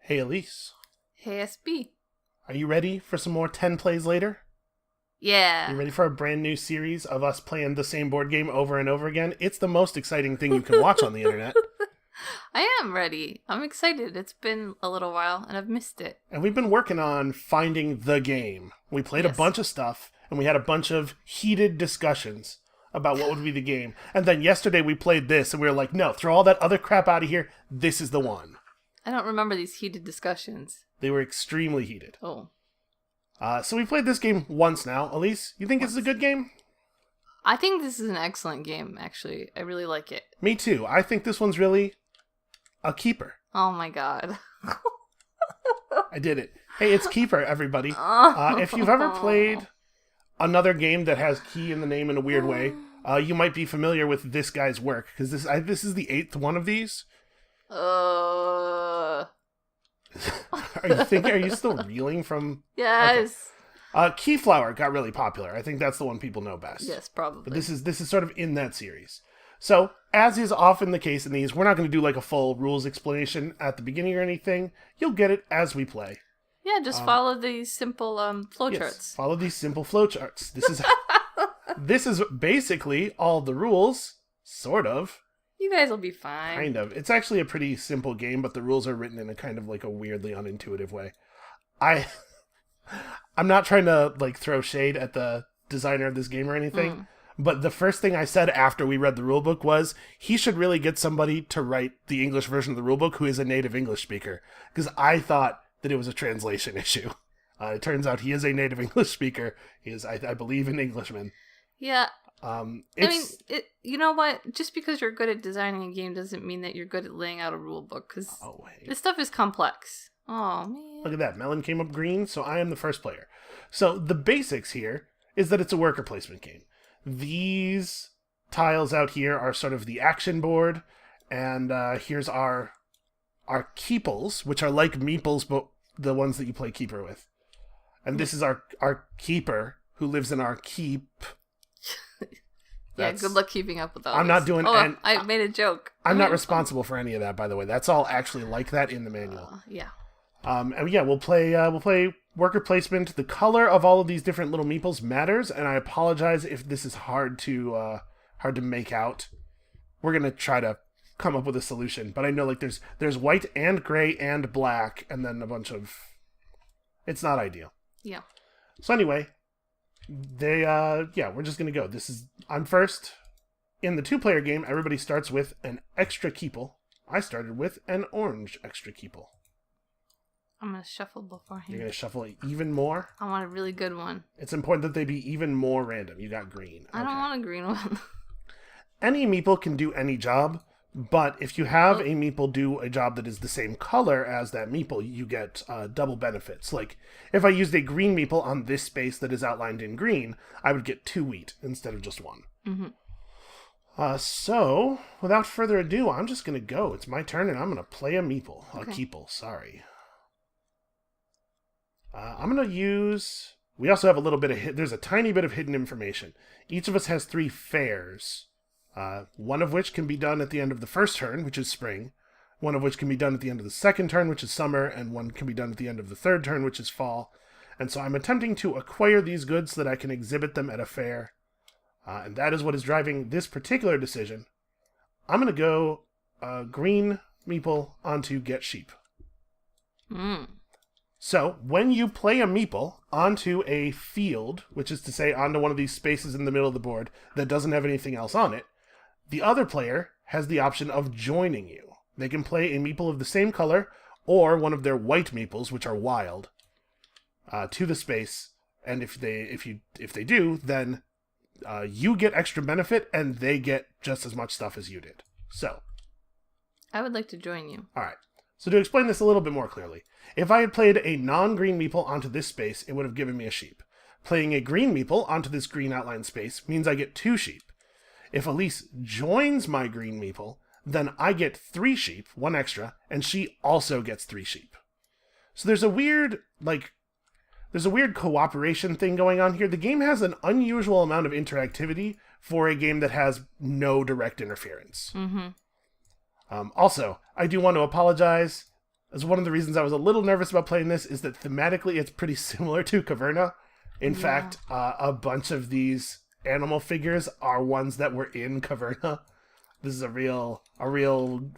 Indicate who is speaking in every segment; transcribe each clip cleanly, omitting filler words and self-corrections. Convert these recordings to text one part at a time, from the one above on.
Speaker 1: Hey Elise,
Speaker 2: Hey, SB.
Speaker 1: are you ready for some more 10 plays later? You
Speaker 2: Yeah.
Speaker 1: ready for a brand new series of us playing the same board game over and over again? It's the most exciting thing you can watch on the internet.
Speaker 2: I am ready. I'm excited. It's been a little while and I've missed it.
Speaker 1: And we've been working on finding the game. We played a
Speaker 2: Yes.
Speaker 1: bunch of stuff, and we had a bunch of heated discussions about what would be the game. And then yesterday we played this, and we were like, no, throw all that other crap out of here. This is the one.
Speaker 2: I don't remember these heated discussions.
Speaker 1: They were extremely heated.
Speaker 2: Oh.
Speaker 1: So we played this game once now. Elise, you think this is a good game?
Speaker 2: I think this is an excellent game, actually. I really like it.
Speaker 1: Me too. I think this one's really a keeper.
Speaker 2: Oh my god.
Speaker 1: I did it. Hey, it's Keyper, everybody.
Speaker 2: Oh.
Speaker 1: If you've ever played another game that has key in the name in a weird way, you might be familiar with this guy's work, because this is the 8th one of these. Are you still reeling from...
Speaker 2: Yes.
Speaker 1: Okay. Keyflower got really popular. I think that's the one people know best.
Speaker 2: Yes, probably.
Speaker 1: But this is sort of in that series. So, as is often the case in these, we're not going to do like a full rules explanation at the beginning or anything. You'll get it as we play.
Speaker 2: Yeah, just follow these simple flowcharts.
Speaker 1: Yes, follow these simple flowcharts. This is basically all the rules, sort of.
Speaker 2: You guys will be fine.
Speaker 1: Kind of. It's actually a pretty simple game, but the rules are written in a kind of like a weirdly unintuitive way. I'm not trying to like throw shade at the designer of this game or anything, but the first thing I said after we read the rulebook was he should really get somebody to write the English version of the rulebook who is a native English speaker, because I thought that it was a translation issue. It turns out he is a native English speaker. He is, I believe, an Englishman.
Speaker 2: Yeah.
Speaker 1: It's,
Speaker 2: you know what? Just because you're good at designing a game doesn't mean that you're good at laying out a rule book, because this stuff is complex. Oh, man.
Speaker 1: Look at that. Melon came up green, so I am the first player. So the basics here is that it's a worker placement game. These tiles out here are sort of the action board, and here's our keeples, which are like meeples, but the ones that you play keeper with. And this is our keeper, who lives in our keep.
Speaker 2: Yeah, good luck keeping up with all
Speaker 1: I'm
Speaker 2: this.
Speaker 1: not doing...
Speaker 2: I made a joke.
Speaker 1: I'm not responsible for any of that, by the way. That's all actually like that in the manual.
Speaker 2: Yeah.
Speaker 1: And yeah, we'll play worker placement. The color of all of these different little meeples matters, and I apologize if this is hard to make out. We're gonna try to come up with a solution, but I know like there's white and gray and black, and then a bunch of... It's not ideal.
Speaker 2: Yeah.
Speaker 1: So anyway, we're just gonna go. I'm first. In the 2-player game, everybody starts with an extra keeple. I started with an orange extra keeple.
Speaker 2: I'm going to shuffle beforehand.
Speaker 1: You're going to shuffle it even more?
Speaker 2: I want a really good one.
Speaker 1: It's important that they be even more random. You got green.
Speaker 2: I don't want a green one.
Speaker 1: Any meeple can do any job, but if you have a meeple do a job that is the same color as that meeple, you get double benefits. Like, if I used a green meeple on this space that is outlined in green, I would get 2 wheat instead of just 1.
Speaker 2: Mm-hmm.
Speaker 1: So, without further ado, I'm just going to go. It's my turn, and I'm going to play a meeple. A keeple, sorry. I'm going to use... We also have a little bit of... There's a tiny bit of hidden information. Each of us has 3 fairs. One of which can be done at the end of the first turn, which is spring. One of which can be done at the end of the second turn, which is summer. And one can be done at the end of the third turn, which is fall. And so I'm attempting to acquire these goods so that I can exhibit them at a fair. And that is what is driving this particular decision. I'm going to go green meeple onto get sheep. So, when you play a meeple onto a field, which is to say onto one of these spaces in the middle of the board that doesn't have anything else on it, the other player has the option of joining you. They can play a meeple of the same color, or one of their white meeples, which are wild, to the space, and if they do, then you get extra benefit, and they get just as much stuff as you did. So,
Speaker 2: I would like to join you.
Speaker 1: Alright. So to explain this a little bit more clearly, if I had played a non-green meeple onto this space, it would have given me a sheep. Playing a green meeple onto this green outline space means I get 2 sheep. If Elise joins my green meeple, then I get 3 sheep, 1 extra, and she also gets 3 sheep. So there's a weird cooperation thing going on here. The game has an unusual amount of interactivity for a game that has no direct interference.
Speaker 2: Mm-hmm.
Speaker 1: Also, I do want to apologize. as one of the reasons I was a little nervous about playing this is that thematically it's pretty similar to Caverna. In fact, a bunch of these animal figures are ones that were in Caverna. This is a real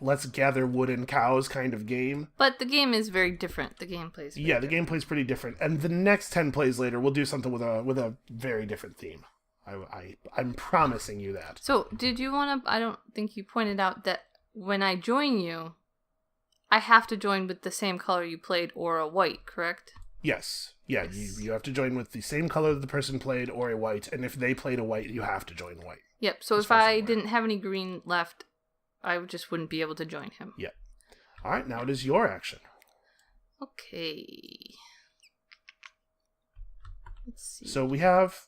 Speaker 1: let's gather wooden cows kind of game.
Speaker 2: But the game is very different. The gameplay is
Speaker 1: the gameplay's pretty different. And the next 10 plays later, we'll do something with a very different theme. I'm promising you that.
Speaker 2: So, did you want to... I don't think you pointed out that when I join you, I have to join with the same color you played or a white, correct?
Speaker 1: Yes. Yeah, yes. You have to join with the same color that the person played or a white, and if they played a white, you have to join white.
Speaker 2: Yep, so if I didn't have any green left, I just wouldn't be able to join him.
Speaker 1: Yep. All right, now it is your action.
Speaker 2: Okay. Let's see.
Speaker 1: So we have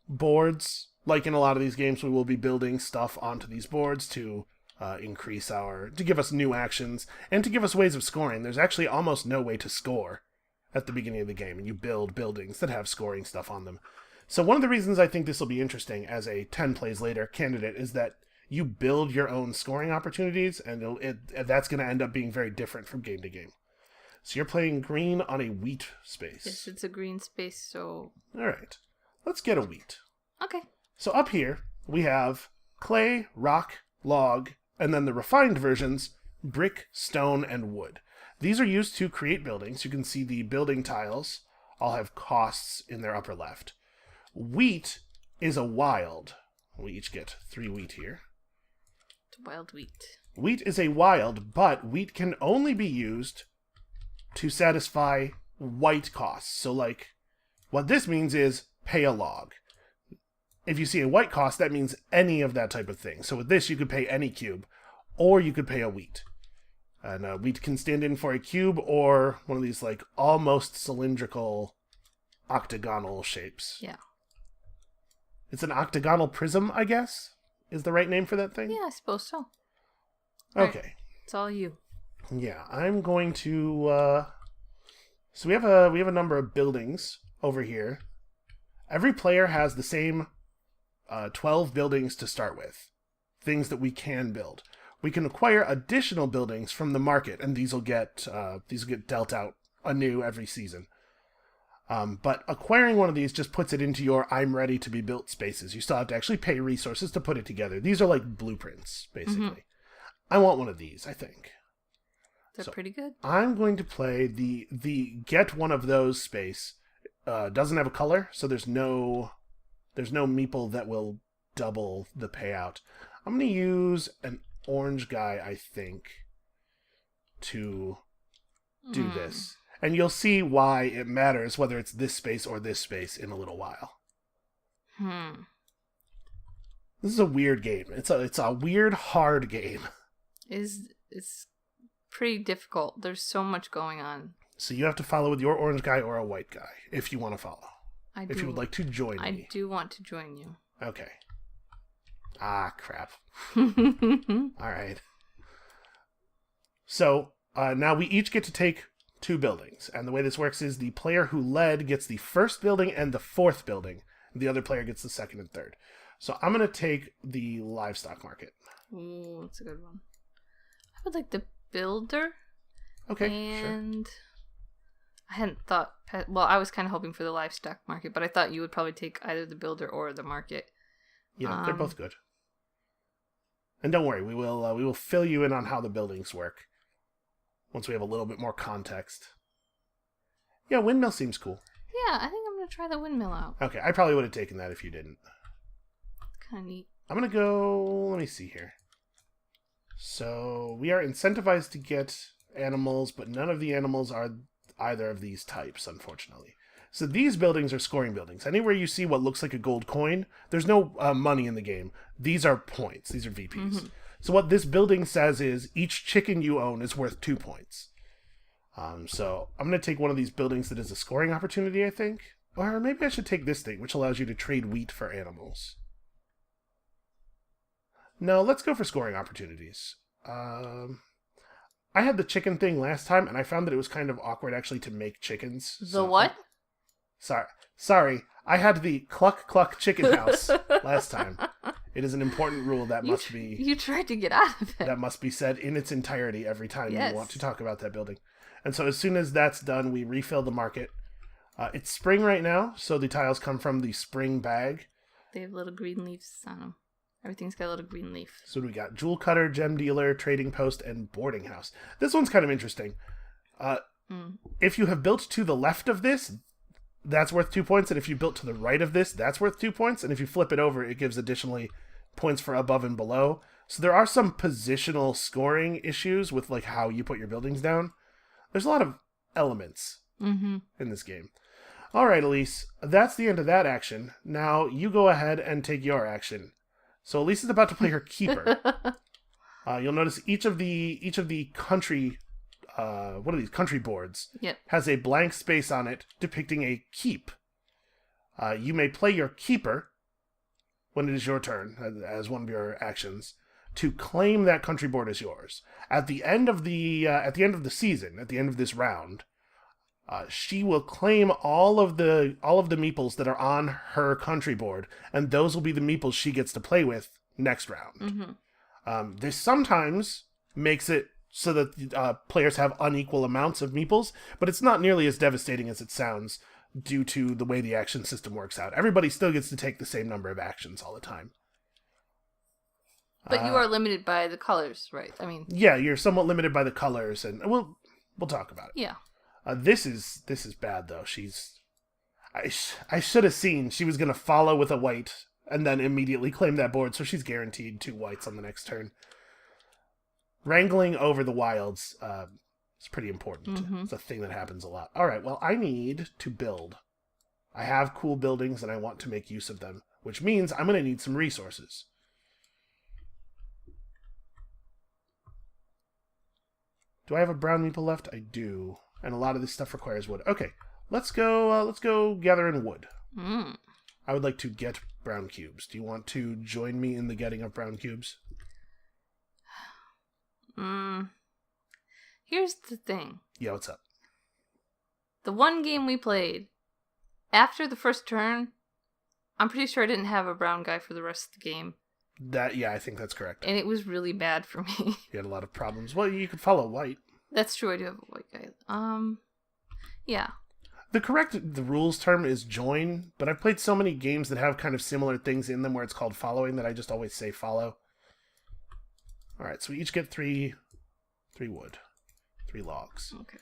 Speaker 1: boards. Like in a lot of these games, we will be building stuff onto these boards to to give us new actions, and to give us ways of scoring. There's actually almost no way to score at the beginning of the game, and you build buildings that have scoring stuff on them. So one of the reasons I think this will be interesting as a 10 plays later candidate is that you build your own scoring opportunities, and that's going to end up being very different from game to game. So you're playing green on a wheat space.
Speaker 2: Yes, it's a green space, so...
Speaker 1: All right. Let's get a wheat.
Speaker 2: Okay.
Speaker 1: So up here, we have clay, rock, log, and then the refined versions, brick, stone, and wood. These are used to create buildings. You can see the building tiles all have costs in their upper left. Wheat is a wild. We each get 3 wheat here.
Speaker 2: Wild wheat.
Speaker 1: Wheat is a wild, but wheat can only be used to satisfy white costs. So, like, what this means is pay a log. If you see a white cost, that means any of that type of thing. So with this, you could pay any cube, or you could pay a wheat. And wheat can stand in for a cube or one of these, like, almost cylindrical octagonal shapes.
Speaker 2: Yeah.
Speaker 1: It's an octagonal prism, I guess, is the right name for that thing?
Speaker 2: Yeah, I suppose so.
Speaker 1: Okay.
Speaker 2: Right. It's all you.
Speaker 1: Yeah, I'm going to... So we have a number of buildings over here. Every player has the same 12 buildings to start with. Things that we can build. We can acquire additional buildings from the market, and these will get dealt out anew every season. But acquiring one of these just puts it into your I'm ready to be built spaces. You still have to actually pay resources to put it together. These are like blueprints, basically. Mm-hmm. I want one of these, I think.
Speaker 2: They're pretty good.
Speaker 1: I'm going to play the get one of those space. Doesn't have a color, so there's no meeple that will double the payout. I'm going to use an orange guy, I think, to do this. And you'll see why it matters, whether it's this space or this space, in a little while. This is a weird game. It's a weird, hard game.
Speaker 2: It's pretty difficult. There's so much going on.
Speaker 1: So you have to follow with your orange guy or a white guy, if you want to follow. If you would like to join me.
Speaker 2: I do want to join you.
Speaker 1: Okay. Ah, crap. All right. So, now we each get to take 2 buildings. And the way this works is the player who led gets the first building and the 4th building. The other player gets the 2nd and 3rd. So I'm going to take the livestock market.
Speaker 2: Ooh, that's a good one. I would like the builder.
Speaker 1: Okay,
Speaker 2: and I hadn't thought... Well, I was kind of hoping for the livestock market, but I thought you would probably take either the builder or the market.
Speaker 1: Yeah, they're both good. And don't worry, we will fill you in on how the buildings work once we have a little bit more context. Yeah, windmill seems cool.
Speaker 2: Yeah, I think I'm going to try the windmill out.
Speaker 1: Okay, I probably would have taken that if you didn't.
Speaker 2: Kind of neat.
Speaker 1: I'm going to go... Let me see here. So, we are incentivized to get animals, but none of the animals are either of these types, unfortunately. So these buildings are scoring buildings. Anywhere you see what looks like a gold coin, there's no money in the game. These are points. These are VPs. Mm-hmm. So what this building says is each chicken you own is worth 2 points. So I'm going to take one of these buildings that is a scoring opportunity, I think. Or maybe I should take this thing, which allows you to trade wheat for animals. No, let's go for scoring opportunities. I had the chicken thing last time, and I found that it was kind of awkward, actually, to make chickens.
Speaker 2: What?
Speaker 1: Sorry. I had the cluck cluck chicken house last time. It is an important rule that must be...
Speaker 2: You tried to get out of it.
Speaker 1: That must be said in its entirety every time
Speaker 2: Yes.
Speaker 1: you want to talk about that building. And so as soon as that's done, we refill the market. It's spring right now, so the tiles come from the spring bag.
Speaker 2: They have little green leaves on them. Everything's got a little green leaf.
Speaker 1: So we got jewel cutter, gem dealer, trading post, and boarding house. This one's kind of interesting. If you have built to the left of this, that's worth 2 points. And if you built to the right of this, that's worth 2 points. And if you flip it over, it gives additionally points for above and below. So there are some positional scoring issues with like how you put your buildings down. There's a lot of elements in this game. All right, Elise, that's the end of that action. Now you go ahead and take your action. So Elise is about to play her Keyper. You'll notice each of the country, what are these, country boards, has a blank space on it depicting a keep. You may play your Keyper when it is your turn as one of your actions to claim that country board as yours. At the end of the season, at the end of this round, she will claim all of the meeples that are on her country board, and those will be the meeples she gets to play with next round. This sometimes makes it so that players have unequal amounts of meeples, but it's not nearly as devastating as it sounds due to the way the action system works out. Everybody still gets to take the same number of actions all the time.
Speaker 2: But you are limited by the colors, right? I mean,
Speaker 1: yeah, you're somewhat limited by the colors, and we'll talk about it.
Speaker 2: Yeah.
Speaker 1: This is bad though. I should have seen she was gonna follow with a white and then immediately claim that board, so she's guaranteed 2 whites on the next turn. Wrangling over the wilds is pretty important. It's a thing that happens a lot. All right, well, I need to build. I have cool buildings and I want to make use of them, which means I'm gonna need some resources. Do I have a brown meeple left? I do. And a lot of this stuff requires wood. Okay, let's go gather in wood. I would like to get brown cubes. Do you want to join me in the getting of brown cubes?
Speaker 2: Here's the thing.
Speaker 1: Yeah, what's up?
Speaker 2: The one game we played, after the first turn, I'm pretty sure I didn't have a brown guy for the rest of the game.
Speaker 1: Yeah, I think that's correct.
Speaker 2: And it was really bad for me.
Speaker 1: You had a lot of problems. Well, you could follow white.
Speaker 2: That's true, I do have a white guy. Yeah.
Speaker 1: The rules term is join, but I've played so many games that have kind of similar things in them where it's called following that I just always say follow. Alright, so we each get 3 wood. 3 logs.
Speaker 2: Okay.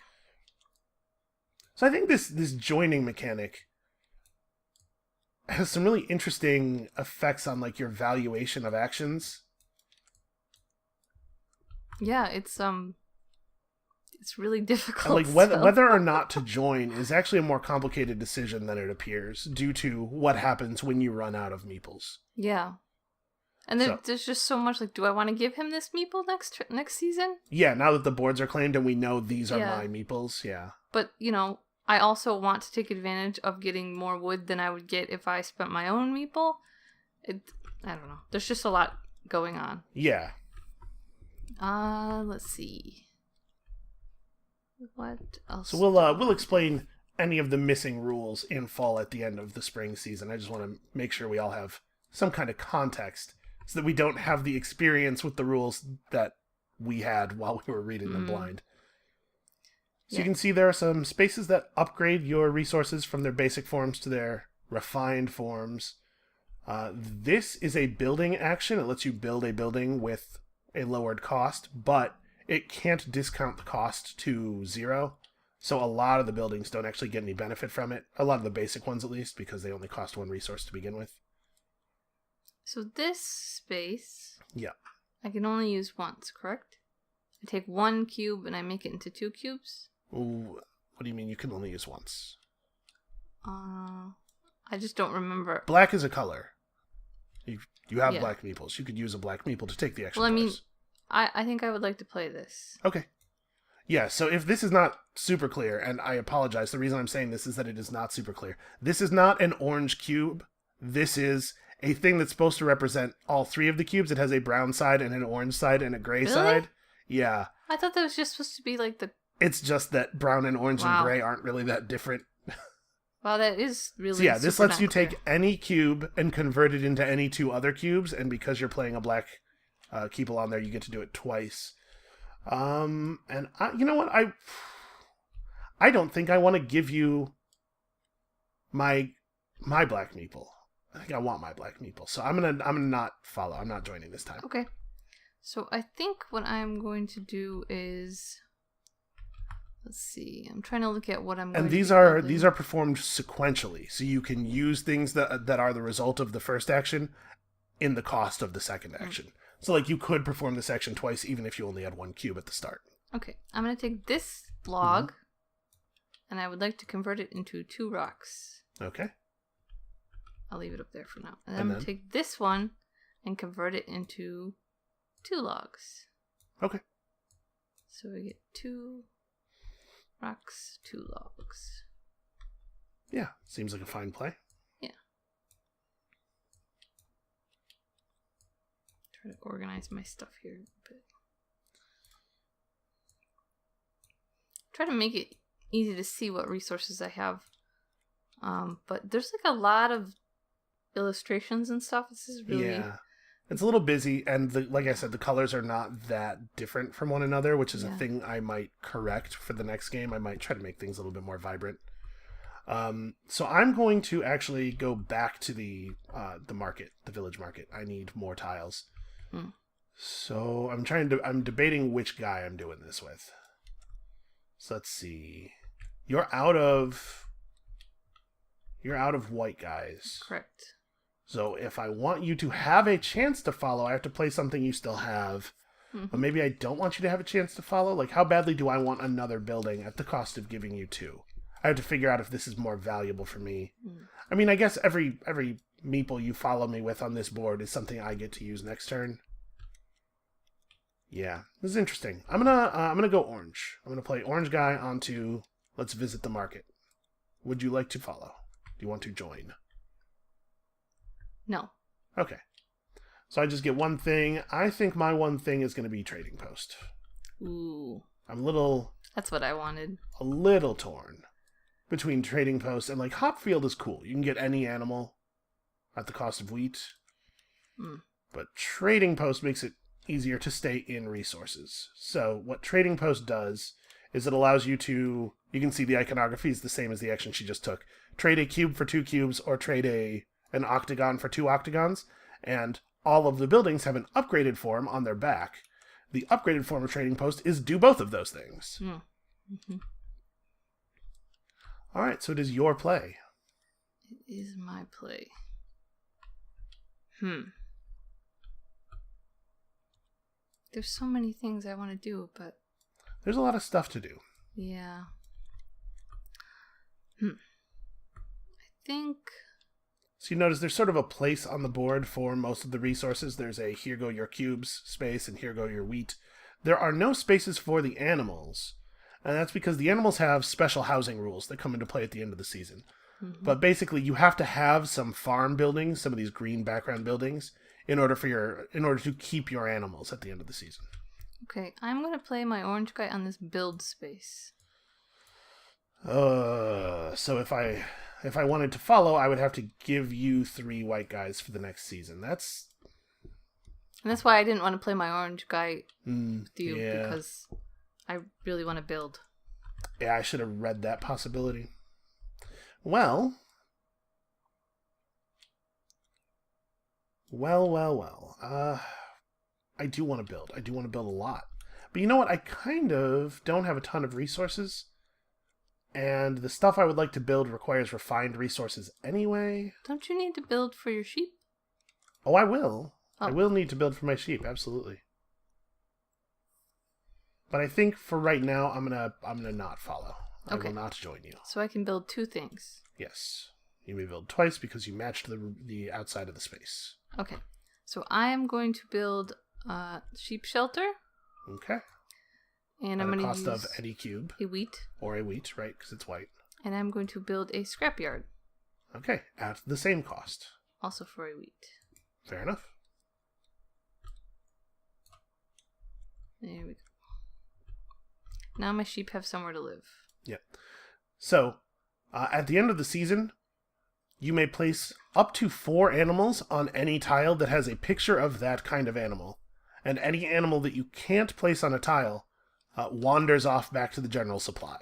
Speaker 1: So I think this joining mechanic has some really interesting effects on like your valuation of actions.
Speaker 2: Yeah, it's really difficult.
Speaker 1: And like whether or not to join is actually a more complicated decision than it appears due to what happens when you run out of meeples.
Speaker 2: Yeah. And there's just so much, like, do I want to give him this meeple next season?
Speaker 1: Yeah, now that the boards are claimed and we know these are my meeples, yeah.
Speaker 2: But, I also want to take advantage of getting more wood than I would get if I spent my own meeple. I don't know. There's just a lot going on.
Speaker 1: Yeah.
Speaker 2: Let's see. What else?
Speaker 1: So we'll explain any of the missing rules in fall at the end of the spring season. I just want to make sure we all have some kind of context so that we don't have the experience with the rules that we had while we were reading them blind. So you can see there are some spaces that upgrade your resources from their basic forms to their refined forms. This is a building action. It lets you build a building with a lowered cost, but it can't discount the cost to 0. So a lot of the buildings don't actually get any benefit from it. A lot of the basic ones, at least, because they only cost 1 resource to begin with.
Speaker 2: So this space...
Speaker 1: Yeah.
Speaker 2: I can only use once, correct? I take 1 cube and I make it into 2 cubes?
Speaker 1: Ooh, what do you mean you can only use once?
Speaker 2: I just don't remember.
Speaker 1: Black is a color. You have black meeples. You could use a black meeple to take the extra price.
Speaker 2: I think I would like to play this.
Speaker 1: Okay. Yeah, so if this is not super clear, and I apologize, the reason I'm saying this is that it is not super clear. This is not an orange cube. This is a thing that's supposed to represent all 3 of the cubes. It has a brown side and an orange side and a gray side. Yeah.
Speaker 2: I thought that was just supposed to be like the...
Speaker 1: It's just that brown and orange and gray aren't really that different.
Speaker 2: Wow, that is really
Speaker 1: So yeah, this
Speaker 2: super
Speaker 1: lets you
Speaker 2: not clear.
Speaker 1: take any cube and convert it into any two other cubes, and because you're playing a black Keeple on there, you get to do it twice. And you know what? I don't think I want to give you my black meeple. I think I want my black meeple, so I'm gonna not follow. I'm not joining this time.
Speaker 2: Okay. So I think what I'm going to do is, let's see. I'm trying to look at what I'm going
Speaker 1: And
Speaker 2: to
Speaker 1: these
Speaker 2: be
Speaker 1: are
Speaker 2: building.
Speaker 1: these are performed sequentially, so you can use things that are the result of the first action in the cost of the second action. So like you could perform this action twice even if you only had one cube at the start.
Speaker 2: Okay, I'm going to take this log, and I would like to convert it into 2 rocks.
Speaker 1: Okay.
Speaker 2: I'll leave it up there for now. And then I'm going to take this one and convert it into 2 logs.
Speaker 1: Okay.
Speaker 2: So we get 2 rocks, 2 logs.
Speaker 1: Yeah, seems like a fine play.
Speaker 2: Yeah. Try to organize my stuff here a bit. Try to make it easy to see what resources I have. But there's like a lot of illustrations and stuff. This is really...
Speaker 1: Yeah. It's a little busy, and like I said, the colors are not that different from one another, which is a thing I might correct for the next game. I might try to make things a little bit more vibrant. So I'm going to actually go back to the market, the village market. I need more tiles. So I'm debating which guy I'm doing this with. So let's see. You're out of white guys.
Speaker 2: Correct.
Speaker 1: So if I want you to have a chance to follow, I have to play something you still have. But maybe I don't want you to have a chance to follow. Like, how badly do I want another building at the cost of giving you 2? I have to figure out if this is more valuable for me. I mean, I guess every meeple you follow me with on this board is something I get to use next turn. Yeah, this is interesting. I'm gonna go orange. I'm gonna play orange guy onto let's visit the market. Would you like to follow? Do you want to join?
Speaker 2: No.
Speaker 1: Okay. So I just get one thing. I think my one thing is going to be trading post.
Speaker 2: Ooh.
Speaker 1: I'm a little...
Speaker 2: That's what I wanted.
Speaker 1: A little torn between trading post and, like, hop field is cool. You can get any animal at the cost of wheat. But trading post makes it easier to stay in resources. So what trading post does is it allows you to... You can see the iconography is the same as the action she just took. Trade a cube for 2 cubes or trade an octagon for 2 octagons, and all of the buildings have an upgraded form on their back. The upgraded form of trading post is do both of those things. All right, so it is your play.
Speaker 2: It is my play. There's so many things I want to do, but...
Speaker 1: There's a lot of stuff to do.
Speaker 2: Yeah. I think...
Speaker 1: So you notice there's sort of a place on the board for most of the resources. There's a here go your cubes space and here go your wheat. There are no spaces for the animals. And that's because the animals have special housing rules that come into play at the end of the season. But basically you have to have some farm buildings, some of these green background buildings, in order to keep your animals at the end of the season.
Speaker 2: Okay, I'm going to play my orange guy on this build space.
Speaker 1: So if I wanted to follow, I would have to give you 3 white guys for the next season.
Speaker 2: And that's why I didn't want to play my orange guy with you, because I really want to build.
Speaker 1: Yeah, I should have read that possibility. Well. I do want to build. I do want to build a lot. But you know what? I kind of don't have a ton of resources. And the stuff I would like to build requires refined resources anyway.
Speaker 2: Don't you need to build for your sheep?
Speaker 1: Oh, I will.
Speaker 2: Oh.
Speaker 1: I will need to build for my sheep, absolutely. But I think for right now, I'm gonna not follow.
Speaker 2: Okay.
Speaker 1: I will not join you.
Speaker 2: So I can build 2 things.
Speaker 1: Yes. You may build twice because you matched the outside of the space.
Speaker 2: Okay. So I am going to build a sheep shelter.
Speaker 1: Okay.
Speaker 2: And
Speaker 1: At
Speaker 2: I'm going
Speaker 1: a
Speaker 2: to
Speaker 1: cost
Speaker 2: use
Speaker 1: of any cube.
Speaker 2: a wheat.
Speaker 1: Or a wheat, right? Because it's white.
Speaker 2: And I'm going to build a scrapyard.
Speaker 1: Okay. At the same cost.
Speaker 2: Also for a wheat.
Speaker 1: Fair enough.
Speaker 2: There we go. Now my sheep have somewhere to live.
Speaker 1: Yep. So, At the end of the season, you may place up to 4 animals on any tile that has a picture of that kind of animal. And any animal that you can't place on a tile wanders off back to the general supply.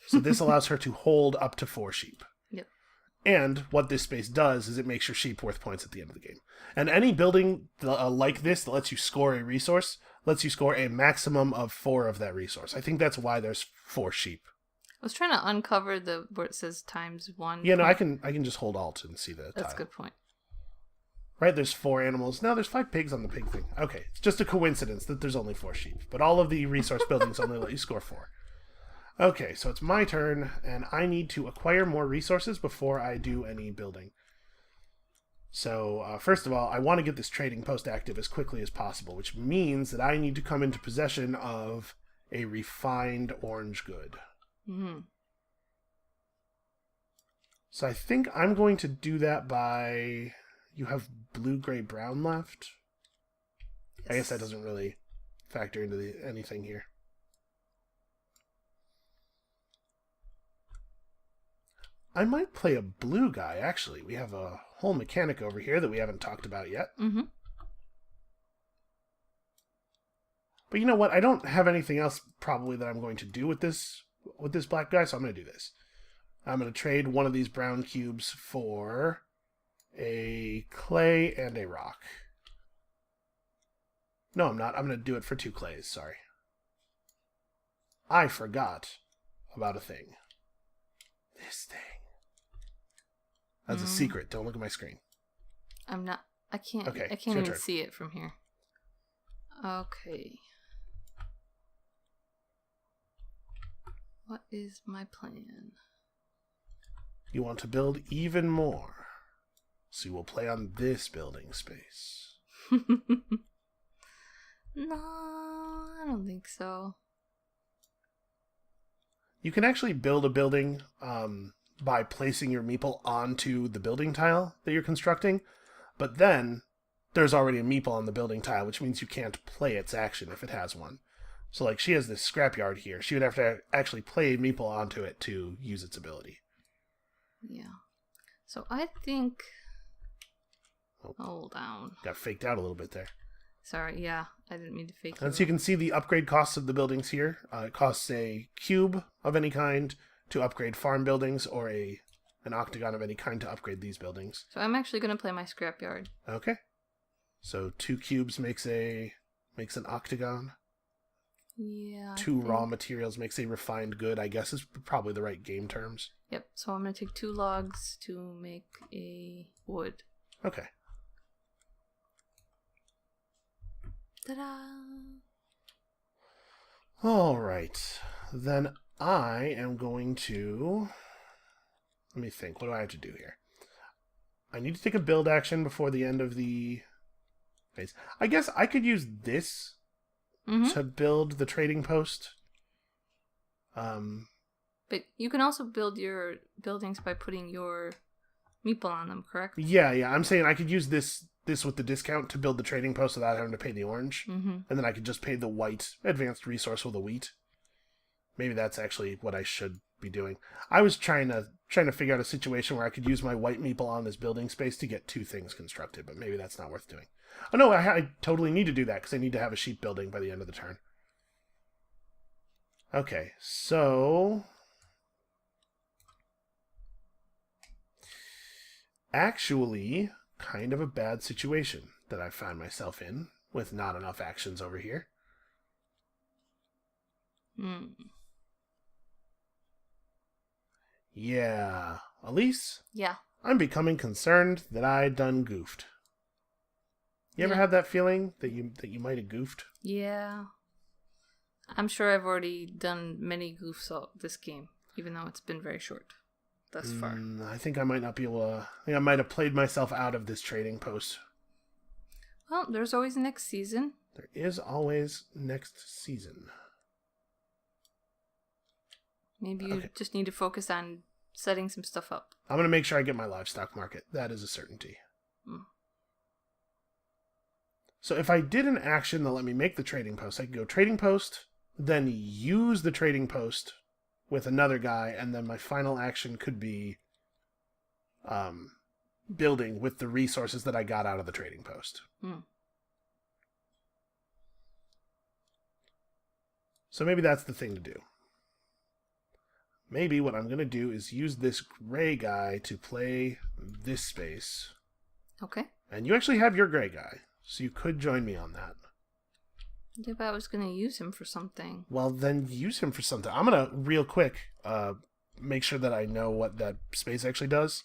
Speaker 1: So this allows her to hold up to 4 sheep.
Speaker 2: Yep.
Speaker 1: And what this space does is it makes your sheep worth points at the end of the game. And any building like this that lets you score a resource lets you score a maximum of 4 of that resource. I think that's why there's 4 sheep.
Speaker 2: I was trying to uncover where it says ×1.
Speaker 1: Yeah, no, I can just hold Alt and see the
Speaker 2: That's
Speaker 1: tile.
Speaker 2: a good point.
Speaker 1: Right, there's 4 animals. No, there's 5 pigs on the pig thing. Okay, it's just a coincidence that there's only 4 sheep. But all of the resource buildings only let you score 4. Okay, so it's my turn, and I need to acquire more resources before I do any building. So, first of all, I want to get this trading post active as quickly as possible, which means that I need to come into possession of a refined orange good.
Speaker 2: Mm-hmm.
Speaker 1: So I think I'm going to do that by... You have blue, gray, brown left? Yes. I guess that doesn't really factor into anything here. I might play a blue guy, actually. We have a whole mechanic over here that we haven't talked about yet.
Speaker 2: Mm-hmm.
Speaker 1: But you know what? I don't have anything else probably that I'm going to do with this black guy, so I'm going to do this. I'm going to trade one of these brown cubes for a clay and a rock. No, I'm not. I'm going to do it for 2 clays, sorry. I forgot about a thing. This thing. That's a secret. Don't look at my screen.
Speaker 2: I'm not... I can't
Speaker 1: Okay,
Speaker 2: I can't even see it from here. Okay. What is my plan?
Speaker 1: You want to build even more. So you will play on this building space.
Speaker 2: No, I don't think so.
Speaker 1: You can actually build a building by placing your meeple onto the building tile that you're constructing, but then there's already a meeple on the building tile, which means you can't play its action if it has one. So like she has this scrapyard here. She would have to actually play a meeple onto it to use its ability.
Speaker 2: Yeah. So I think... Hold down.
Speaker 1: Got faked out a little bit there.
Speaker 2: Sorry, yeah. I didn't mean to fake
Speaker 1: And so you can see the upgrade costs of the buildings here. It costs a cube of any kind to upgrade farm buildings, or an octagon of any kind to upgrade these buildings.
Speaker 2: So I'm actually going to play my scrapyard.
Speaker 1: Okay. So 2 cubes makes an octagon.
Speaker 2: Yeah.
Speaker 1: 2 raw materials makes a refined good, I guess is probably the right game terms.
Speaker 2: Yep. So I'm going to take 2 logs to make a wood.
Speaker 1: Okay.
Speaker 2: Ta-da!
Speaker 1: All right. Then I am going to... Let me think. What do I have to do here? I need to take a build action before the end of the phase. I guess I could use this to build the trading post.
Speaker 2: But you can also build your buildings by putting your meeple on them, correct?
Speaker 1: Yeah. I'm saying I could use this with the discount to build the trading post without having to pay the orange. And then I could just pay the white advanced resource with the wheat. Maybe that's actually what I should be doing. I was trying to figure out a situation where I could use my white meeple on this building space to get 2 things constructed, but maybe that's not worth doing. Oh no, I totally need to do that because I need to have a sheep building by the end of the turn. Okay, so... Actually, kind of a bad situation that I find myself in, with not enough actions over here. Yeah. Elise?
Speaker 2: Yeah.
Speaker 1: I'm becoming concerned that I done goofed. You ever had that feeling that you might have goofed?
Speaker 2: Yeah. I'm sure I've already done many goofs this game, even though it's been very short thus far.
Speaker 1: I think I might not be able to... I think I might have played myself out of this trading post.
Speaker 2: Well, there's always next season.
Speaker 1: There is always next season.
Speaker 2: Maybe you just need to focus on setting some stuff up.
Speaker 1: I'm going to make sure I get my livestock market. That is a certainty. So if I did an action that let me make the trading post, I could go trading post, then use the trading post with another guy, and then my final action could be building with the resources that I got out of the trading post. So maybe that's the thing to do. Maybe what I'm going to do is use this gray guy to play this space.
Speaker 2: Okay.
Speaker 1: And you actually have your gray guy, so you could join me on that.
Speaker 2: Yeah, but I was going to use him for something.
Speaker 1: Well, then use him for something. I'm going to, real quick, make sure that I know what that space actually does.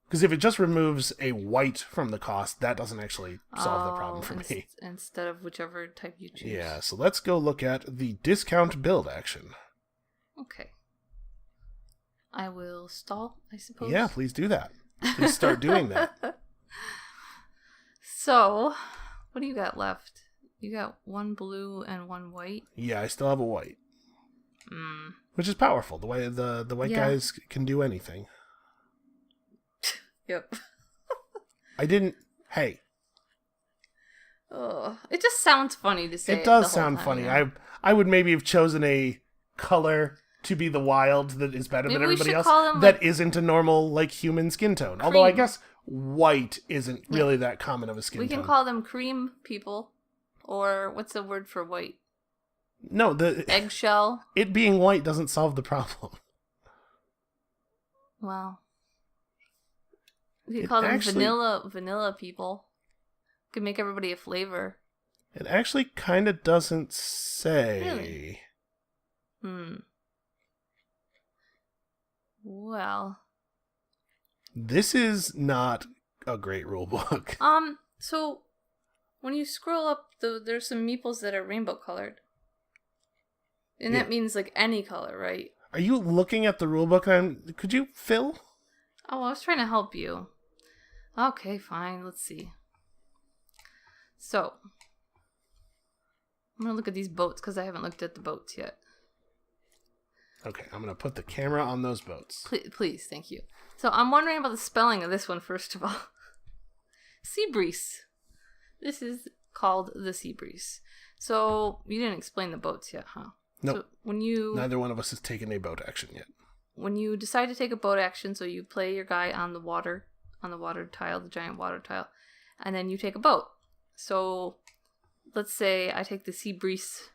Speaker 1: Because if it just removes a white from the cost, that doesn't actually solve the problem for me.
Speaker 2: Instead of whichever type you choose.
Speaker 1: Yeah, so let's go look at the discount build action.
Speaker 2: Okay. I will stall, I suppose.
Speaker 1: Yeah, please do that. Please start doing that.
Speaker 2: So, what do you got left? You got one blue and one white?
Speaker 1: Yeah, I still have a white. Which is powerful. The way the white guys can do anything.
Speaker 2: Yep.
Speaker 1: I didn't... Hey.
Speaker 2: Oh, it just sounds funny to say.
Speaker 1: It does sound funny.
Speaker 2: Yeah.
Speaker 1: I would maybe have chosen a color to be the wild that is better than everybody else.
Speaker 2: Them,
Speaker 1: that isn't a normal, like, human skin tone.
Speaker 2: Cream.
Speaker 1: Although I guess white isn't really that common of a skin tone.
Speaker 2: We can call them cream people. Or what's the word for white?
Speaker 1: No, the...
Speaker 2: Eggshell.
Speaker 1: It being white doesn't solve the problem.
Speaker 2: Well... We could call them vanilla people. Could make everybody a flavor.
Speaker 1: It actually kind of doesn't say.
Speaker 2: Really? Well.
Speaker 1: This is not a great rule book.
Speaker 2: So when you scroll up, there's some meeples that are rainbow colored. And that means like any color, right?
Speaker 1: Are you looking at the rule book? Could you fill?
Speaker 2: Oh, I was trying to help you. Okay, fine. Let's see. So, I'm going to look at these boats because I haven't looked at the boats yet.
Speaker 1: Okay, I'm going to put the camera on those boats.
Speaker 2: Please, thank you. So, I'm wondering about the spelling of this one, first of all. Sea breeze. This is called the Sea breeze. So, you didn't explain the boats yet, huh?
Speaker 1: Nope.
Speaker 2: So
Speaker 1: neither one of us has taken a boat action yet.
Speaker 2: When you decide to take a boat action, so you play your guy on the water tile, the giant water tile, and then you take a boat. So let's say I take the Sea breeze.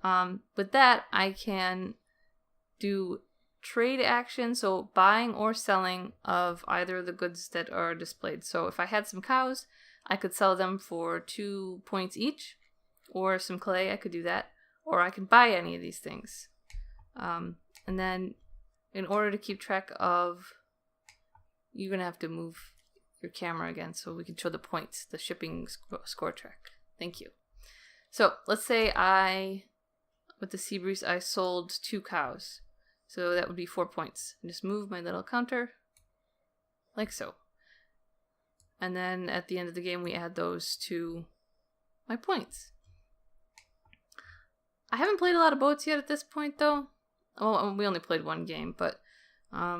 Speaker 2: With that, I can do trade action, so buying or selling of either of the goods that are displayed. So if I had some cows, I could sell them for 2 points each, or some clay, I could do that, or I can buy any of these things. And then in order to keep track of, you're going to have to move your camera again so we can show the points, the shipping score track. Thank you. So let's say with the Sea breeze, I sold 2 cows. So that would be 4 points. And just move my little counter like so. And then at the end of the game, we add those to my points. I haven't played a lot of boats yet at this point, though. Well, we only played one game, but I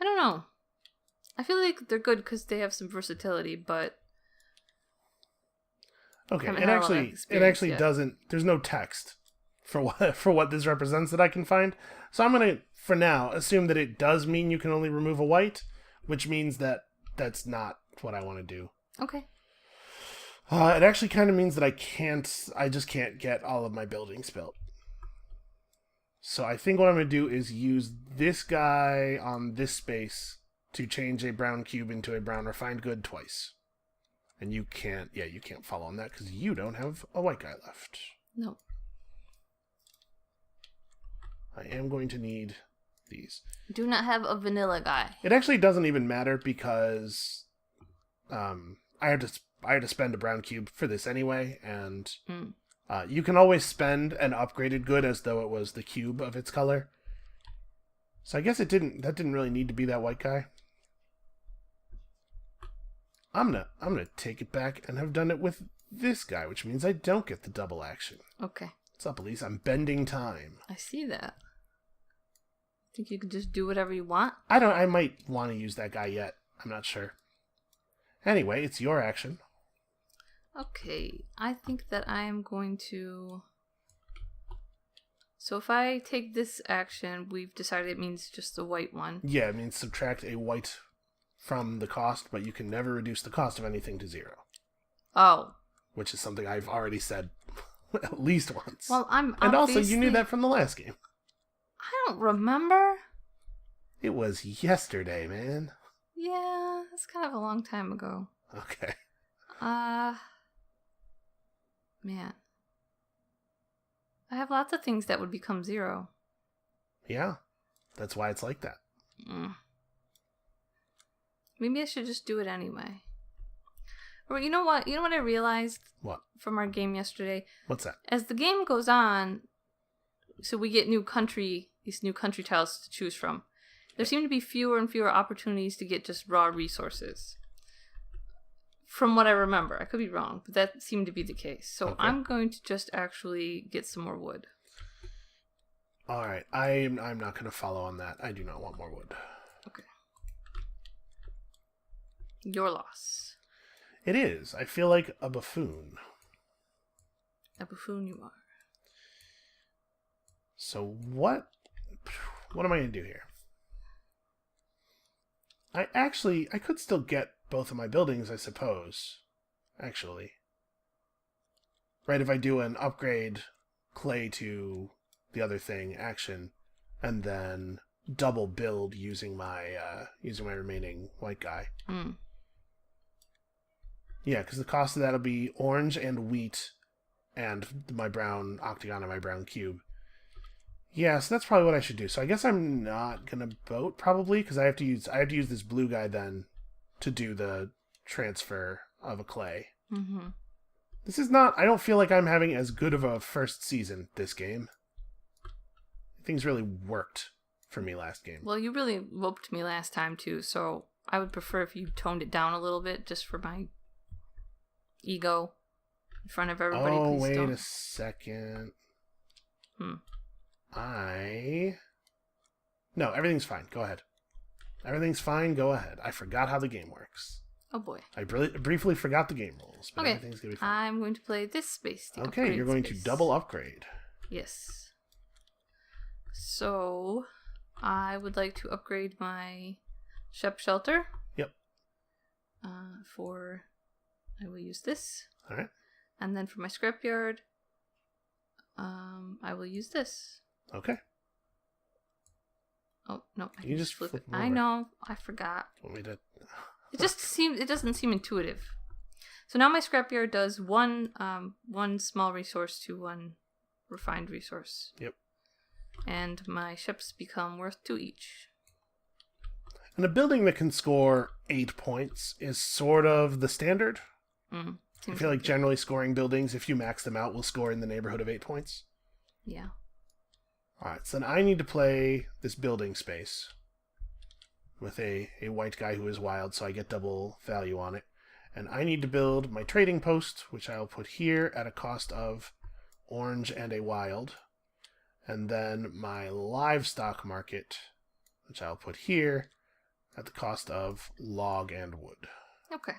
Speaker 2: don't know. I feel like they're good because they have some versatility, but
Speaker 1: okay. It actually doesn't. There's no text for what this represents that I can find. So I'm gonna, for now, assume that it does mean you can only remove a white, which means that that's not what I want to do.
Speaker 2: Okay.
Speaker 1: It actually kind of means that I just can't get all of my buildings built. So I think what I'm going to do is use this guy on this space to change a brown cube into a brown refined good twice. And you can't follow on that because you don't have a white guy left.
Speaker 2: No.
Speaker 1: I am going to need these.
Speaker 2: Do not have a vanilla guy.
Speaker 1: It actually doesn't even matter because I had to spend a brown cube for this anyway, and you can always spend an upgraded good as though it was the cube of its color. So I guess that didn't really need to be that white guy. I'm gonna take it back and have done it with this guy, which means I don't get the double action.
Speaker 2: Okay.
Speaker 1: What's up, Elise? I'm bending time.
Speaker 2: I see that. Think you could just do whatever you want?
Speaker 1: I might want to use that guy yet. I'm not sure. Anyway, it's your action.
Speaker 2: Okay, I think that I am going to So if I take this action, we've decided it means just the white one.
Speaker 1: Yeah, it means subtract a white from the cost, but you can never reduce the cost of anything to 0.
Speaker 2: Oh.
Speaker 1: Which is something I've already said at least once.
Speaker 2: Well,
Speaker 1: And also, you knew that from the last game.
Speaker 2: I don't remember.
Speaker 1: It was yesterday, man.
Speaker 2: Yeah, that's kind of a long time ago.
Speaker 1: Okay.
Speaker 2: Man. I have lots of things that would become 0.
Speaker 1: Yeah, that's why it's like that.
Speaker 2: Maybe I should just do it anyway. Or you know what? You know what I realized?
Speaker 1: What?
Speaker 2: From our game yesterday?
Speaker 1: What's that?
Speaker 2: As the game goes on, so we get these new country tiles to choose from. There seem to be fewer and fewer opportunities to get just raw resources. From what I remember. I could be wrong, but that seemed to be the case. So
Speaker 1: Okay.
Speaker 2: I'm going to just actually get some more wood.
Speaker 1: All right, I'm not going to follow on that. I do not want more wood.
Speaker 2: Okay. Your loss.
Speaker 1: It is. I feel like a buffoon.
Speaker 2: A buffoon you are.
Speaker 1: So what am I going to do here? I could still get both of my buildings, I suppose. Actually. Right, if I do an upgrade clay to the other thing action, and then double build using my remaining white guy. Yeah, because the cost of that'll be orange and wheat, and my brown octagon and my brown cube. Yeah, so that's probably what I should do. So I guess I'm not gonna boat probably because I have to use this blue guy then to do the transfer of a clay.
Speaker 2: Mm-hmm.
Speaker 1: This is not. I don't feel like I'm having as good of a first season this game. Things really worked for me last game.
Speaker 2: Well, you really whooped me last time too, so I would prefer if you toned it down a little bit just for my ego in front of everybody.
Speaker 1: Oh,
Speaker 2: Please
Speaker 1: wait
Speaker 2: don't.
Speaker 1: a second. No, everything's fine. Go ahead. Everything's fine. Go ahead. I forgot how the game works.
Speaker 2: Oh boy.
Speaker 1: I briefly forgot the game rules, but
Speaker 2: Okay.
Speaker 1: everything's going to be fine.
Speaker 2: I'm going to play this space. The
Speaker 1: Okay,
Speaker 2: upgrade
Speaker 1: you're going
Speaker 2: space.
Speaker 1: to double upgrade.
Speaker 2: Yes. So, I would like to upgrade my ship shelter.
Speaker 1: Yep.
Speaker 2: I will use this.
Speaker 1: All right.
Speaker 2: And then for my scrapyard, I will use this.
Speaker 1: Okay.
Speaker 2: Oh no! I
Speaker 1: You
Speaker 2: can
Speaker 1: just
Speaker 2: flip
Speaker 1: flip
Speaker 2: it.
Speaker 1: them
Speaker 2: I
Speaker 1: over.
Speaker 2: know. I forgot.
Speaker 1: Want me to?
Speaker 2: It doesn't seem intuitive. So now my scrapyard does one small resource to one refined resource.
Speaker 1: Yep.
Speaker 2: And my ships become worth 2 each.
Speaker 1: And a building that can score 8 points is sort of the standard. I feel like generally scoring buildings, if you max them out, will score in the neighborhood of 8 points.
Speaker 2: Yeah.
Speaker 1: Alright, so then I need to play this building space with a white guy who is wild, so I get double value on it. And I need to build my trading post, which I'll put here at a cost of orange and a wild. And then my livestock market, which I'll put here at the cost of log and wood.
Speaker 2: Okay.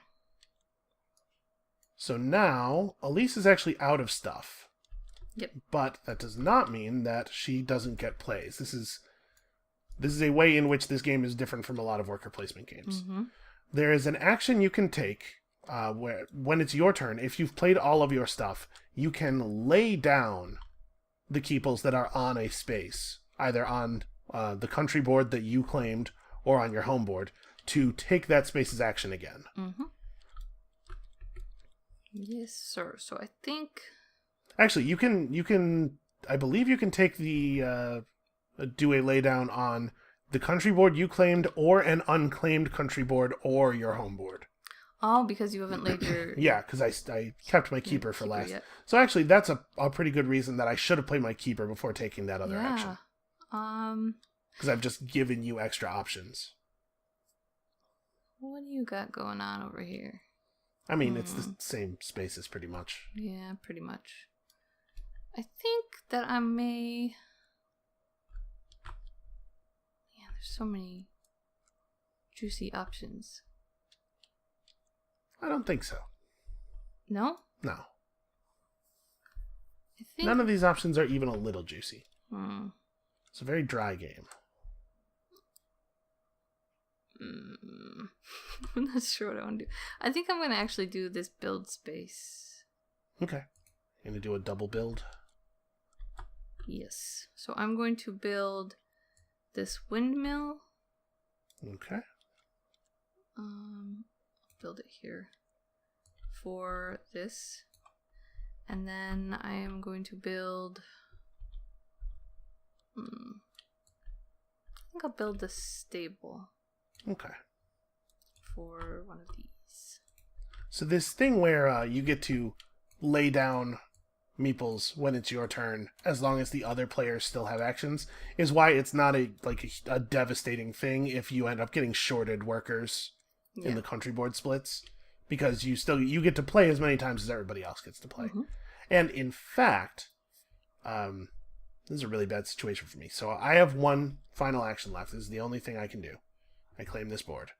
Speaker 1: So now, Elise is actually out of stuff.
Speaker 2: Yep.
Speaker 1: But that does not mean that she doesn't get plays. This is a way in which this game is different from a lot of worker placement games.
Speaker 2: Mm-hmm.
Speaker 1: There is an action you can take where, when it's your turn, if you've played all of your stuff, you can lay down the keeples that are on a space, either on the country board that you claimed or on your home board, to take that space's action again.
Speaker 2: Mm-hmm. Yes, sir. So I think...
Speaker 1: Actually, you can, I believe you can take the, do a laydown on the country board you claimed or an unclaimed country board or your home board.
Speaker 2: Oh, because you haven't laid your...
Speaker 1: Yeah, because I kept my keeper for
Speaker 2: keeper
Speaker 1: last.
Speaker 2: yet.
Speaker 1: So actually, that's a pretty good reason that I should have played my keeper before taking that other action. Because I've just given you extra options.
Speaker 2: What do you got going on over here?
Speaker 1: I mean, it's the same spaces pretty much.
Speaker 2: Yeah, pretty much. I think that I may... Yeah, there's so many juicy options.
Speaker 1: I don't think so.
Speaker 2: No?
Speaker 1: No.
Speaker 2: I think...
Speaker 1: None of these options are even a little juicy. It's a very dry game.
Speaker 2: I'm not sure what I want to do. I think I'm going to actually do this build space.
Speaker 1: Okay. Going to do a double build?
Speaker 2: Yes. So I'm going to build this windmill.
Speaker 1: Okay.
Speaker 2: Build it here for this. And then I am going to build... I think I'll build the stable.
Speaker 1: Okay.
Speaker 2: For one of these.
Speaker 1: So this thing where you get to lay down meeples when it's your turn, as long as the other players still have actions, is why it's not a devastating thing if you end up getting shorted workers in the country board splits, because you get to play as many times as everybody else gets to play. Mm-hmm. And in fact, this is a really bad situation for me. So I have one final action left. This is the only thing I can do. I claim this board.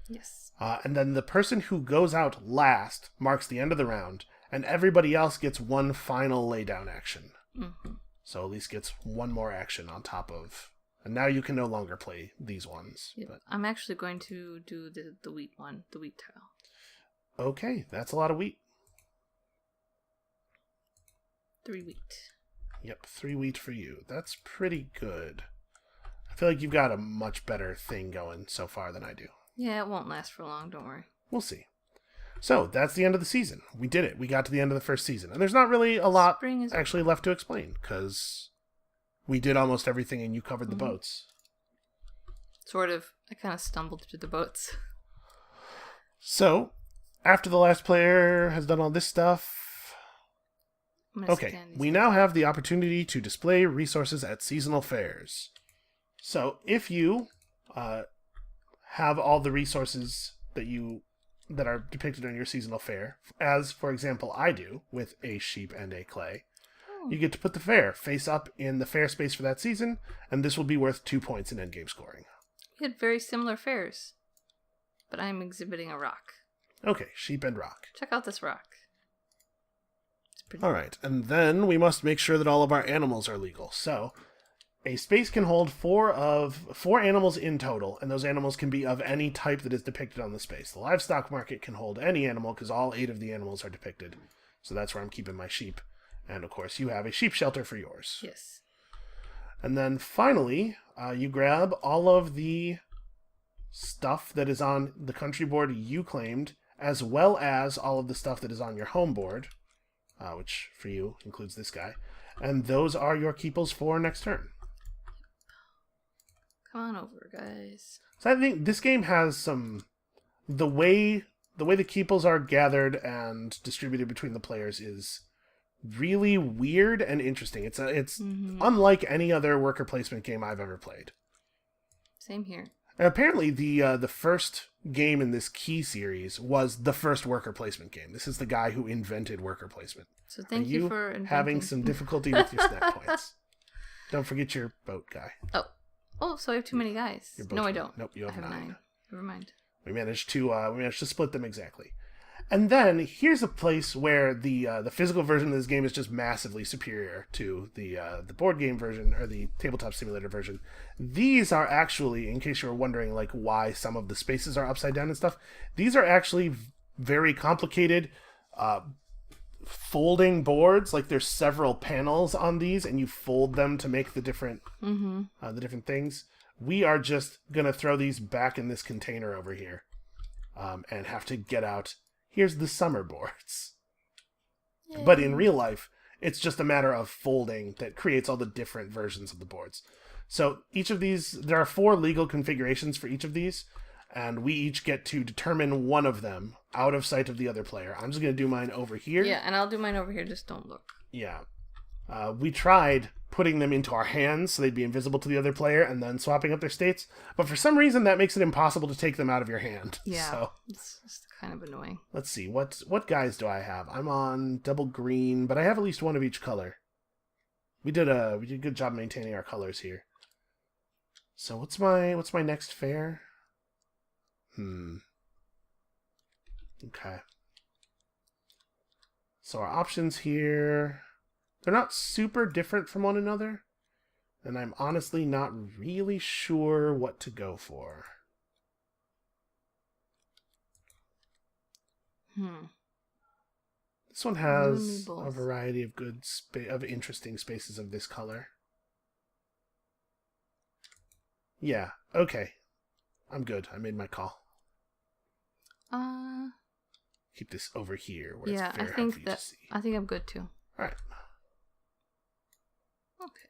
Speaker 2: Yes.
Speaker 1: And then the person who goes out last marks the end of the round, and everybody else gets one final laydown action. Mm-hmm. So at least gets one more action on top of... And now you can no longer play these ones.
Speaker 2: Yep.
Speaker 1: But...
Speaker 2: I'm actually going to do the wheat one, the wheat tile.
Speaker 1: Okay, that's a lot of wheat.
Speaker 2: 3 wheat.
Speaker 1: Yep, 3 wheat for you. That's pretty good. I feel like you've got a much better thing going so far than I do.
Speaker 2: Yeah, it won't last for long, don't worry.
Speaker 1: We'll see. So, that's the end of the season. We did it. We got to the end of the first season. And there's not really a lot actually left to explain, because we did almost everything and you covered the boats.
Speaker 2: Sort of. I kind of stumbled through the boats.
Speaker 1: So, after the last player has done all this stuff... Okay, we now have the opportunity to display resources at seasonal fairs. So, if you have all the resources that are depicted on your seasonal fair, as, for example, I do, with a sheep and a clay, you get to put the fair face up in the fair space for that season, and this will be worth 2 points in endgame scoring.
Speaker 2: We had very similar fairs, but I'm exhibiting a rock.
Speaker 1: Okay, sheep and rock.
Speaker 2: Check out this rock.
Speaker 1: All right, and then we must make sure that all of our animals are legal. So, a space can hold 4 animals in total, and those animals can be of any type that is depicted on the space. The livestock market can hold any animal because all 8 of the animals are depicted. So that's where I'm keeping my sheep. And of course, you have a sheep shelter for yours.
Speaker 2: Yes.
Speaker 1: And then finally, you grab all of the stuff that is on the country board you claimed, as well as all of the stuff that is on your home board, which for you includes this guy. And those are your keeples for next turn.
Speaker 2: Come on over, guys.
Speaker 1: So I think this game has some... The way the keeples are gathered and distributed between the players is really weird and interesting. It's unlike any other worker placement game I've ever played.
Speaker 2: Same here.
Speaker 1: And apparently the first game in this Key series was the first worker placement game. This is the guy who invented worker placement.
Speaker 2: So thank you for inventing.
Speaker 1: Having some difficulty with your snack points. Don't forget your boat guy.
Speaker 2: Oh, so I have too many guys. No, I don't.
Speaker 1: Nope, you have 9.
Speaker 2: Never mind.
Speaker 1: We managed to split them exactly. And then here's a place where the physical version of this game is just massively superior to the board game version or the Tabletop Simulator version. These are actually, in case you were wondering like why some of the spaces are upside down and stuff, these are actually very complicated folding boards. Like there's several panels on these, and you fold them to make the different things. We are just gonna throw these back in this container over here, and have to get out. Here's the summer boards. Yay. But in real life, it's just a matter of folding that creates all the different versions of the boards. So each of these, there are 4 legal configurations for each of these, and we each get to determine one of them out of sight of the other player. I'm just going to do mine over here.
Speaker 2: Yeah, and I'll do mine over here. Just don't look.
Speaker 1: Yeah. We tried putting them into our hands so they'd be invisible to the other player and then swapping up their states, but for some reason that makes it impossible to take them out of your hand.
Speaker 2: Yeah,
Speaker 1: so,
Speaker 2: it's kind of annoying.
Speaker 1: Let's see, what guys do I have? I'm on double green, but I have at least one of each color. We did a good job maintaining our colors here. So what's my next fair? Okay. So our options here, they're not super different from one another. And I'm honestly not really sure what to go for. This one has a variety of of interesting spaces of this color. Yeah, okay. I'm good. I made my call. Keep this over here where it's very hard for you to see.
Speaker 2: I think I'm good too.
Speaker 1: Alright.
Speaker 2: Okay.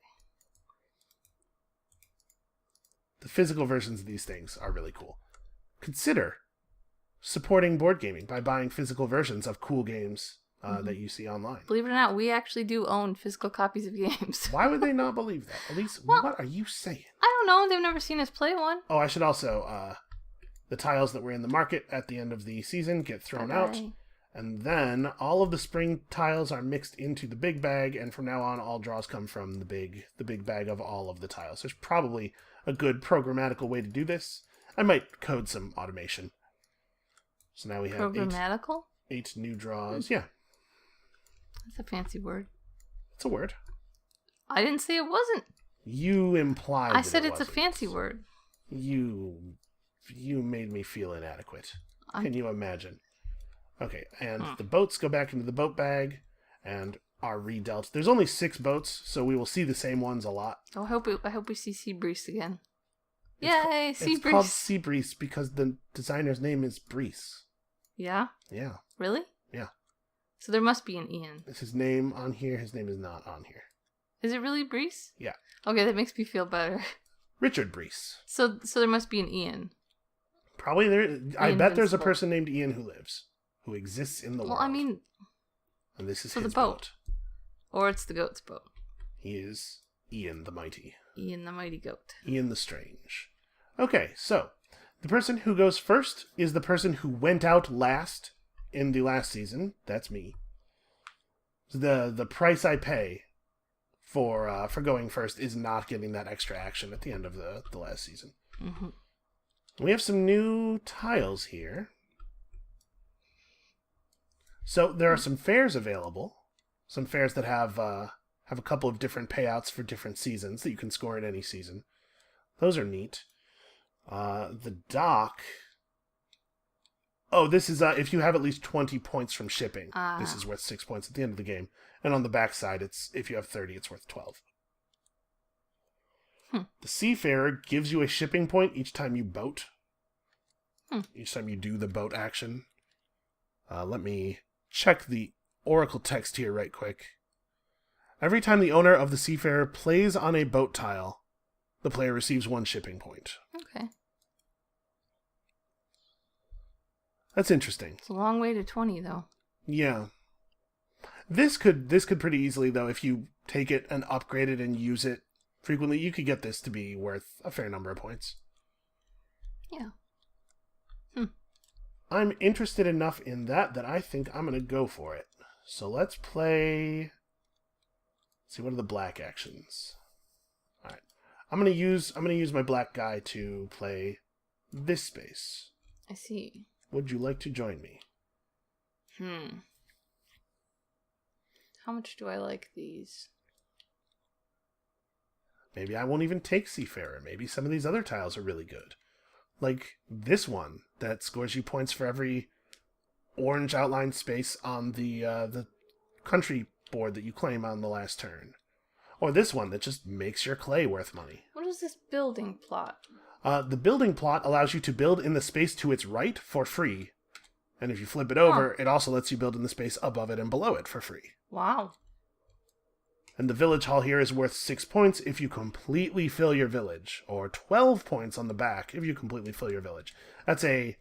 Speaker 1: The physical versions of these things are really cool. Consider supporting board gaming by buying physical versions of cool games that you see online.
Speaker 2: Believe it or not, we actually do own physical copies of games.
Speaker 1: Why would they not believe that? Elise, what are you saying?
Speaker 2: I don't know. They've never seen us play one.
Speaker 1: Oh, I should also... the tiles that were in the market at the end of the season get thrown out. And then all of the spring tiles are mixed into the big bag, and from now on, all draws come from the big bag of all of the tiles. There's probably a good programmatical way to do this. I might code some automation. So now we have
Speaker 2: programmatical?
Speaker 1: eight new draws. Yeah.
Speaker 2: That's a fancy word.
Speaker 1: It's a word.
Speaker 2: I didn't say it wasn't.
Speaker 1: You implied
Speaker 2: I said
Speaker 1: it
Speaker 2: it's a fancy word.
Speaker 1: You made me feel inadequate. Can you imagine? Okay, and the boats go back into the boat bag and are redealt. There's only 6 boats, so we will see the same ones a lot.
Speaker 2: Oh, I hope we see Sea Breeze again. Yay, Sea Breeze!
Speaker 1: It's called Sea Breeze because the designer's name is Breeze.
Speaker 2: Yeah?
Speaker 1: Yeah.
Speaker 2: Really?
Speaker 1: Yeah.
Speaker 2: So there must be an Ian.
Speaker 1: Is his name on here? His name is not on here.
Speaker 2: Is it really Breeze?
Speaker 1: Yeah.
Speaker 2: Okay, that makes me feel better.
Speaker 1: Richard Breeze.
Speaker 2: So there must be an Ian.
Speaker 1: Probably there. I bet there's a person named Ian who exists in the world.
Speaker 2: Well, I mean,
Speaker 1: and this is
Speaker 2: so
Speaker 1: his
Speaker 2: the boat. Or it's the goat's boat.
Speaker 1: He is Ian the Mighty.
Speaker 2: Ian the Mighty Goat.
Speaker 1: Ian the Strange. Okay, so the person who goes first is the person who went out last in the last season. That's me. The price I pay for going first is not getting that extra action at the end of the last season.
Speaker 2: Mm-hmm.
Speaker 1: We have some new tiles here. So there are some fairs available. Some fairs that have a couple of different payouts for different seasons that you can score in any season. Those are neat. The dock... Oh, this is if you have at least 20 points from shipping. This is worth 6 points at the end of the game. And on the back side, if you have 30, it's worth 12. The Seafarer gives you a shipping point each time you boat. Each time you do the boat action. Let me check the Oracle text here right quick. Every time the owner of the Seafarer plays on a boat tile, the player receives 1 shipping point.
Speaker 2: Okay.
Speaker 1: That's interesting.
Speaker 2: It's a long way to 20, though.
Speaker 1: Yeah. This could pretty easily, though, if you take it and upgrade it and use it frequently, you could get this to be worth a fair number of points.
Speaker 2: Yeah.
Speaker 1: I'm interested enough in that I think I'm going to go for it. So let's play... Let's see, what are the black actions? Alright. I'm going to use my black guy to play this space.
Speaker 2: I see.
Speaker 1: Would you like to join me?
Speaker 2: How much do I like these?
Speaker 1: Maybe I won't even take Seafarer. Maybe some of these other tiles are really good. Like this one that scores you points for every orange outlined space on the country board that you claim on the last turn. Or this one that just makes your clay worth money.
Speaker 2: What is this building plot?
Speaker 1: The building plot allows you to build in the space to its right for free. And if you flip it over, it also lets you build in the space above it and below it for free.
Speaker 2: Wow.
Speaker 1: And the village hall here is worth 6 points if you completely fill your village, or 12 points on the back if you completely fill your village. That's a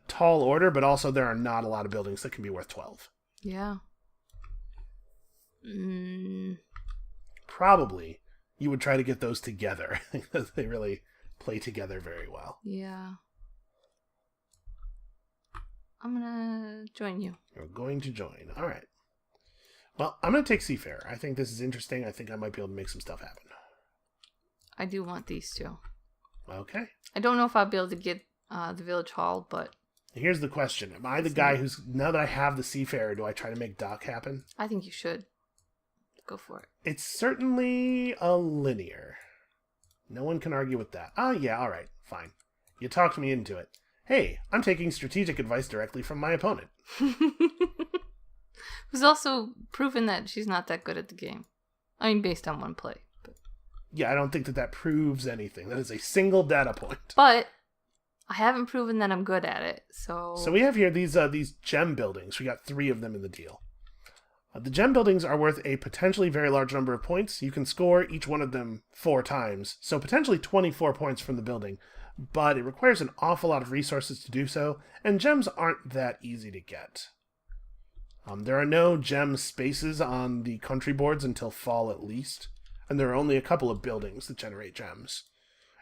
Speaker 1: tall order, but also there are not a lot of buildings that can be worth 12.
Speaker 2: Yeah.
Speaker 1: Probably you would try to get those together because they really play together very well.
Speaker 2: Yeah. I'm gonna join you.
Speaker 1: You're going to join. All right. Well, I'm going to take Seafarer. I think this is interesting. I think I might be able to make some stuff happen.
Speaker 2: I do want these two.
Speaker 1: Okay.
Speaker 2: I don't know if I'll be able to get the village hall, but...
Speaker 1: Here's the question. Am I the guy who's... Now that I have the Seafarer, do I try to make Dock happen?
Speaker 2: I think you should. Go for it.
Speaker 1: It's certainly a linear. No one can argue with that. Ah, yeah, all right, fine. You talked me into it. Hey, I'm taking strategic advice directly from my opponent.
Speaker 2: Who's also proven that she's not that good at the game. I mean, based on one play. But...
Speaker 1: Yeah, I don't think that proves anything. That is a single data point.
Speaker 2: But I haven't proven that I'm good at it, so...
Speaker 1: So we have here these gem buildings. We got 3 of them in the deal. The gem buildings are worth a potentially very large number of points. You can score each one of them 4 times, so potentially 24 points from the building. But it requires an awful lot of resources to do so, and gems aren't that easy to get. There are no gem spaces on the country boards until fall at least, and there are only a couple of buildings that generate gems.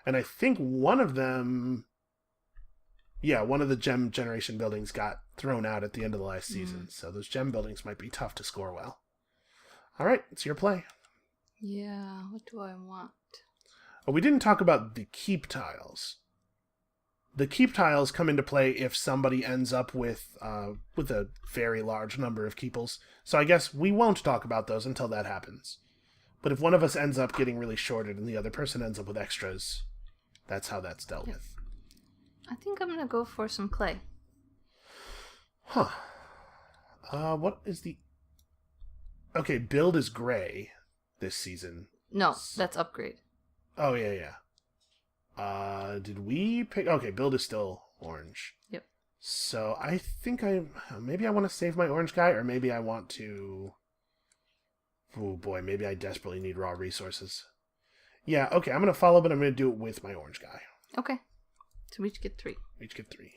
Speaker 1: And I think one of them... Yeah, one of the gem generation buildings got thrown out at the end of the last season, so those gem buildings might be tough to score well. All right, it's your play.
Speaker 2: Yeah, what do I want?
Speaker 1: Oh, we didn't talk about the keep tiles. The keep tiles come into play if somebody ends up with a very large number of keeples. So I guess we won't talk about those until that happens. But if one of us ends up getting really shorted and the other person ends up with extras, that's how that's dealt with.
Speaker 2: I think I'm going to go for some clay.
Speaker 1: Huh. What is the... Okay, build is gray this season.
Speaker 2: No, that's upgrade.
Speaker 1: Oh, yeah. Did we pick... Okay, build is still orange.
Speaker 2: Yep.
Speaker 1: So I think maybe I want to save my orange guy, or maybe I want to... Oh boy, maybe I desperately need raw resources. Yeah, okay, I'm going to follow, but I'm going to do it with my orange guy.
Speaker 2: Okay. So we each get 3.
Speaker 1: We each get 3.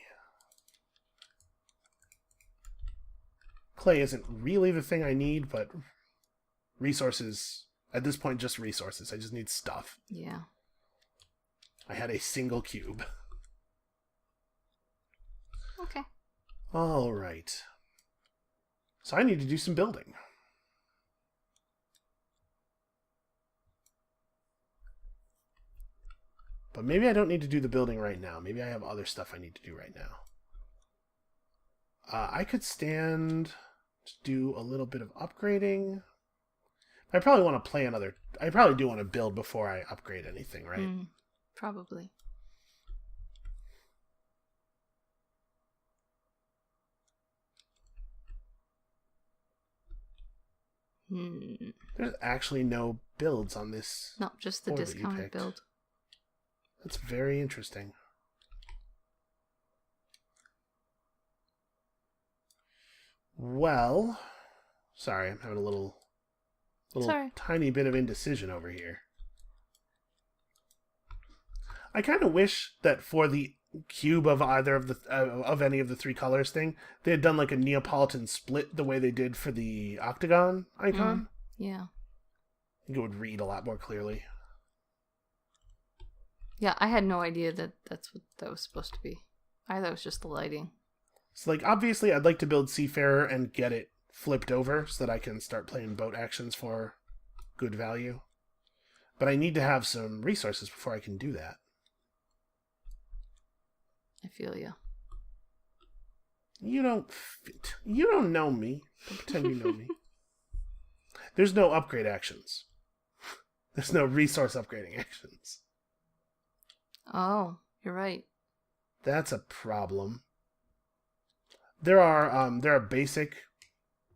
Speaker 1: Clay isn't really the thing I need, but resources... At this point, just resources. I just need stuff.
Speaker 2: Yeah.
Speaker 1: I had a single cube.
Speaker 2: Okay.
Speaker 1: All right. So I need to do some building. But maybe I don't need to do the building right now. Maybe I have other stuff I need to do right now. I could stand to do a little bit of upgrading. I probably want to play another... I probably do want to build before I upgrade anything, right?
Speaker 2: Probably.
Speaker 1: There's actually no builds on this.
Speaker 2: No, just the discounted build.
Speaker 1: That's very interesting. Well, sorry, I'm having a little tiny bit of indecision over here. I kind of wish that for the cube of either of the of any of the 3 colors thing, they had done like a Neapolitan split the way they did for the octagon icon.
Speaker 2: Yeah.
Speaker 1: I think it would read a lot more clearly.
Speaker 2: Yeah, I had no idea that that's what that was supposed to be. I thought it was just the lighting.
Speaker 1: So, like, obviously, I'd like to build Seafarer and get it flipped over so that I can start playing boat actions for good value. But I need to have some resources before I can do that.
Speaker 2: I feel you.
Speaker 1: You don't know me. Don't pretend you know me. There's no upgrade actions. There's no resource upgrading actions.
Speaker 2: Oh, you're right.
Speaker 1: That's a problem. There are basic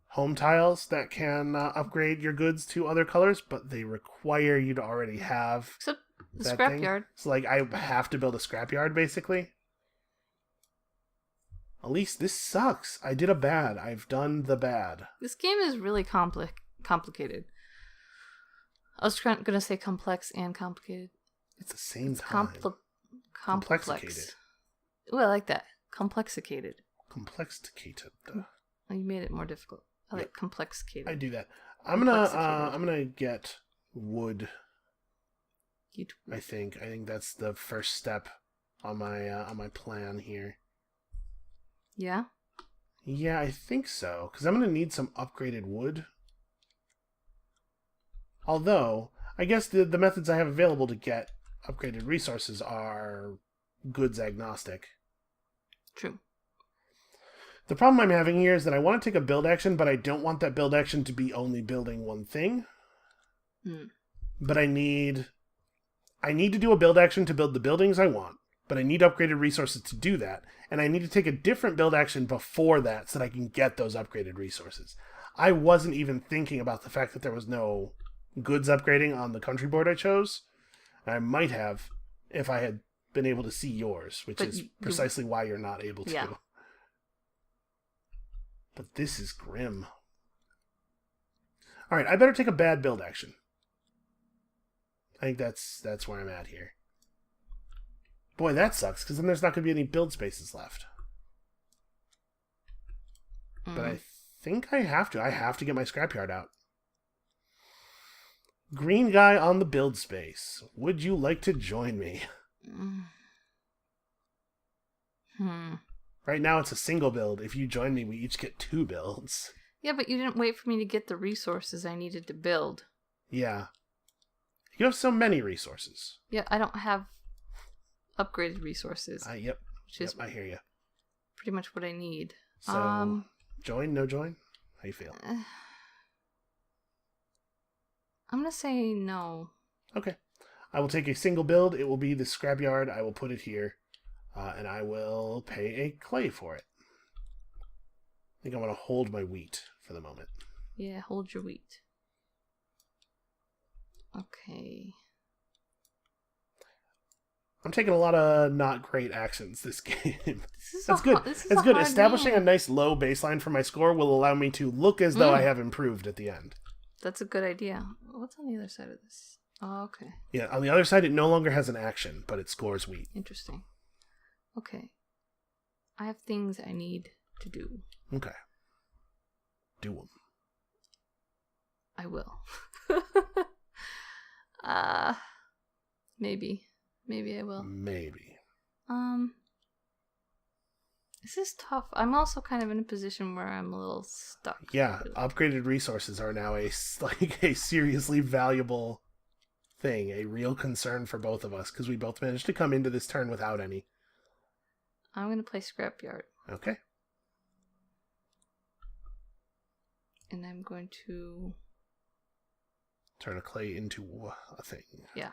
Speaker 1: home tiles that can upgrade your goods to other colors, but they require you to already have
Speaker 2: Except the
Speaker 1: that
Speaker 2: scrapyard.
Speaker 1: So, like, I have to build a scrapyard, basically. Elise, this sucks. I did a bad. I've done the bad.
Speaker 2: This game is really complicated. I was going to say complex and complicated.
Speaker 1: At the same time.
Speaker 2: Complexicated. Ooh, I like that. Complexicated.
Speaker 1: Complexicated.
Speaker 2: Oh, you made it more difficult. I like complexicated.
Speaker 1: I do that. I'm gonna get wood. I think that's the first step on my plan here.
Speaker 2: Yeah?
Speaker 1: Yeah, I think so. Because I'm going to need some upgraded wood. Although, I guess the methods I have available to get upgraded resources are goods agnostic.
Speaker 2: True.
Speaker 1: The problem I'm having here is that I want to take a build action, but I don't want that build action to be only building one thing. But I need to do a build action to build the buildings I want, but I need upgraded resources to do that, and I need to take a different build action before that so that I can get those upgraded resources. I wasn't even thinking about the fact that there was no goods upgrading on the country board I chose. I might have if I had been able to see yours, which is precisely why you're not able to.
Speaker 2: Yeah.
Speaker 1: But this is grim. All right, I better take a bad build action. I think that's where I'm at here. Boy, that sucks, because then there's not going to be any build spaces left. But I think I have to. I have to get my scrapyard out. Green guy on the build space. Would you like to join me? Right now it's a single build. If you join me, we each get 2 builds.
Speaker 2: Yeah, but you didn't wait for me to get the resources I needed to build.
Speaker 1: Yeah. You have so many resources.
Speaker 2: Yeah, I don't have upgraded resources.
Speaker 1: Yep. I hear you.
Speaker 2: Pretty much what I need.
Speaker 1: So, join, no join? How you feel?
Speaker 2: I'm going to say no.
Speaker 1: Okay. I will take a single build. It will be the scrapyard. I will put it here. And I will pay a clay for it. I think I want to hold my wheat for the moment.
Speaker 2: Yeah, hold your wheat. Okay.
Speaker 1: I'm taking a lot of not great actions this game. That's good.
Speaker 2: That's
Speaker 1: good. Establishing a nice low baseline for my score will allow me to look as though I have improved at the end.
Speaker 2: That's a good idea. What's on the other side of this? Oh, okay.
Speaker 1: Yeah, on the other side, it no longer has an action, but it scores wheat.
Speaker 2: Interesting. Okay. I have things I need to do.
Speaker 1: Okay. Do them.
Speaker 2: I will. Maybe. Maybe I will.
Speaker 1: Maybe.
Speaker 2: This is tough. I'm also kind of in a position where I'm a little stuck.
Speaker 1: Yeah, upgraded resources are now a seriously valuable thing, a real concern for both of us, because we both managed to come into this turn without any.
Speaker 2: I'm going to play Scrapyard.
Speaker 1: Okay.
Speaker 2: And I'm going to...
Speaker 1: turn a clay into a thing.
Speaker 2: Yeah.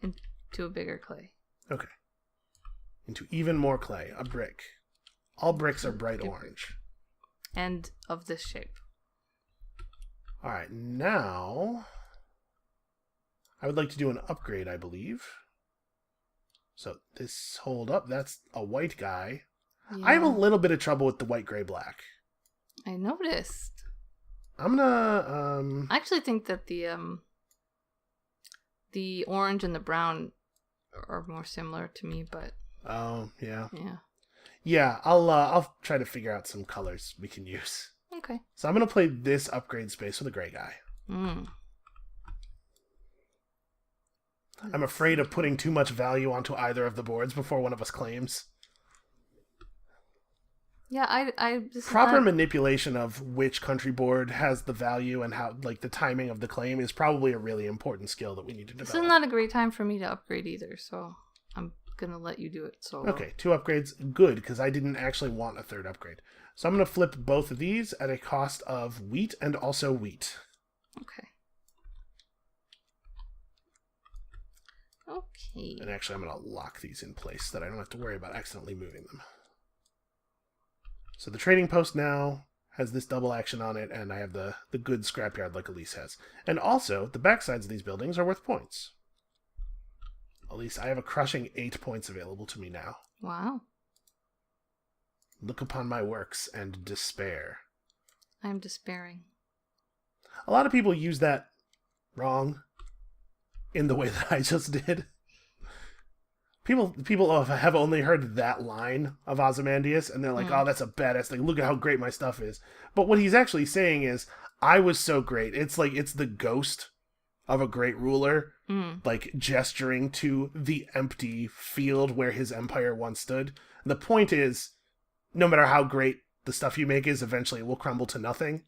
Speaker 2: Into a bigger clay.
Speaker 1: Okay. Into even more clay. A brick. All bricks are bright orange.
Speaker 2: And of this shape.
Speaker 1: Alright, now... I would like to do an upgrade, I believe. So this, hold up, that's a white guy. Yeah. I have a little bit of trouble with the white, gray, black.
Speaker 2: I noticed.
Speaker 1: I'm gonna,
Speaker 2: I actually think that the orange and the brown are more similar to me, but...
Speaker 1: Oh, yeah.
Speaker 2: Yeah.
Speaker 1: Yeah, I'll try to figure out some colors we can use.
Speaker 2: Okay. So
Speaker 1: I'm gonna play this upgrade space with a gray guy. I'm afraid of putting too much value onto either of the boards before one of us claims.
Speaker 2: Yeah,
Speaker 1: proper manipulation of which country board has the value and how, like, the timing of the claim is probably a really important skill that we need to develop.
Speaker 2: This is not a great time for me to upgrade either, so I'm gonna let you do it. So
Speaker 1: okay, 2 upgrades, good, because I didn't actually want a 3rd upgrade. So I'm gonna flip both of these at a cost of wheat and also wheat.
Speaker 2: Okay. Okay.
Speaker 1: And actually, I'm gonna lock these in place so that I don't have to worry about accidentally moving them. So the trading post now has this double action on it, and I have the good scrapyard like Elise has. And also, the backsides of these buildings are worth points. Elise, I have a crushing 8 points available to me now.
Speaker 2: Wow.
Speaker 1: Look upon my works and despair.
Speaker 2: I am despairing.
Speaker 1: A lot of people use that wrong in the way that I just did. People have only heard that line of Ozymandias, and they're like, oh, that's a badass thing. Look at how great my stuff is. But what he's actually saying is, I was so great. It's like, it's the ghost of a great ruler, like, gesturing to the empty field where his empire once stood. And the point is, no matter how great the stuff you make is, eventually it will crumble to nothing.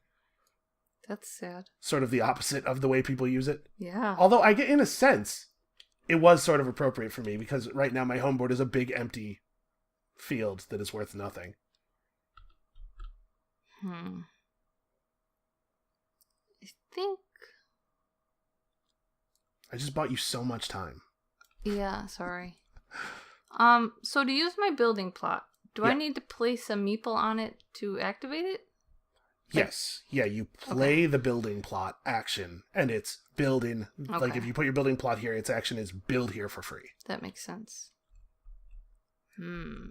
Speaker 2: That's sad.
Speaker 1: Sort of the opposite of the way people use it.
Speaker 2: Yeah.
Speaker 1: Although I get, in a sense, it was sort of appropriate for me, because right now my home board is a big empty field that is worth nothing.
Speaker 2: I think
Speaker 1: I just bought you so much time.
Speaker 2: Yeah, sorry. So to use my building plot, do I
Speaker 1: Yeah.
Speaker 2: need to place a meeple on it to activate it? Like-
Speaker 1: Yes. Yeah, you play the building plot action, and it's build in. Like,
Speaker 2: Okay.
Speaker 1: if you put your building plot here, its action is build here for free.
Speaker 2: That makes sense. I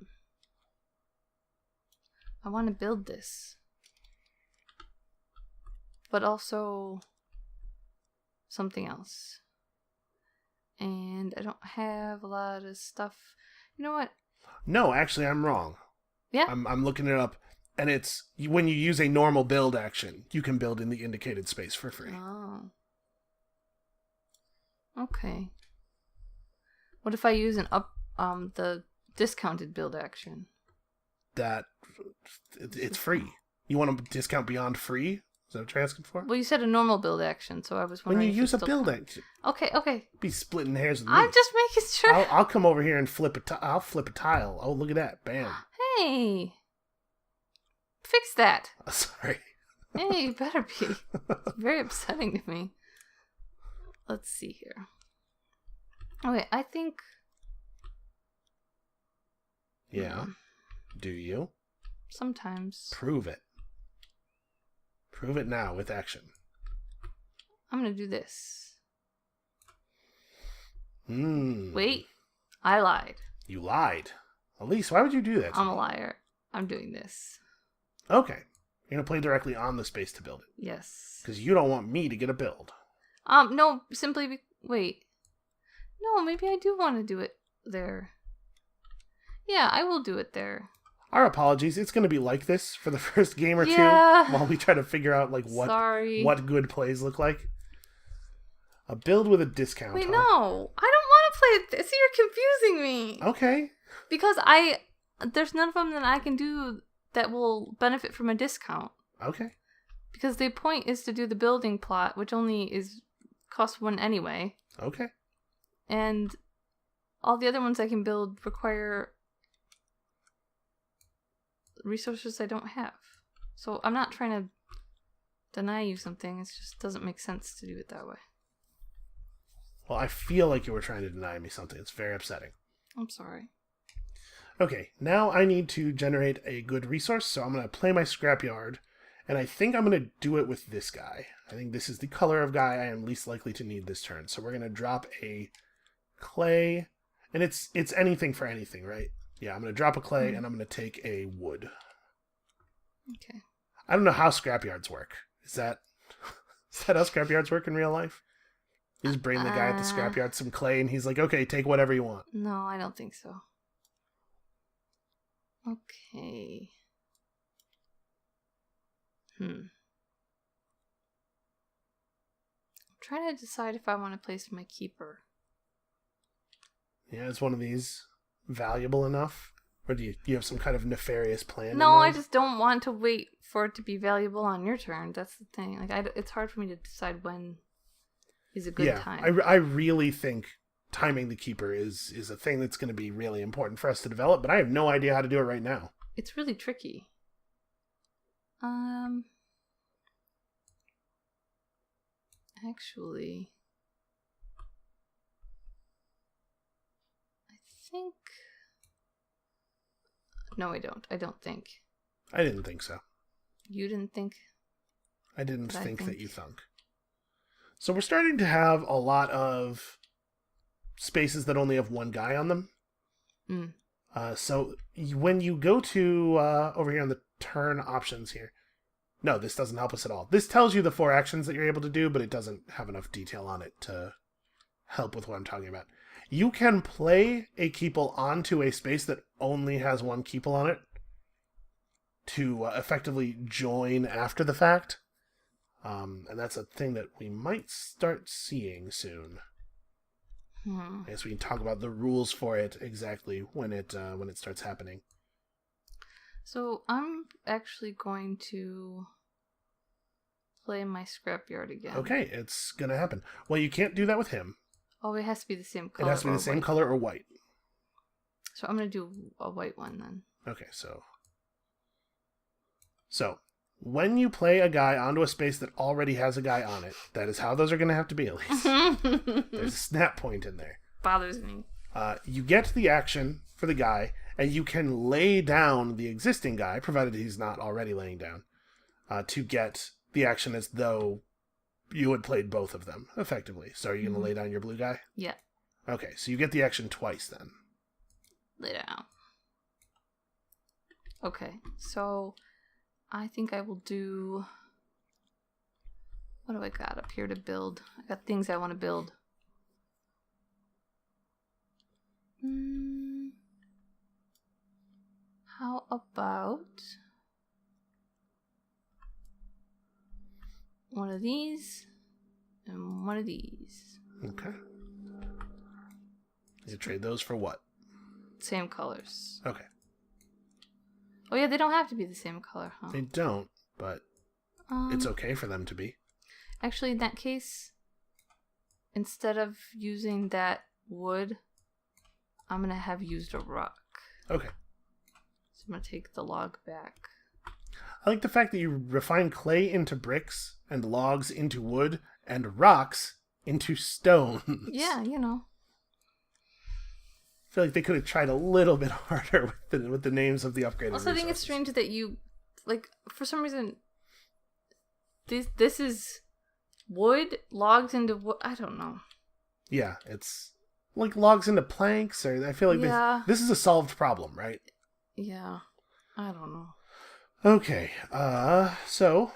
Speaker 2: want to build this. But also something else. And I don't have a lot of stuff. You know what?
Speaker 1: No, actually, I'm wrong.
Speaker 2: Yeah.
Speaker 1: I'm looking it up, and it's when you use a normal build action, you can build in the indicated space for free.
Speaker 2: Oh. Okay. What if I use the discounted build action?
Speaker 1: It's free. You want to discount beyond free? Is that what you're asking for?
Speaker 2: Well, you said a normal build action, so I was
Speaker 1: When
Speaker 2: wondering
Speaker 1: you
Speaker 2: if
Speaker 1: use
Speaker 2: it
Speaker 1: a
Speaker 2: still
Speaker 1: build
Speaker 2: counts.
Speaker 1: action,
Speaker 2: Okay.
Speaker 1: be splitting hairs with me.
Speaker 2: I'm just making sure.
Speaker 1: I'll come over here and I'll flip a tile. Oh, look at that! Bam.
Speaker 2: Hey, fix that.
Speaker 1: Sorry.
Speaker 2: Hey, you better be. It's very upsetting to me. Let's see here. Okay, I think.
Speaker 1: Yeah. Do you?
Speaker 2: Sometimes.
Speaker 1: Prove it. Prove it now with action.
Speaker 2: I'm gonna do this.
Speaker 1: Wait.
Speaker 2: I lied.
Speaker 1: You lied. Elise, why would you do that?
Speaker 2: I'm a liar. I'm doing this.
Speaker 1: Okay. You're going to play directly on the space to build it.
Speaker 2: Yes.
Speaker 1: Because you don't want me to get a build.
Speaker 2: No, simply wait. No, maybe I do want to do it there. Yeah, I will do it there.
Speaker 1: Our apologies. It's going to be like this for the first game or two while we try to figure out like what good plays look like. A build with a discount.
Speaker 2: Wait, no. I don't want to play it. See, you're confusing me.
Speaker 1: Okay.
Speaker 2: Because there's none of them that I can do that will benefit from a discount.
Speaker 1: Okay.
Speaker 2: Because the point is to do the building plot, which only costs 1 anyway.
Speaker 1: Okay.
Speaker 2: And all the other ones I can build require resources I don't have. So I'm not trying to deny you something. It just doesn't make sense to do it that way.
Speaker 1: Well, I feel like you were trying to deny me something. It's very upsetting.
Speaker 2: I'm sorry.
Speaker 1: Okay, now I need to generate a good resource, so I'm going to play my scrapyard, and I think I'm going to do it with this guy. I think this is the color of guy I am least likely to need this turn. So we're going to drop a clay, and it's anything for anything, right? Yeah, I'm going to drop a clay, and I'm going to take a wood.
Speaker 2: Okay.
Speaker 1: I don't know how scrapyards work. Is that how scrapyards work in real life? You just bring the guy at the scrapyard some clay, and he's like, okay, take whatever you want.
Speaker 2: No, I don't think so. Okay. I'm trying to decide if I want to place my Keyper.
Speaker 1: Yeah, is one of these valuable enough? Or do you have some kind of nefarious plan?
Speaker 2: No, I just don't want to wait for it to be valuable on your turn. That's the thing. Like, it's hard for me to decide when is a good time.
Speaker 1: I really think timing the Keyper is a thing that's going to be really important for us to develop, but I have no idea how to do it right now.
Speaker 2: It's really tricky. Actually, I think... No, I don't. I don't think.
Speaker 1: I didn't think so.
Speaker 2: You didn't think?
Speaker 1: I didn't think that you thunk. So we're starting to have a lot of spaces that only have one guy on them. So when you go to over here on the turn options here, no, this doesn't help us at all. This tells you the 4 actions that you're able to do, but it doesn't have enough detail on it to help with what I'm talking about. You can play a Keeple onto a space that only has one Keeple on it to effectively join after the fact. And that's a thing that we might start seeing soon. I guess we can talk about the rules for it exactly when it starts happening.
Speaker 2: So I'm actually going to play my scrapyard again.
Speaker 1: Okay, it's gonna happen. Well, you can't do that with him.
Speaker 2: Oh, it has to be the same color.
Speaker 1: It has to be the same color or white.
Speaker 2: So I'm gonna do a white one then.
Speaker 1: Okay, so when you play a guy onto a space that already has a guy on it, that is how those are going to have to be, at least. There's a snap point in there.
Speaker 2: Bothers me.
Speaker 1: You get the action for the guy, and you can lay down the existing guy, provided he's not already laying down, to get the action as though you had played both of them, effectively. So are you going to lay down your blue guy?
Speaker 2: Yeah.
Speaker 1: Okay, so you get the action twice then.
Speaker 2: Lay down. Okay, so I think I will do... What do I got up here to build? I got things I want to build. How about one of these and one of these?
Speaker 1: Okay. You trade those for what?
Speaker 2: Same colors.
Speaker 1: Okay.
Speaker 2: Oh yeah, they don't have to be the same color, huh?
Speaker 1: They don't, but it's okay for them to be.
Speaker 2: Actually, in that case, instead of using that wood, I'm going to have used a rock.
Speaker 1: Okay.
Speaker 2: So I'm going to take the log back.
Speaker 1: I like the fact that you refine clay into bricks, and logs into wood, and rocks into stones.
Speaker 2: Yeah, you know.
Speaker 1: I feel like they could have tried a little bit harder with the names of the upgraded
Speaker 2: Also, I think it's strange that you, like, for some reason, this is wood, logs into wood. I don't know.
Speaker 1: Yeah, it's like logs into planks, or I feel like this is a solved problem, right?
Speaker 2: Yeah, I don't know.
Speaker 1: Okay, so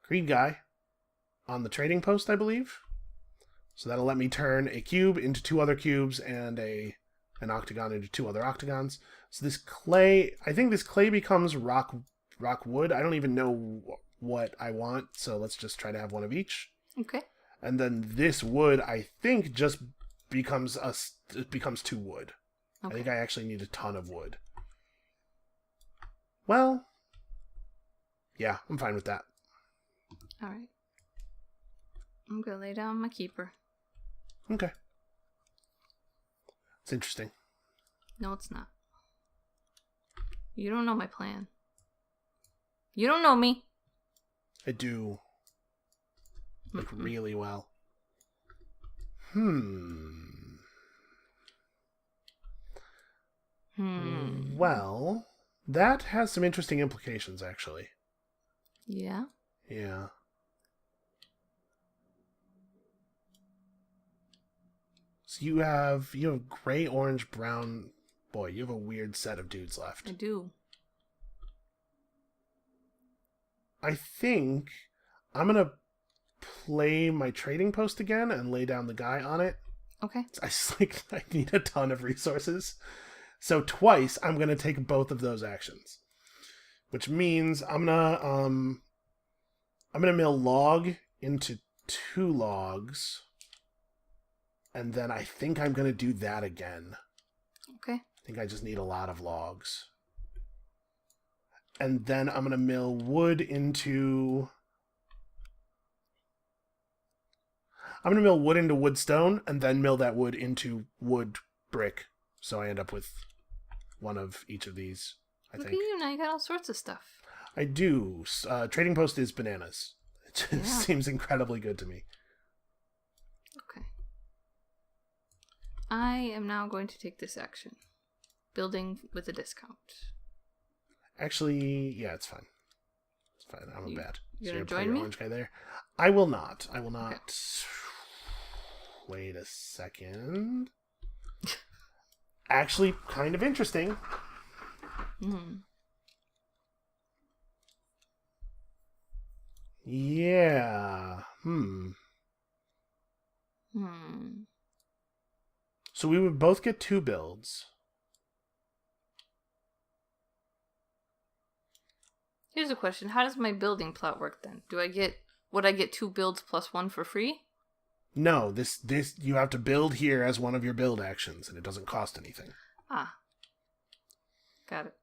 Speaker 1: green guy on the trading post, I believe. So that'll let me turn a cube into two other cubes and an octagon into two other octagons. So this clay, I think this clay becomes rock wood. I don't even know what I want, so let's just try to have one of each.
Speaker 2: Okay.
Speaker 1: And then this wood, I think, just becomes two wood. Okay. I think I actually need a ton of wood. Well, yeah, I'm fine with that.
Speaker 2: All right. I'm going to lay down my Keyper.
Speaker 1: Okay. It's interesting.
Speaker 2: No, it's not. You don't know my plan. You don't know me.
Speaker 1: I do. Like, really well. Well, that has some interesting implications, actually.
Speaker 2: Yeah?
Speaker 1: Yeah. So you have gray, orange, brown. Boy, you have a weird set of dudes left.
Speaker 2: I do.
Speaker 1: I think I'm going to play my trading post again and lay down the guy on it.
Speaker 2: Okay.
Speaker 1: I need a ton of resources. So twice I'm going to take both of those actions. Which means I'm going to mill log into 2 logs. And then I think I'm going to do that again.
Speaker 2: Okay.
Speaker 1: I think I just need a lot of logs. And then I'm going to mill wood into... I'm going to mill wood into wood stone, and then mill that wood into wood brick. So I end up with one of each of these, I think.
Speaker 2: Look at you, now you got all sorts of stuff.
Speaker 1: I do. Trading post is bananas. It just seems incredibly good to me.
Speaker 2: Okay. I am now going to take this action. Building with a discount.
Speaker 1: Actually, yeah, it's fine. It's fine. I'm bad.
Speaker 2: You're
Speaker 1: going to
Speaker 2: join me?
Speaker 1: Orange guy there. I will not. Okay. Wait a second. Actually, kind of interesting. Yeah. So we would both get 2 builds.
Speaker 2: Here's a question. How does my building plot work then? Would I get 2 builds plus 1 for free?
Speaker 1: No, this you have to build here as one of your build actions, and it doesn't cost anything.
Speaker 2: Ah. Got it.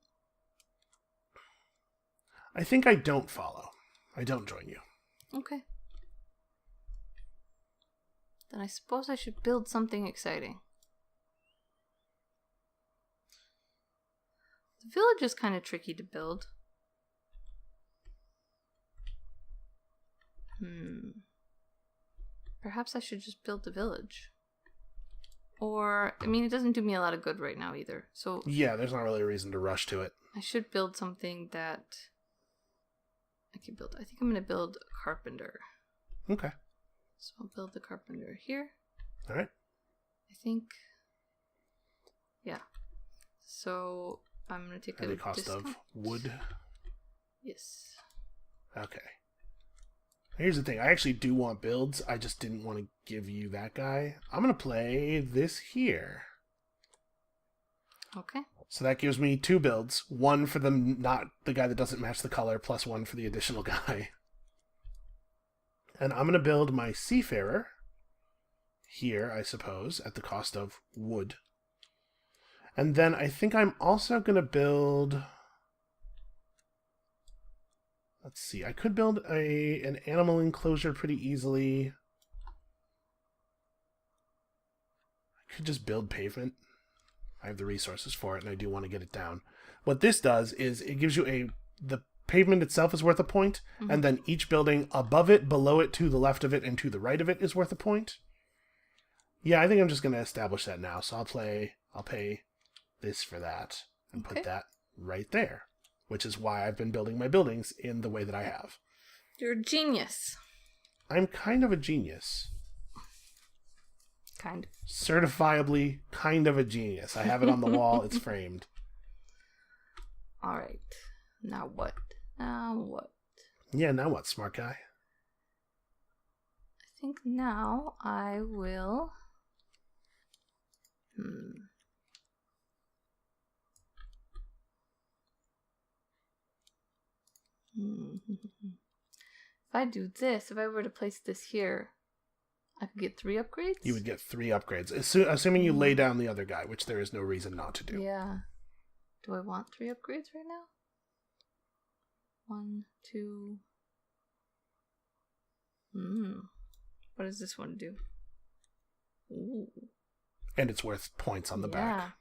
Speaker 1: I think I don't follow. I don't join you.
Speaker 2: Okay. Then I suppose I should build something exciting. The village is kind of tricky to build. Perhaps I should just build the village. Or, I mean, it doesn't do me a lot of good right now either. So
Speaker 1: yeah, there's not really a reason to rush to it.
Speaker 2: I should build something that I can build. I think I'm going to build a carpenter.
Speaker 1: Okay.
Speaker 2: So I'll build the carpenter here.
Speaker 1: All right.
Speaker 2: I think. Yeah. So I'm going to take
Speaker 1: At
Speaker 2: a
Speaker 1: the cost
Speaker 2: discount.
Speaker 1: of wood.
Speaker 2: Yes.
Speaker 1: Okay. Here's the thing. I actually do want builds. I just didn't want to give you that guy. I'm going to play this here.
Speaker 2: Okay.
Speaker 1: So that gives me 2 builds. One for not the guy that doesn't match the color, plus one for the additional guy. And I'm going to build my seafarer here, I suppose, at the cost of wood. And then I think I'm also going to build... Let's see. I could build an animal enclosure pretty easily. I could just build pavement. I have the resources for it, and I do want to get it down. What this does is it gives you the pavement itself is worth a point, and then each building above it, below it, to the left of it, and to the right of it is worth a point. Yeah, I think I'm just going to establish that now. So I'll pay this for that, and put that right there. Which is why I've been building my buildings in the way that I have.
Speaker 2: You're a genius.
Speaker 1: I'm kind of a genius.
Speaker 2: Kind of.
Speaker 1: Certifiably kind of a genius. I have it on the wall. It's framed.
Speaker 2: All right. Now what? Now what?
Speaker 1: Yeah, now what, smart guy?
Speaker 2: I think now I will... If I do this, if I were to place this here, I could get 3 upgrades?
Speaker 1: You would get 3 upgrades, assuming you lay down the other guy, which there is no reason not to do.
Speaker 2: Yeah. Do I want 3 upgrades right now? 1, 2... What does this one do? Ooh.
Speaker 1: And it's worth points on the back.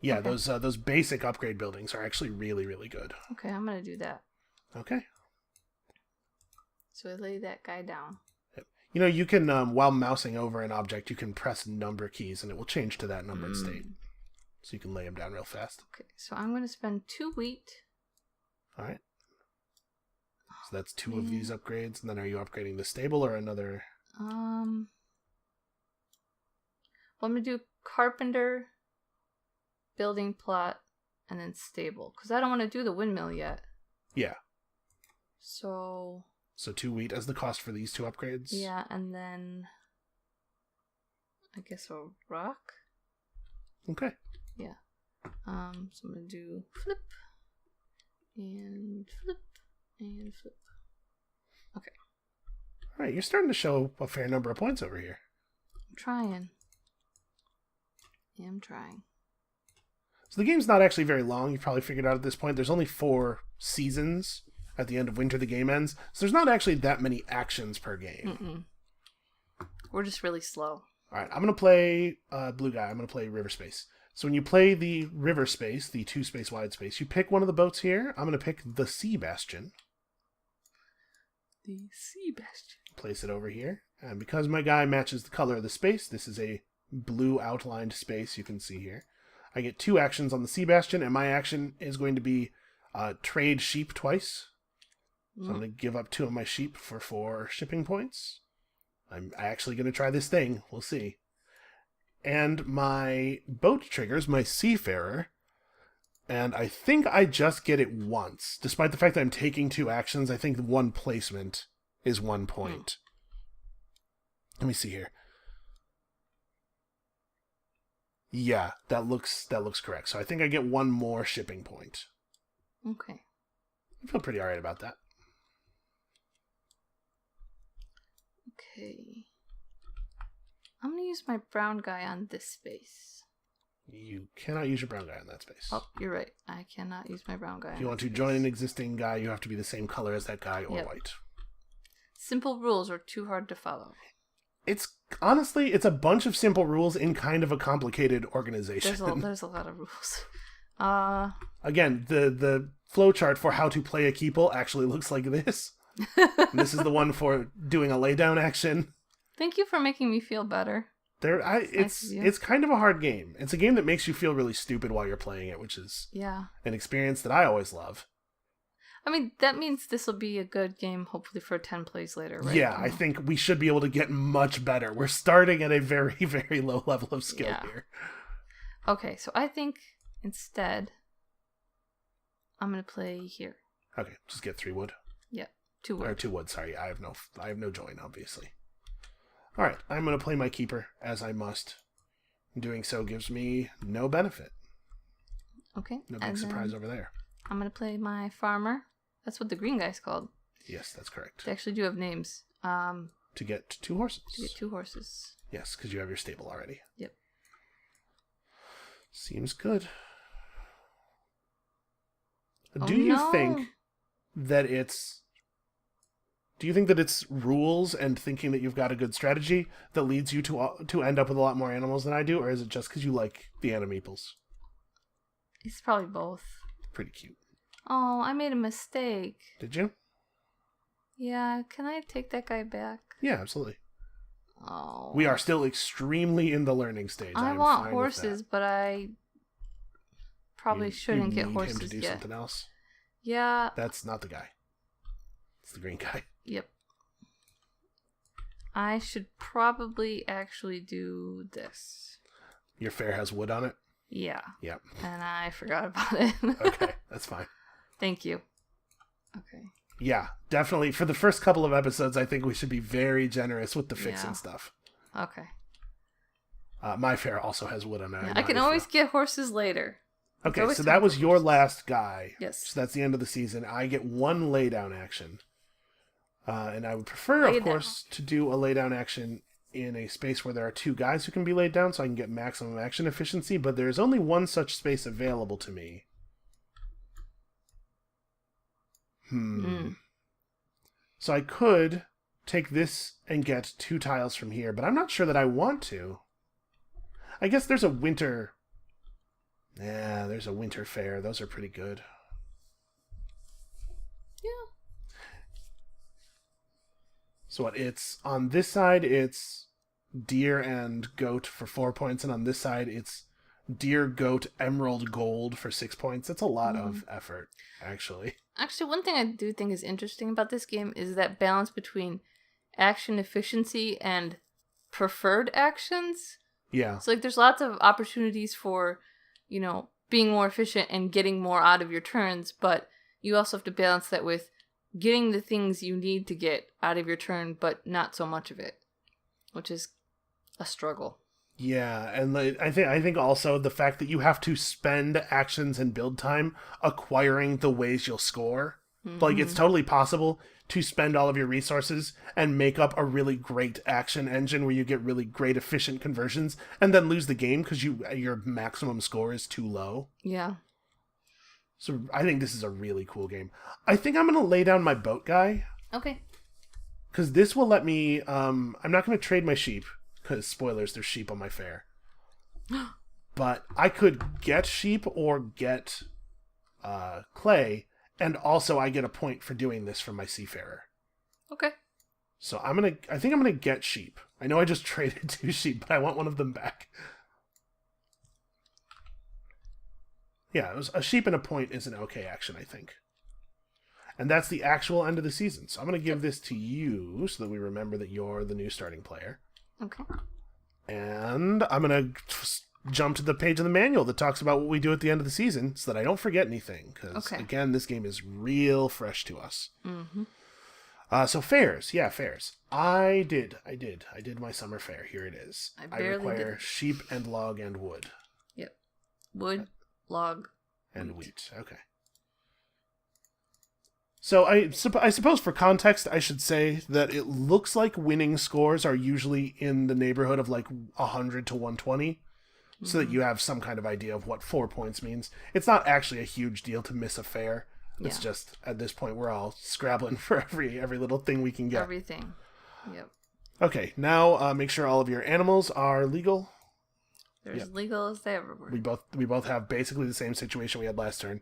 Speaker 2: Yeah,
Speaker 1: okay. Those basic upgrade buildings are actually really, really good.
Speaker 2: Okay, I'm going to do that.
Speaker 1: Okay.
Speaker 2: So I lay that guy down.
Speaker 1: You know, you can, while mousing over an object, you can press number keys and it will change to that numbered state. So you can lay them down real fast.
Speaker 2: Okay, so I'm going to spend 2 wheat.
Speaker 1: All right. So that's 2 of these upgrades. And then are you upgrading the stable or another?
Speaker 2: Well, I'm going to do carpenter, building plot, and then stable. Because I don't want to do the windmill yet.
Speaker 1: Yeah.
Speaker 2: So
Speaker 1: 2 wheat as the cost for these 2 upgrades?
Speaker 2: Yeah, and then I guess a rock?
Speaker 1: Okay.
Speaker 2: Yeah. So I'm going to do flip, and flip, and flip. Okay.
Speaker 1: All right, you're starting to show a fair number of points over here.
Speaker 2: I'm trying. Yeah, I'm trying.
Speaker 1: So the game's not actually very long. You've probably figured out at this point. There's only 4 seasons. At the end of winter, the game ends. So there's not actually that many actions per game.
Speaker 2: We're just really slow.
Speaker 1: All right, I'm going to play blue guy. I'm going to play river space. So when you play the river space, the 2 space wide space, you pick one of the boats here. I'm going to pick the sea bastion.
Speaker 2: The sea bastion.
Speaker 1: Place it over here. And because my guy matches the color of the space, this is a blue outlined space you can see here. I get 2 actions on the sea bastion, and my action is going to be trade sheep twice. So I'm going to give up 2 of my sheep for 4 shipping points. I'm actually going to try this thing. We'll see. And my boat triggers, my seafarer. And I think I just get it once. Despite the fact that I'm taking 2 actions, I think 1 placement is 1 point. Let me see here. Yeah, that looks correct. So I think I get 1 more shipping point.
Speaker 2: Okay.
Speaker 1: I feel pretty alright about that.
Speaker 2: Okay. I'm going to use my brown guy on this space.
Speaker 1: You cannot use your brown guy on that space.
Speaker 2: Oh, you're right. I cannot use my brown guy.
Speaker 1: If you want to join an existing guy, you have to be the same color as that guy or white.
Speaker 2: Simple rules are too hard to follow.
Speaker 1: It's honestly, it's a bunch of simple rules in kind of a complicated organization.
Speaker 2: There's a lot of rules.
Speaker 1: Again, the flowchart for how to play a Keeple actually looks like this. And this is the one for doing a laydown action.
Speaker 2: Thank you for making me feel better.
Speaker 1: It's kind of a hard game. It's a game that makes you feel really stupid while you're playing it, which is an experience that I always love.
Speaker 2: I mean, that means this will be a good game, hopefully, for 10 plays later, right?
Speaker 1: Yeah, I think we should be able to get much better. We're starting at a very, very low level of skill here. Okay,
Speaker 2: so I think instead, I'm going to play here.
Speaker 1: Okay, just get 3 wood.
Speaker 2: Yeah, 2 wood.
Speaker 1: Or 2 wood, sorry. I have no join, obviously. All right, I'm going to play my Keyper, as I must. Doing so gives me no benefit.
Speaker 2: Okay.
Speaker 1: No big surprise over there.
Speaker 2: I'm going to play my farmer. That's what the green guy's called.
Speaker 1: Yes, that's correct.
Speaker 2: They actually do have names.
Speaker 1: To get 2 horses.
Speaker 2: To get 2 horses.
Speaker 1: Yes, because you have your stable already.
Speaker 2: Yep.
Speaker 1: Seems good. Do you think that it's rules and thinking that you've got a good strategy that leads you to end up with a lot more animals than I do, or is it just because you like the animeeples?
Speaker 2: It's probably both.
Speaker 1: Pretty cute.
Speaker 2: Oh, I made a mistake.
Speaker 1: Did you?
Speaker 2: Yeah, can I take that guy back?
Speaker 1: Yeah, absolutely.
Speaker 2: Oh.
Speaker 1: We are still extremely in the learning stage.
Speaker 2: I want horses, but I probably shouldn't get horses yet.
Speaker 1: You need him to do something else?
Speaker 2: Yeah.
Speaker 1: That's not the guy. It's the green guy.
Speaker 2: Yep. I should probably actually do this.
Speaker 1: Your fair has wood on it?
Speaker 2: Yeah.
Speaker 1: Yep.
Speaker 2: And I forgot about it.
Speaker 1: Okay, that's fine.
Speaker 2: Thank you. Okay.
Speaker 1: Yeah, definitely. For the first couple of episodes, I think we should be very generous with the fixing stuff.
Speaker 2: Okay.
Speaker 1: My fair also has wood on it.
Speaker 2: Yeah, I can always get horses later.
Speaker 1: Okay, so that was your last guy.
Speaker 2: Yes.
Speaker 1: So that's the end of the season. I get 1 laydown action. And I would prefer, of course, to do a laydown action in a space where there are 2 guys who can be laid down so I can get maximum action efficiency, but there is only 1 such space available to me. So I could take this and get 2 tiles from here, but I'm not sure that I want to. I guess there's a winter... Yeah, there's a winter fair. Those are pretty good.
Speaker 2: Yeah.
Speaker 1: So what, it's on this side it's deer and goat for 4 points, and on this side it's deer, goat, emerald, gold for 6 points. That's a lot of effort, actually.
Speaker 2: Actually, one thing I do think is interesting about this game is that balance between action efficiency and preferred actions.
Speaker 1: Yeah.
Speaker 2: So there's lots of opportunities for, being more efficient and getting more out of your turns, but you also have to balance that with getting the things you need to get out of your turn, but not so much of it, which is a struggle.
Speaker 1: Yeah, and I think also the fact that you have to spend actions and build time acquiring the ways you'll score. Like, it's totally possible to spend all of your resources and make up a really great action engine where you get really great efficient conversions and then lose the game because your maximum score is too low.
Speaker 2: Yeah.
Speaker 1: So I think this is a really cool game. I think I'm going to lay down my boat guy.
Speaker 2: Okay.
Speaker 1: Because this will let me... I'm not going to trade my sheep. Because, spoilers, there's sheep on my fair. But I could get sheep or get clay, and also I get a point for doing this from my seafarer.
Speaker 2: Okay.
Speaker 1: So I think I'm gonna get sheep. I know I just traded 2 sheep, but I want one of them back. Yeah, a sheep and a point is an okay action, I think. And that's the actual end of the season. So I'm gonna give this to you so that we remember that you're the new starting player.
Speaker 2: Okay.
Speaker 1: And I'm going to jump to the page of the manual that talks about what we do at the end of the season so that I don't forget anything. Because, again, this game is real fresh to us. So fairs. Yeah, fairs. I did my summer fair. Here it is. I require sheep and log and wood.
Speaker 2: Yep. Wood, log,
Speaker 1: and wheat. Okay. So I suppose for context, I should say that it looks like winning scores are usually in the neighborhood of like 100 to 120, so that you have some kind of idea of what 4 points means. It's not actually a huge deal to miss a fair. It's just, at this point, we're all scrabbling for every little thing we can get.
Speaker 2: Everything. Yep.
Speaker 1: Okay, now make sure all of your animals are legal.
Speaker 2: They're as legal as they ever were.
Speaker 1: We both have basically the same situation we had last turn.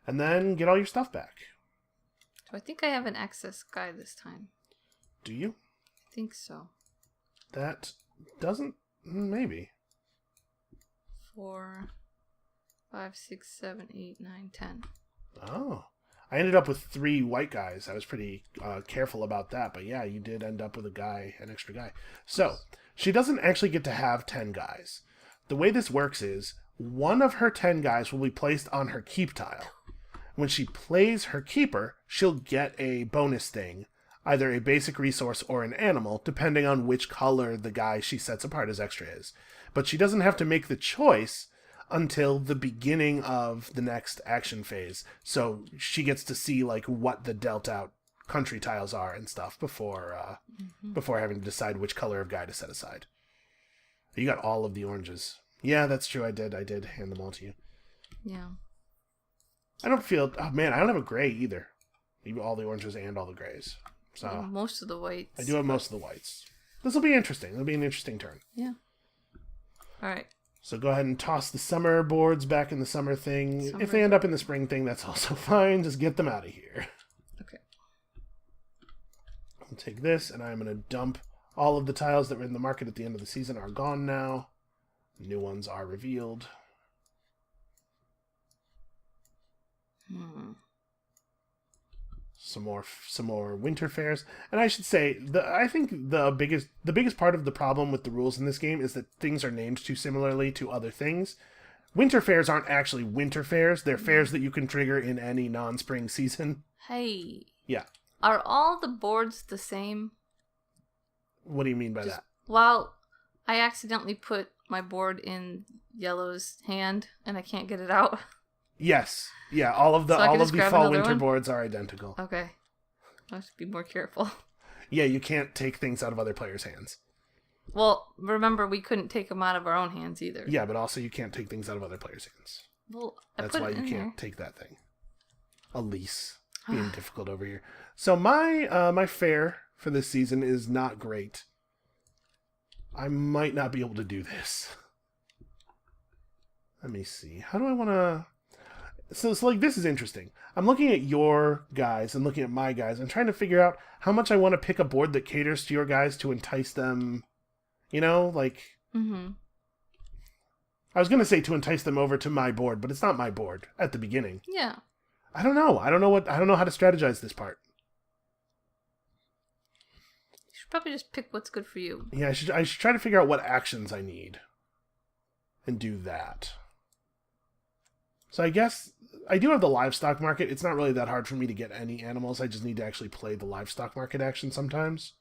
Speaker 1: And then get all your stuff back.
Speaker 2: So I think I have an access guy this time.
Speaker 1: Do you?
Speaker 2: I think so.
Speaker 1: That doesn't... Maybe.
Speaker 2: 4, 5, 6, 7, 8, 9, 10.
Speaker 1: Oh. I ended up with 3 white guys. I was pretty careful about that. But yeah, you did end up with an extra guy. So, she doesn't actually get to have 10 guys. The way this works is, one of her 10 guys will be placed on her keep tile. When she plays her keeper, she'll get a bonus thing, either a basic resource or an animal, depending on which color the guy she sets apart as extra is. But she doesn't have to make the choice until the beginning of the next action phase. So she gets to see like what the dealt out country tiles are and stuff before having to decide which color of guy to set aside. You got all of the oranges. Yeah, that's true. I did hand them all to you.
Speaker 2: Yeah.
Speaker 1: I don't feel... Oh, man, I don't have a gray either. All the oranges and all the grays. So
Speaker 2: Yeah, most of the whites.
Speaker 1: I do have most of the whites. This will be interesting. It'll be an interesting turn.
Speaker 2: Yeah. All right.
Speaker 1: So go ahead and toss the summer boards back in the summer thing. If they end up in the spring thing, that's also fine. Just get them out of here.
Speaker 2: Okay.
Speaker 1: I'll take this, and I'm going to dump all of the tiles that were in the market at the end of the season are gone now. New ones are revealed. Some more winter fairs, and I should say I think the biggest part of the problem with the rules in this game is that things are named too similarly to other things. Winter fairs aren't actually winter fairs; they're fairs that you can trigger in any non-spring season.
Speaker 2: Hey.
Speaker 1: Yeah.
Speaker 2: Are all the boards the same?
Speaker 1: What do you mean by that?
Speaker 2: Well, I accidentally put my board in Yellow's hand, and I can't get it out.
Speaker 1: Yes. Yeah, all of the fall winter boards are identical.
Speaker 2: Okay. I have to be more careful.
Speaker 1: Yeah, you can't take things out of other players' hands.
Speaker 2: Well, remember, we couldn't take them out of our own hands either.
Speaker 1: Yeah, but also you can't take things out of other players' hands.
Speaker 2: Well,
Speaker 1: that's why you can't take that thing. Elise being difficult over here. So my fare for this season is not great. I might not be able to do this. Let me see. How do I want to... So like, this is interesting. I'm looking at your guys and looking at my guys. I'm trying to figure out how much I want to pick a board that caters to your guys to entice them, like...
Speaker 2: Mm-hmm.
Speaker 1: I was going to say to entice them over to my board, but it's not my board at the beginning.
Speaker 2: Yeah.
Speaker 1: I don't know. I don't know how to strategize this part.
Speaker 2: You should probably just pick what's good for you.
Speaker 1: Yeah, I should try to figure out what actions I need and do that. So I guess I do have the livestock market. It's not really that hard for me to get any animals. I just need to actually play the livestock market action sometimes.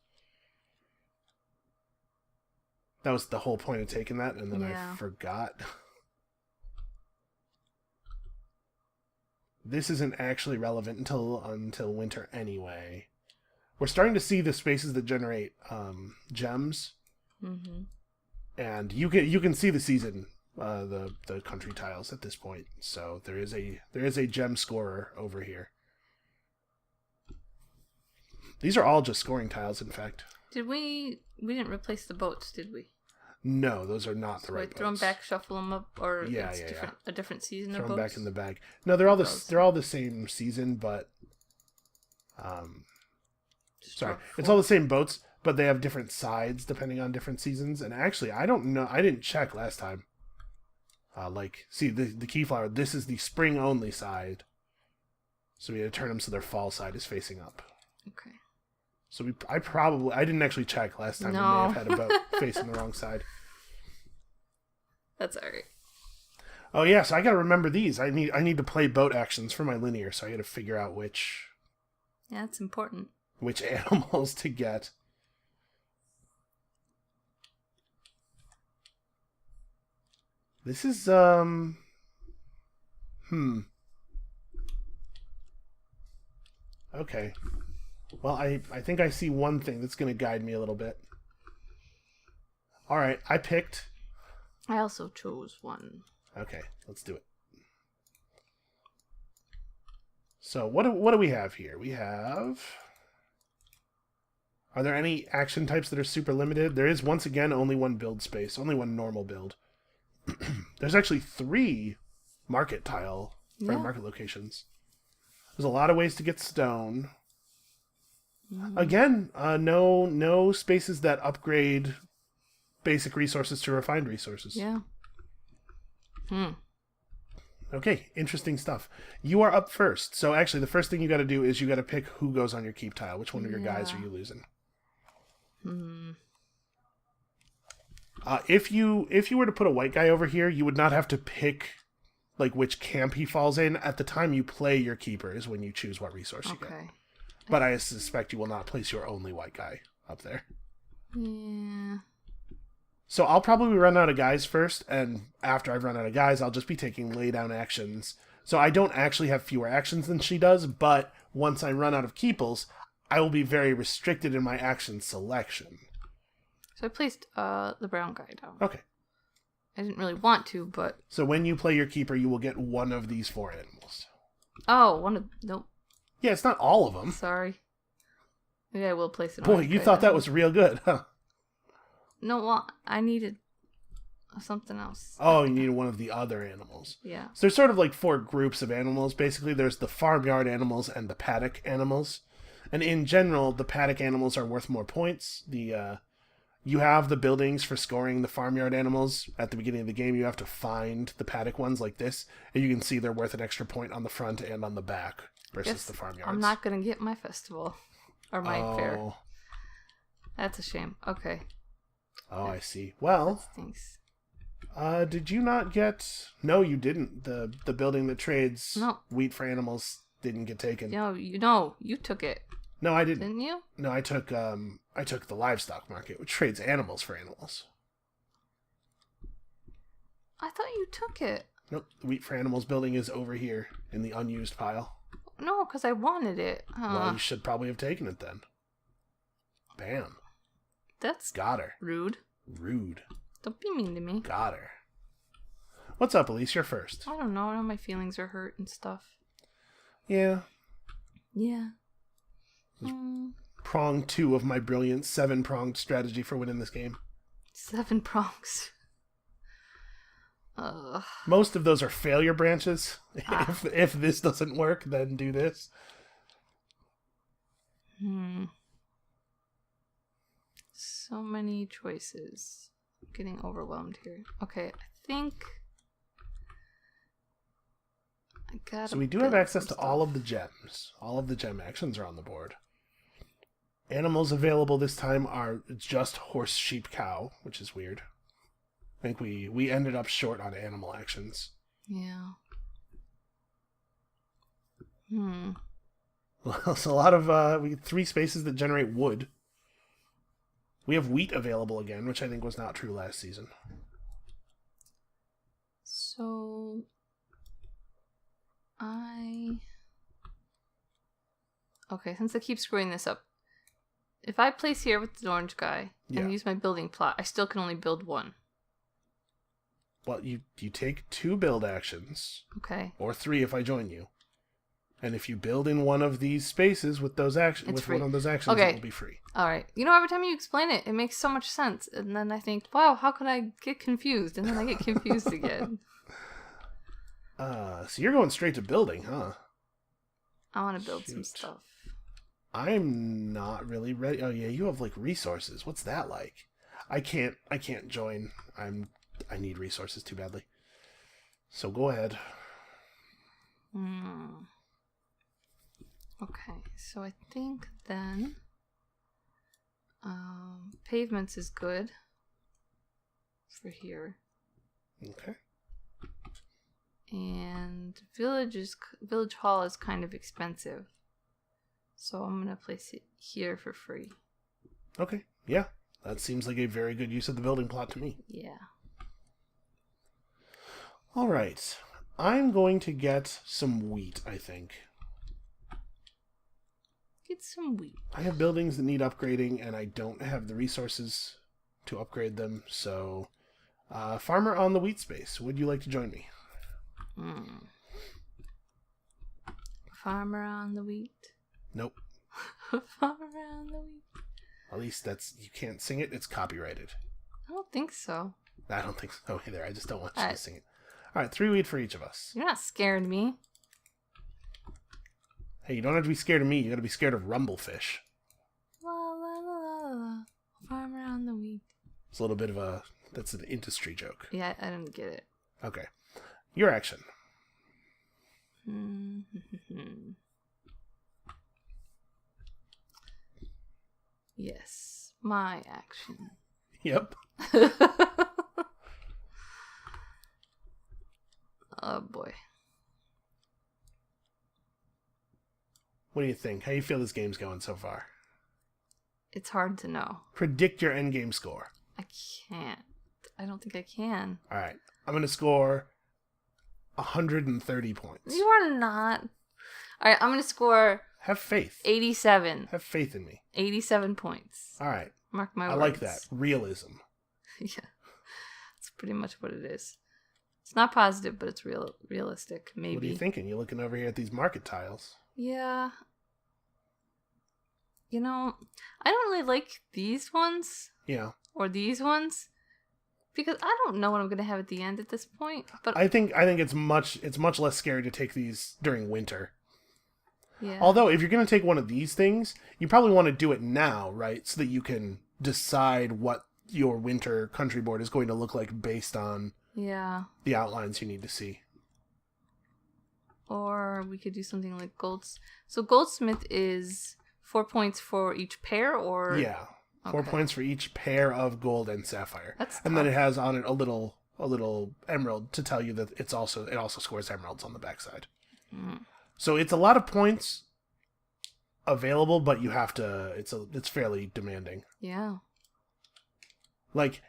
Speaker 1: That was the whole point of taking that, and then I forgot. This isn't actually relevant until winter anyway. We're starting to see the spaces that generate gems. Mm-hmm. And you can see the season, the country tiles at this point. So there is a gem scorer over here. These are all just scoring tiles, in fact.
Speaker 2: We didn't replace the boats, did we?
Speaker 1: No, those are not the right boats.
Speaker 2: Throw them back, shuffle them up, or
Speaker 1: yeah.
Speaker 2: A different season
Speaker 1: throw
Speaker 2: of
Speaker 1: them
Speaker 2: boats?
Speaker 1: back in the bag. No, they're all the same season, but sorry, it's all the same boats, but they have different sides depending on different seasons. And actually, I don't know. I didn't check last time. See the Keyflower. This is the spring only side, so we had to turn them so their fall side is facing up.
Speaker 2: Okay.
Speaker 1: So I didn't actually check last time.
Speaker 2: No.
Speaker 1: We may have had a boat facing the wrong side.
Speaker 2: That's alright.
Speaker 1: Oh yeah, so I gotta remember these. I need to play boat actions for my linear, so I gotta figure out which...
Speaker 2: Yeah, it's important.
Speaker 1: Which animals to get. This is, Okay. Well, I think I see one thing that's going to guide me a little bit. All right, I picked.
Speaker 2: I also chose one.
Speaker 1: Okay, let's do it. So what do we have here? We have... Are there any action types that are super limited? There is, once again, only one build space. Only one normal build. There's actually 3 market tile for market locations. There's a lot of ways to get stone. Again, no spaces that upgrade basic resources to refined resources.
Speaker 2: Yeah.
Speaker 1: Okay, interesting stuff. You are up first. So actually, the first thing you got to do is you got to pick who goes on your keep tile. Which one of your guys are you losing? If you were to put a white guy over here, you would not have to pick like which camp he falls in. At the time you play your Keyper is when you choose what resource you get. But I suspect you will not place your only white guy up there.
Speaker 2: Yeah.
Speaker 1: So I'll probably run out of guys first, and after I've run out of guys, I'll just be taking lay down actions. So I don't actually have fewer actions than she does, but once I run out of keeples, I will be very restricted in my action selection.
Speaker 2: So I placed the brown guy down.
Speaker 1: Okay.
Speaker 2: I didn't really want to, but...
Speaker 1: So when you play your Keyper, you will get one of these 4 animals.
Speaker 2: Oh, one of... Nope.
Speaker 1: Yeah, it's not all of them.
Speaker 2: Sorry. Maybe I will place it on.
Speaker 1: Boy, you thought that was real good, huh?
Speaker 2: No, well, I needed something else.
Speaker 1: Oh, you needed one of the other animals.
Speaker 2: Yeah.
Speaker 1: So there's sort of like 4 groups of animals. Basically, there's the farmyard animals and the paddock animals. And in general, the paddock animals are worth more points. You have the buildings for scoring the farmyard animals. At the beginning of the game, you have to find the paddock ones like this. And you can see they're worth an extra point on the front and on the back versus the farmyards.
Speaker 2: I'm not going to get my festival. Or my fair. That's a shame. Okay.
Speaker 1: Oh, I see. Well,
Speaker 2: Thanks.
Speaker 1: Did you not get... No, you didn't. The building that trades wheat for animals didn't get taken.
Speaker 2: No, you took it.
Speaker 1: No, I didn't.
Speaker 2: Didn't you?
Speaker 1: No, I took the livestock market, which trades animals for animals.
Speaker 2: I thought you took it.
Speaker 1: Nope, the wheat for animals building is over here in the unused pile.
Speaker 2: No, because I wanted it.
Speaker 1: Well, you should probably have taken it then. Bam.
Speaker 2: That's
Speaker 1: got her.
Speaker 2: Rude.
Speaker 1: Rude.
Speaker 2: Don't be mean to me.
Speaker 1: Got her. What's up, Elise? You're first.
Speaker 2: I don't know. I know my feelings are hurt and stuff.
Speaker 1: Yeah.
Speaker 2: Yeah.
Speaker 1: Prong 2 of my brilliant 7-pronged strategy for winning this game.
Speaker 2: 7 prongs.
Speaker 1: Most of those are failure branches. If this doesn't work, then do this.
Speaker 2: So many choices. I'm getting overwhelmed here. Okay, I think I got.
Speaker 1: So we do have access to all of the gems. All of the gem actions are on the board. Animals available this time are just horse, sheep, cow, which is weird. I think we ended up short on animal actions.
Speaker 2: Yeah.
Speaker 1: Well, it's a lot of we get 3 spaces that generate wood. We have wheat available again, which I think was not true last season.
Speaker 2: So okay, since I keep screwing this up, if I place here with the orange guy and use my building plot, I still can only build 1.
Speaker 1: Well, you take 2 build actions.
Speaker 2: Okay.
Speaker 1: Or 3 if I join you. And if you build in one of these spaces with those actions, one of those actions, it will be free.
Speaker 2: All right. You know, every time you explain it, it makes so much sense, and then I think, wow, how could I get confused? And then I get confused again.
Speaker 1: So you're going straight to building, huh?
Speaker 2: I want to build some stuff.
Speaker 1: I'm not really ready. Oh yeah, you have like resources. What's that like? I can't join. I need resources too badly. So go ahead.
Speaker 2: Okay, so I think then pavements is good for here.
Speaker 1: Okay.
Speaker 2: And village hall is kind of expensive. So I'm going to place it here for free.
Speaker 1: Okay. Yeah. That seems like a very good use of the building plot to me.
Speaker 2: Yeah.
Speaker 1: All right. I'm going to get some wheat, I think.
Speaker 2: Get some wheat.
Speaker 1: I have buildings that need upgrading, and I don't have the resources to upgrade them. So, farmer on the wheat space, would you like to join me?
Speaker 2: Farmer on the wheat?
Speaker 1: Nope.
Speaker 2: Farmer on the wheat?
Speaker 1: At least you can't sing it. It's copyrighted.
Speaker 2: I don't think so.
Speaker 1: I don't think so either. I just don't want you to sing it. All right, 3 wheat for each of us.
Speaker 2: You're not scaring me.
Speaker 1: Hey, you don't have to be scared of me. You got to be scared of Rumblefish. It's a little bit of a... That's an industry joke.
Speaker 2: Yeah, I didn't get it.
Speaker 1: Okay. Your action.
Speaker 2: Yes, my action.
Speaker 1: Yep.
Speaker 2: Oh boy.
Speaker 1: What do you think? How do you feel this game's going so far?
Speaker 2: It's hard to know.
Speaker 1: Predict your endgame score.
Speaker 2: I can't. I don't think I can.
Speaker 1: All right. I'm going to score 130 points.
Speaker 2: You are not. All right, I'm going to score
Speaker 1: Have faith.
Speaker 2: 87.
Speaker 1: Have faith in me.
Speaker 2: 87 points.
Speaker 1: All right.
Speaker 2: Mark my words.
Speaker 1: I like that. Realism.
Speaker 2: Yeah. That's pretty much what it is. It's not positive, but it's realistic, maybe.
Speaker 1: What are you thinking? You're looking over here at these market tiles.
Speaker 2: Yeah. You know, I don't really like these ones.
Speaker 1: Yeah.
Speaker 2: Or these ones. Because I don't know what I'm going to have at the end at this point. But
Speaker 1: I think it's much less scary to take these during winter.
Speaker 2: yeah.
Speaker 1: Although, if you're going to take one of these things, you probably want to do it now, right? So that you can decide what your winter country board is going to look like based on
Speaker 2: Yeah.
Speaker 1: the outlines you need to see.
Speaker 2: Or we could do something like So Goldsmith is 4 points for each pair, or
Speaker 1: Yeah. 4
Speaker 2: Okay.
Speaker 1: points for each pair of gold and sapphire.
Speaker 2: That's
Speaker 1: and then
Speaker 2: tough.
Speaker 1: it has on it a little emerald to tell you that it also scores emeralds on the backside.
Speaker 2: Mm.
Speaker 1: So it's a lot of points available, but you have to it's fairly demanding.
Speaker 2: Yeah.
Speaker 1: Like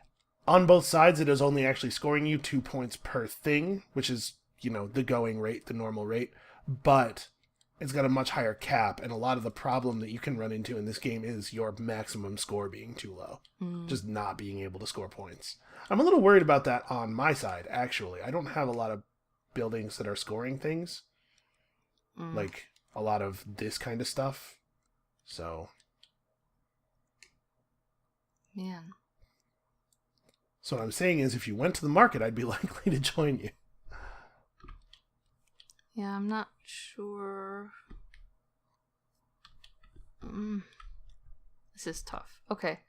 Speaker 1: on both sides it is only actually scoring you 2 points per thing, which is, the going rate, the normal rate, but it's got a much higher cap, and a lot of the problem that you can run into in this game is your maximum score being too low. Just not being able to score points. I'm a little worried about that on my side, actually. I don't have a lot of buildings that are scoring things. Like, a lot of this kind of stuff. So...
Speaker 2: Man.
Speaker 1: So what I'm saying is, if you went to the market, I'd be likely to join you.
Speaker 2: Yeah, I'm not sure. This is tough. Okay.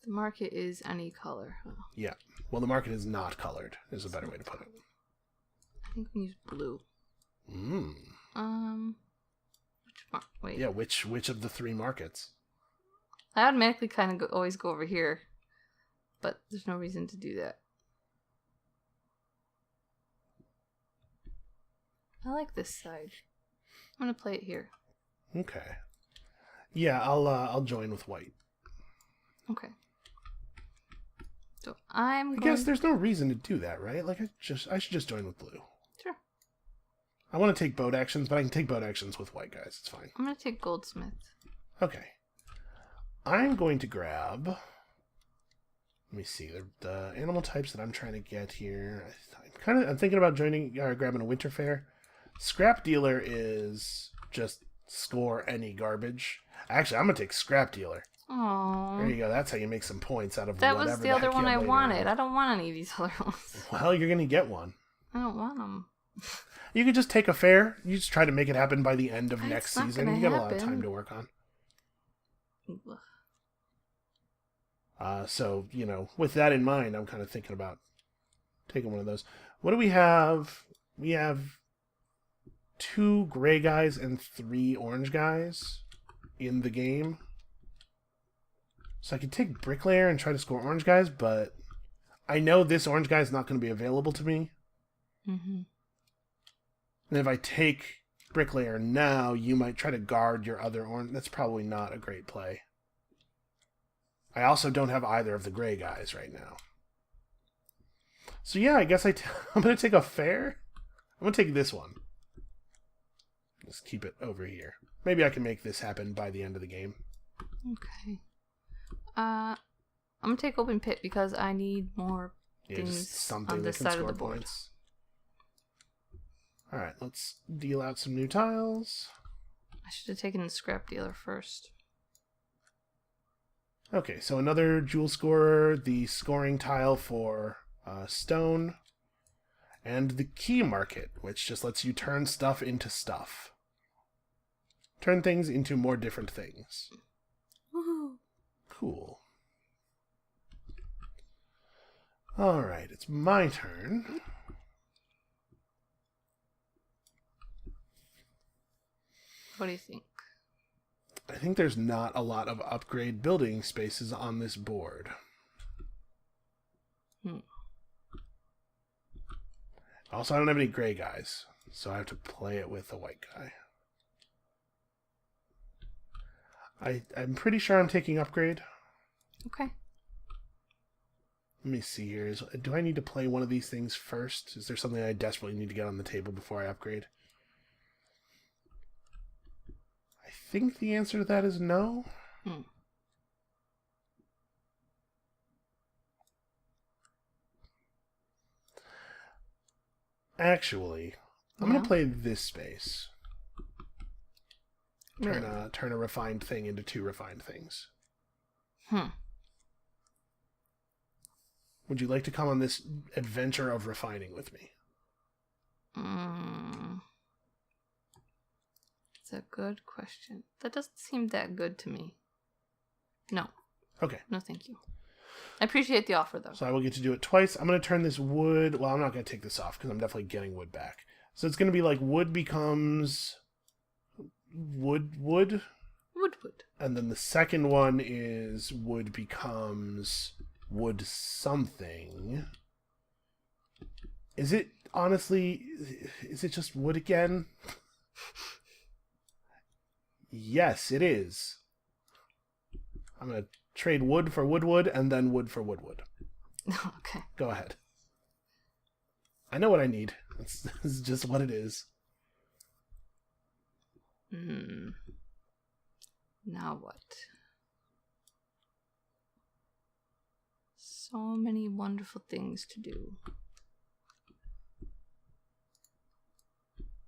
Speaker 2: The market is any color. Oh,
Speaker 1: Yeah. Well, the market is not colored, is a better way to put it.
Speaker 2: I think we use blue. Wait.
Speaker 1: Yeah, which of the three markets?
Speaker 2: I automatically kind of always go over here, but there's no reason to do that. I like this side. I'm gonna play it here.
Speaker 1: Okay. Yeah, I'll join with white.
Speaker 2: Okay. So I
Speaker 1: guess there's no reason to do that, right? Like I should just join with blue.
Speaker 2: Sure.
Speaker 1: I want to take boat actions, but I can take boat actions with white guys. It's fine.
Speaker 2: I'm gonna take Goldsmith.
Speaker 1: Okay. I'm going to grab... Let me see. The animal types that I'm trying to get here... I'm thinking about grabbing a winter fair. Scrap dealer is just score any garbage. Actually, I'm going to take scrap dealer.
Speaker 2: Oh.
Speaker 1: There you go. That's how you make some points out of
Speaker 2: That
Speaker 1: whatever
Speaker 2: was the other
Speaker 1: heck
Speaker 2: one
Speaker 1: you
Speaker 2: I
Speaker 1: have laying
Speaker 2: wanted.
Speaker 1: around.
Speaker 2: I don't want any of these other ones.
Speaker 1: Well, you're going to get one.
Speaker 2: I don't want them.
Speaker 1: You could just take a fair. You just try to make it happen by the end of
Speaker 2: It's
Speaker 1: next
Speaker 2: not
Speaker 1: season.
Speaker 2: gonna
Speaker 1: You got a lot of
Speaker 2: happen.
Speaker 1: time to work on. So, with that in mind, I'm kind of thinking about taking one of those. What do we have? We have 2 gray guys and 3 orange guys in the game. So I could take bricklayer and try to score orange guys, but I know this orange guy is not going to be available to me.
Speaker 2: Mm-hmm.
Speaker 1: And if I take bricklayer now, you might try to guard your other orange. That's probably not a great play. I also don't have either of the gray guys right now. So yeah, I guess I'm going to take a fair. I'm going to take this one. Just keep it over here. Maybe I can make this happen by the end of the game.
Speaker 2: Okay. I'm gonna take open pit because I need more things
Speaker 1: just something
Speaker 2: on
Speaker 1: that
Speaker 2: this
Speaker 1: can
Speaker 2: side
Speaker 1: score
Speaker 2: of the board.
Speaker 1: points. Alright, let's deal out some new tiles.
Speaker 2: I should have taken the scrap dealer first.
Speaker 1: Okay, so another jewel scorer, the scoring tile for stone, and the key market, which just lets you turn stuff into stuff. Turn things into more different things.
Speaker 2: Woohoo!
Speaker 1: Cool. Alright, it's my turn.
Speaker 2: What do you think?
Speaker 1: I think there's not a lot of upgrade building spaces on this board. Also, I don't have any gray guys, so I have to play it with a white guy. I'm pretty sure I'm taking upgrade.
Speaker 2: Okay.
Speaker 1: Let me see here. Do I need to play one of these things first? Is there something I desperately need to get on the table before I upgrade? I think the answer to that is no. Actually, I'm going to play this space. Turn a refined thing into two refined things. Would you like to come on this adventure of refining with me?
Speaker 2: It's a good question. That doesn't seem that good to me. No.
Speaker 1: Okay.
Speaker 2: No, thank you. I appreciate the offer, though.
Speaker 1: So I will get to do it twice. I'm going to turn this wood... Well, I'm not going to take this off because I'm definitely getting wood back. So it's going to be like wood becomes... Wood. And then the second one is wood becomes wood something. Is it, honestly, is it just wood again? Yes, it is. I'm going to trade wood for wood and then wood for wood.
Speaker 2: Okay.
Speaker 1: Go ahead. I know what I need. This is just what it is.
Speaker 2: Now what? So many wonderful things to do.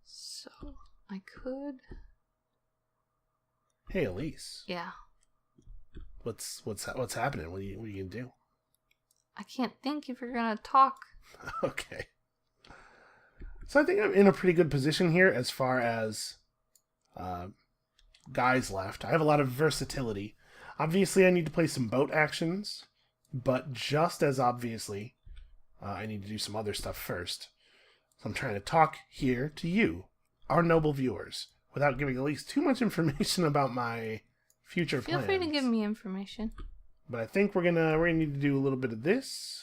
Speaker 2: So, I could...
Speaker 1: Hey, Elise.
Speaker 2: Yeah.
Speaker 1: What's happening? What are you gonna do?
Speaker 2: I can't think if you're gonna talk.
Speaker 1: Okay. So I think I'm in a pretty good position here as far as guys left. I have a lot of versatility. Obviously, I need to play some boat actions, but just as obviously, I need to do some other stuff first. So I'm trying to talk here to you, our noble viewers, without giving at least too much information about my future plans.
Speaker 2: Feel free to give me information.
Speaker 1: But I think we're gonna need to do a little bit of this.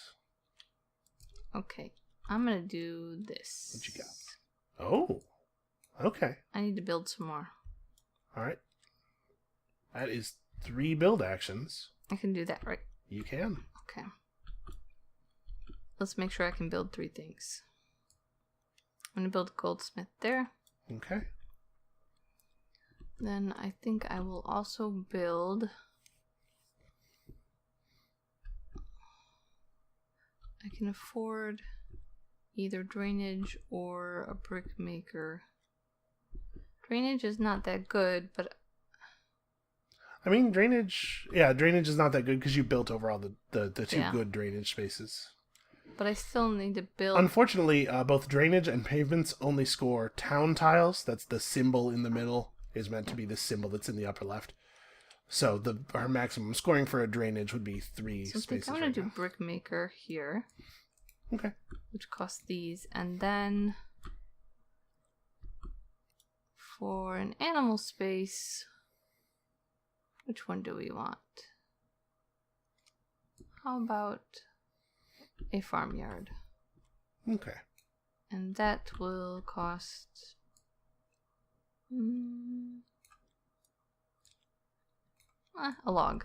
Speaker 2: Okay, I'm gonna do this.
Speaker 1: What you got? Oh, okay.
Speaker 2: I need to build some more.
Speaker 1: All right. That is 3 build actions.
Speaker 2: I can do that, right?
Speaker 1: You can.
Speaker 2: Okay. Let's make sure I can build 3 things. I'm gonna build a goldsmith there.
Speaker 1: Okay.
Speaker 2: Then I think I will also build... I can afford either drainage or a brick maker. Drainage is not that good, but...
Speaker 1: I mean, drainage is not that good because you built over all the 2 good drainage spaces.
Speaker 2: But I still need to build...
Speaker 1: Unfortunately, both drainage and pavements only score town tiles. That's the symbol in the middle is meant to be the symbol that's in the upper left. So our maximum scoring for a drainage would be 3 spaces.
Speaker 2: I'm going to do brick maker here.
Speaker 1: Okay.
Speaker 2: Which costs these. And then for an animal space, which one do we want? How about a farmyard?
Speaker 1: Okay.
Speaker 2: And that will cost... a log.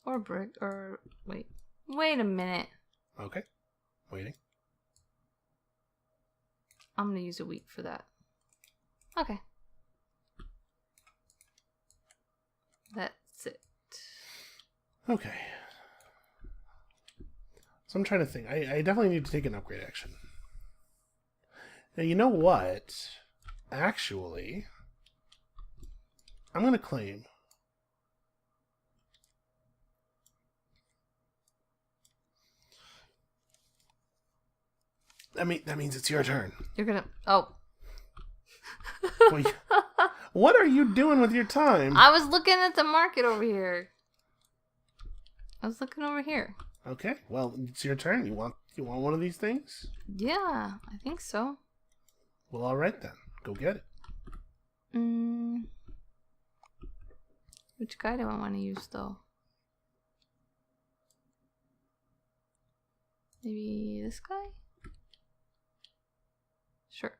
Speaker 2: Or brick, or... Wait a minute.
Speaker 1: Okay. Waiting.
Speaker 2: I'm gonna use a wheat for that. Okay. That's it.
Speaker 1: Okay. So I'm trying to think. I definitely need to take an upgrade action. Now, you know what? Actually, I'm going to claim. That means it's your turn.
Speaker 2: You're gonna... Oh.
Speaker 1: Wait, what are you doing with your time?
Speaker 2: I was looking at the market over here. I was looking over here.
Speaker 1: Okay, well, it's your turn. You want one of these things?
Speaker 2: Yeah, I think so.
Speaker 1: Well, all right then. Go get it.
Speaker 2: Which guy do I want to use, though? Maybe this guy? Sure.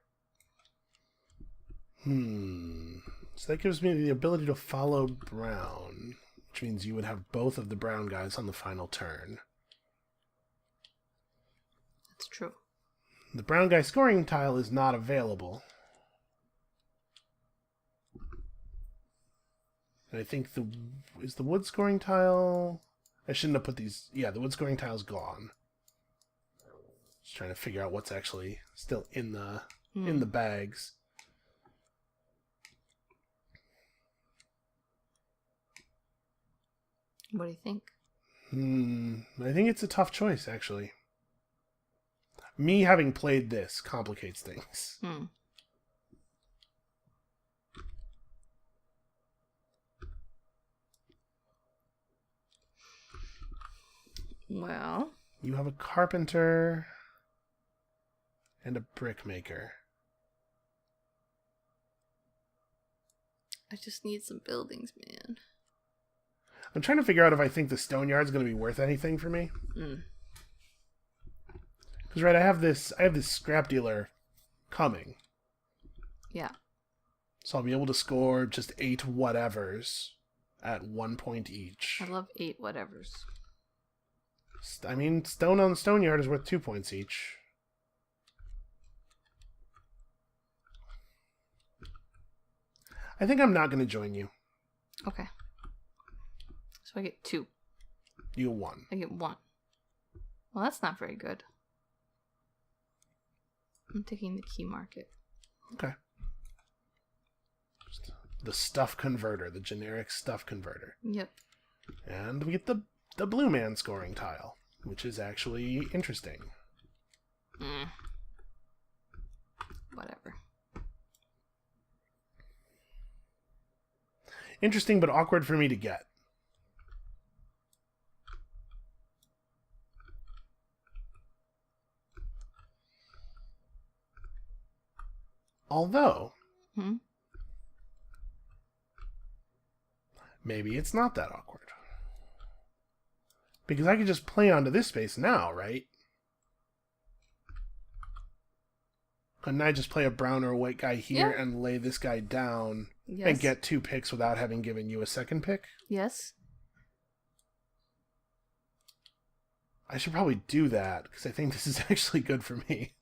Speaker 1: So that gives me the ability to follow brown, which means you would have both of the brown guys on the final turn.
Speaker 2: That's true.
Speaker 1: The brown guy scoring tile is not available. And I think is the wood scoring tile... I shouldn't have put these... Yeah, the wood scoring tile's gone. Just trying to figure out what's actually still in the bags.
Speaker 2: What do you think?
Speaker 1: I think it's a tough choice, actually. Me having played this complicates things.
Speaker 2: Well...
Speaker 1: You have a carpenter and a brickmaker.
Speaker 2: I just need some buildings, man.
Speaker 1: I'm trying to figure out if I think the stone yard's going to be worth anything for me. Because, right, I have this scrap dealer coming.
Speaker 2: Yeah.
Speaker 1: So I'll be able to score just 8 whatevers at 1 point each.
Speaker 2: I love 8 whatevers.
Speaker 1: I mean, stone on the stone yard is worth 2 points each. I think I'm not going to join you.
Speaker 2: Okay. So I get 2.
Speaker 1: You get 1.
Speaker 2: I get 1. Well, that's not very good. I'm taking the key market.
Speaker 1: Okay. Just the stuff converter, the generic stuff converter.
Speaker 2: Yep.
Speaker 1: And we get the blue man scoring tile, which is actually interesting.
Speaker 2: Whatever.
Speaker 1: Interesting, but awkward for me to get. Although, maybe it's not that awkward. Because I could just play onto this space now, right? Couldn't I just play a brown or a white guy here and lay this guy down and get 2 picks without having given you a second pick?
Speaker 2: Yes.
Speaker 1: I should probably do that, because I think this is actually good for me.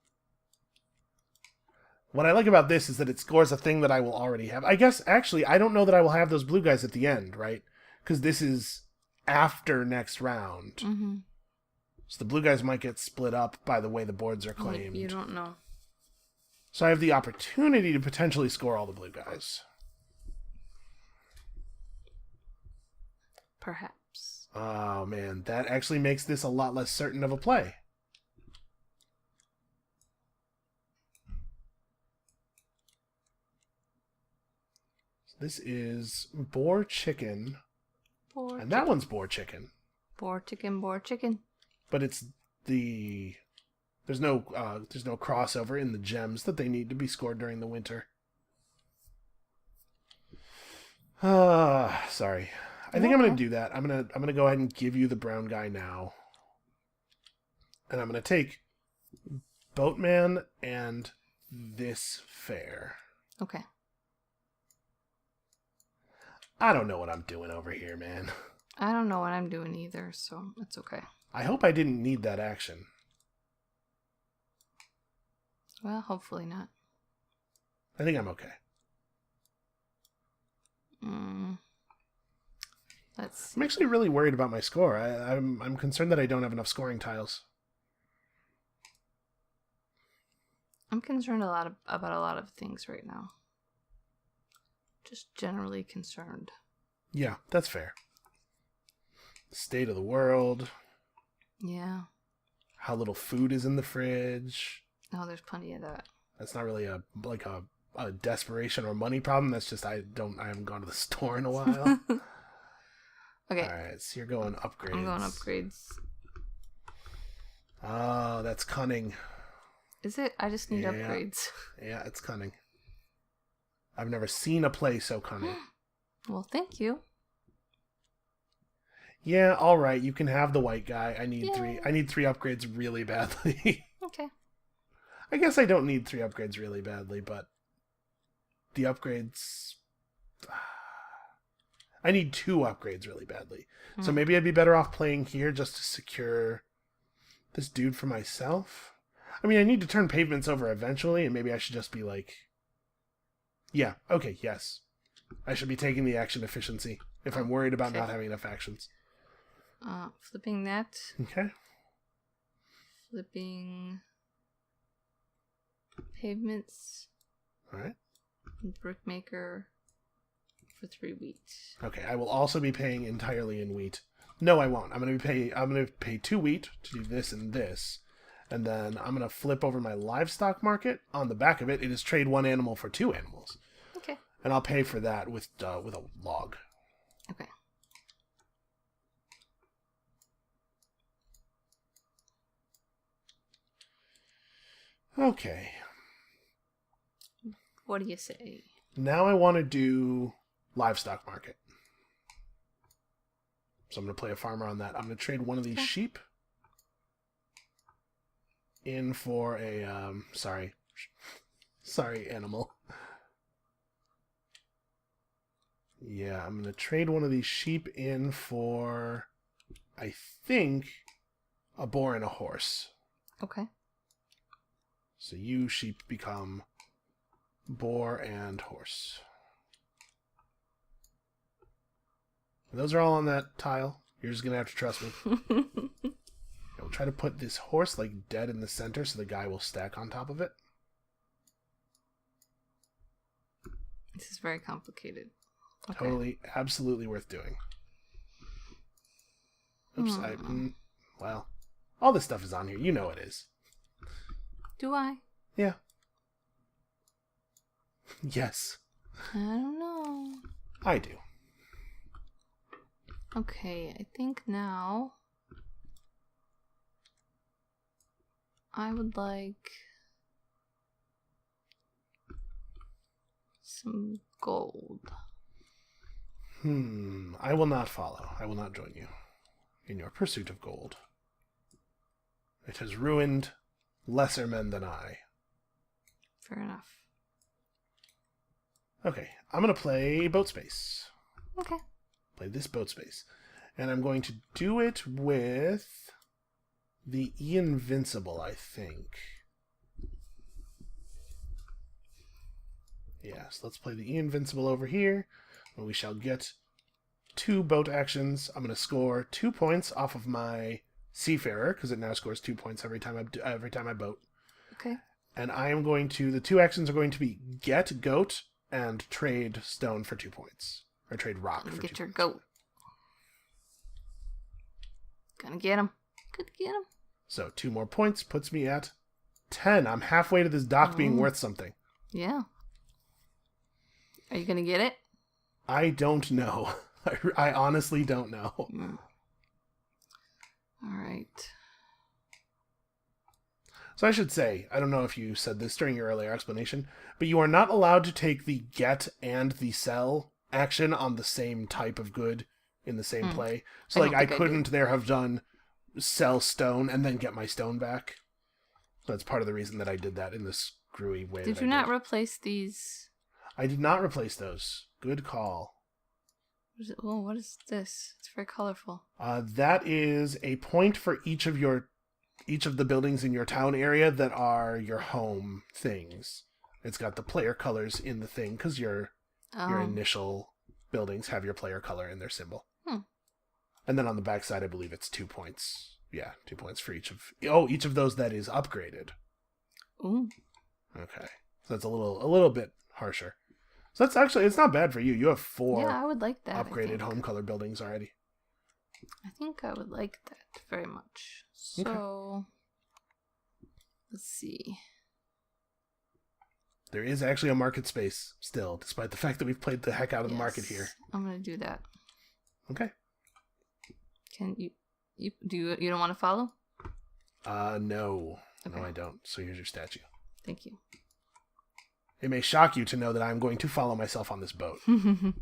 Speaker 1: What I like about this is that it scores a thing that I will already have. I guess, actually, I don't know that I will have those blue guys at the end, right? Because this is after next round. So the blue guys might get split up by the way the boards are claimed.
Speaker 2: You don't know.
Speaker 1: So I have the opportunity to potentially score all the blue guys.
Speaker 2: Perhaps.
Speaker 1: Oh, man. That actually makes this a lot less certain of a play. This is boar chicken. That one's boar chicken.
Speaker 2: Boar chicken, boar chicken.
Speaker 1: But it's the... There's no crossover in the gems that they need to be scored during the winter. Sorry. I think I'm going to do that. I'm going to go ahead and give you the brown guy now. And I'm going to take Boatman and this fair.
Speaker 2: Okay.
Speaker 1: I don't know what I'm doing over here, man.
Speaker 2: I don't know what I'm doing either, so it's okay.
Speaker 1: I hope I didn't need that action.
Speaker 2: Well, hopefully not.
Speaker 1: I think I'm okay.
Speaker 2: Let's see.
Speaker 1: I'm actually really worried about my score. I'm concerned that I don't have enough scoring tiles.
Speaker 2: I'm concerned about a lot of things right now. Just generally concerned.
Speaker 1: Yeah, that's fair. State of the world.
Speaker 2: Yeah.
Speaker 1: How little food is in the fridge.
Speaker 2: Oh, there's plenty of that.
Speaker 1: That's not really a desperation or money problem. That's just I haven't gone to the store in a while.
Speaker 2: Okay.
Speaker 1: Alright, so you're going upgrades.
Speaker 2: I'm going upgrades.
Speaker 1: Oh, that's cunning.
Speaker 2: Is it? I just need
Speaker 1: Yeah.
Speaker 2: upgrades.
Speaker 1: Yeah, it's cunning. I've never seen a play so cunning.
Speaker 2: Well, thank you.
Speaker 1: Yeah, all right. You can have the white guy. I need
Speaker 2: Yay.
Speaker 1: 3. I need 3 upgrades really badly.
Speaker 2: Okay.
Speaker 1: I guess I don't need 3 upgrades really badly, but the upgrades. I need 2 upgrades really badly. So maybe I'd be better off playing here just to secure this dude for myself. I mean, I need to turn pavements over eventually, and maybe I should just be like... Yeah, okay, yes. I should be taking the action efficiency if I'm worried about not having enough actions.
Speaker 2: Flipping that.
Speaker 1: Okay.
Speaker 2: Flipping pavements.
Speaker 1: All right.
Speaker 2: Brickmaker for 3 wheat.
Speaker 1: Okay, I will also be paying entirely in wheat. No, I won't. I'm gonna pay 2 wheat to do this and this. And then I'm gonna flip over my livestock market. On the back of it, it is trade 1 animal for 2 animals.
Speaker 2: Okay.
Speaker 1: And I'll pay for that with a log.
Speaker 2: Okay.
Speaker 1: Okay.
Speaker 2: What do you say?
Speaker 1: Now I want to do livestock market. So I'm going to play a farmer on that. I'm going to trade one of these sheep in for a, sorry, animal. Yeah, I'm going to trade one of these sheep in for, I think, a boar and a horse.
Speaker 2: Okay.
Speaker 1: So you sheep become boar and horse. Those are all on that tile. You're just going to have to trust me. I'll try to put this horse like dead in the center so the guy will stack on top of it.
Speaker 2: This is very complicated. Okay.
Speaker 1: Totally, absolutely worth doing. Oops, well, all this stuff is on here. You know it is.
Speaker 2: Do I?
Speaker 1: Yeah. Yes.
Speaker 2: I don't know.
Speaker 1: I do.
Speaker 2: Okay, I think now I would like some gold.
Speaker 1: I will not follow. I will not join you in your pursuit of gold. It has ruined lesser men than I.
Speaker 2: Fair enough.
Speaker 1: Okay, I'm going to play boat space.
Speaker 2: Okay.
Speaker 1: Play this boat space. And I'm going to do it with the Invincible, I think. Yes, let's play the Invincible over here. And we shall get 2 boat actions. I'm going to score 2 points off of my Seafarer, because it now scores 2 points every time I boat.
Speaker 2: Okay.
Speaker 1: And I am going to... The 2 actions are going to be get goat and trade stone for 2 points. Or trade rock for 2 points.
Speaker 2: Get your goat. Gonna get him. Good to get him.
Speaker 1: So 2 more points puts me at 10. I'm halfway to this dock being worth something.
Speaker 2: Yeah. Are you gonna get it?
Speaker 1: I don't know. I honestly don't know.
Speaker 2: Alright.
Speaker 1: So I should say, I don't know if you said this during your earlier explanation, but you are not allowed to take the get and the sell action on the same type of good in the same play. So I couldn't there have done sell stone and then get my stone back. So that's part of the reason that I did that in the screwy way.
Speaker 2: Did you not replace these?
Speaker 1: I did not replace those. Good call.
Speaker 2: What is this? It's very colorful.
Speaker 1: That is a point for each of the buildings in your town area that are your home things. It's got the player colors in the thing because your initial buildings have your player color in their symbol. And then on the back side, I believe it's 2 points. Yeah, 2 points for each of those that is upgraded.
Speaker 2: Ooh.
Speaker 1: Okay, so that's a little bit harsher. So that's actually, it's not bad for you. You have 4
Speaker 2: I would like that,
Speaker 1: upgraded home color buildings already.
Speaker 2: I think I would like that very much. So, let's see.
Speaker 1: There is actually a market space still, despite the fact that we've played the heck out of the market here.
Speaker 2: I'm going to do that.
Speaker 1: Okay.
Speaker 2: Can you don't want to follow?
Speaker 1: No.
Speaker 2: Okay.
Speaker 1: No, I don't. So here's your statue.
Speaker 2: Thank you.
Speaker 1: It may shock you to know that I'm going to follow myself on this boat. Because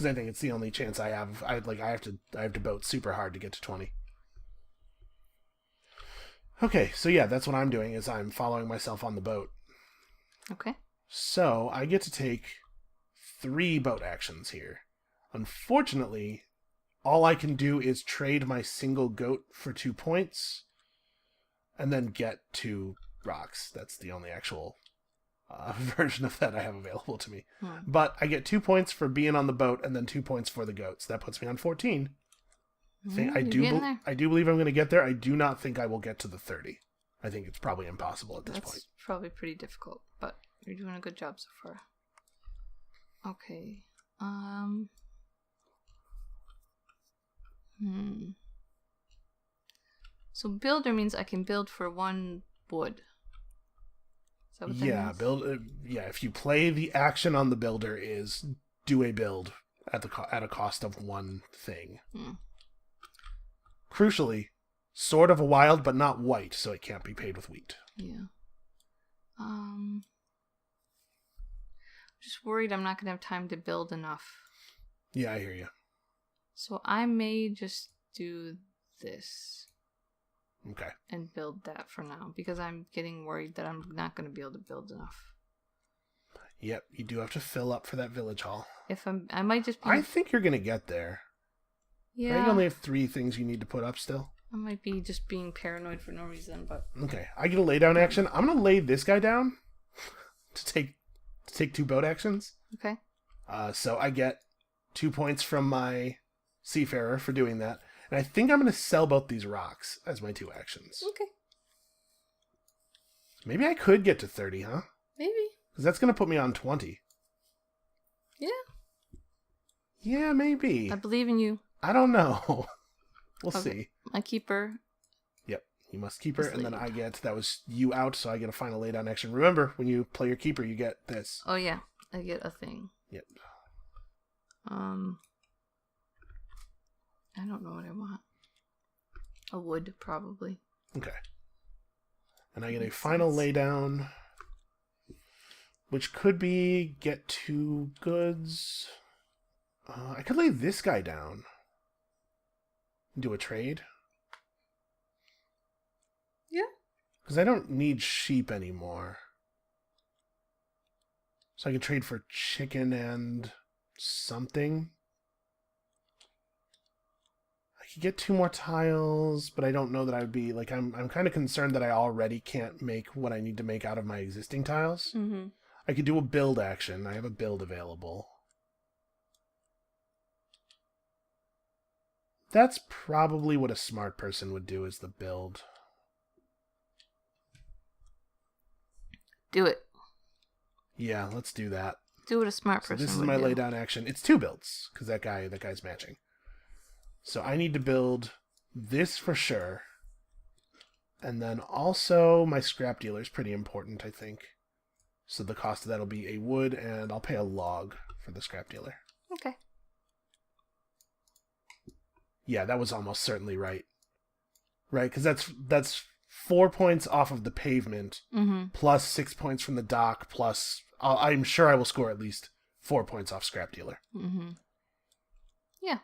Speaker 1: I think it's the only chance I have. I have to boat super hard to get to 20. Okay, so yeah, that's what I'm doing, is I'm following myself on the boat.
Speaker 2: Okay.
Speaker 1: So I get to take 3 boat actions here. Unfortunately, all I can do is trade my single goat for 2 points, and then get 2 rocks. That's the only actual version of that I have available to me. But I get 2 points for being on the boat, and then 2 points for the goats. That puts me on 14. I do believe I'm going to get there. I do not think I will get to the 30. I think it's probably impossible at this point.
Speaker 2: That's probably pretty difficult, but you're doing a good job so far. Okay. So builder means I can build for 1 wood. Is that what that means?
Speaker 1: If you play the action on the builder is do a build at a cost of 1 thing. Crucially, sort of a wild, but not white, so it can't be paid with wheat.
Speaker 2: Yeah. I'm just worried I'm not going to have time to build enough.
Speaker 1: Yeah, I hear you.
Speaker 2: So I may just do this.
Speaker 1: Okay.
Speaker 2: And build that for now, because I'm getting worried that I'm not going to be able to build enough.
Speaker 1: Yep, you do have to fill up for that village hall.
Speaker 2: I might just be...
Speaker 1: I think you're going to get there.
Speaker 2: Yeah.
Speaker 1: Right? You only have 3 things you need to put up still.
Speaker 2: I might be just being paranoid for no reason, but...
Speaker 1: Okay, I get a lay down action. I'm going to lay this guy down to take 2 boat actions.
Speaker 2: Okay.
Speaker 1: So I get 2 points from my seafarer for doing that. And I think I'm going to sell both these rocks as my 2 actions.
Speaker 2: Okay.
Speaker 1: Maybe I could get to 30, huh?
Speaker 2: Maybe.
Speaker 1: Because that's going to put me on 20.
Speaker 2: Yeah.
Speaker 1: Yeah, maybe.
Speaker 2: I believe in you.
Speaker 1: I don't know. We'll see.
Speaker 2: My Keyper.
Speaker 1: Yep, you must Keyper, and then I get, that was you out, so I get a final lay down action. Remember, when you play your Keyper, you get this.
Speaker 2: Oh yeah, I get a thing.
Speaker 1: Yep.
Speaker 2: I don't know what I want. A wood, probably.
Speaker 1: Okay. And I get a final lay down, which could be get 2 goods. I could lay this guy down. Do a trade.
Speaker 2: Yeah.
Speaker 1: Because I don't need sheep anymore. So I could trade for chicken and something. I could get 2 more tiles, but I don't know that I would be... Like, I'm kind of concerned that I already can't make what I need to make out of my existing tiles.
Speaker 2: Mm-hmm.
Speaker 1: I could do a build action. I have a build available. That's probably what a smart person would do, is the build.
Speaker 2: Do it.
Speaker 1: Yeah, let's do that.
Speaker 2: Do what a smart person would do.
Speaker 1: This is my lay down action. It's 2 builds, because that guy's matching. So I need to build this for sure. And then also my scrap dealer is pretty important, I think. So the cost of that will be a wood, and I'll pay a log for the scrap dealer.
Speaker 2: Okay.
Speaker 1: Yeah, that was almost certainly right. Right, because that's 4 points off of the pavement, plus 6 points from the dock, plus I'm sure I will score at least 4 points off scrap dealer.
Speaker 2: Yeah.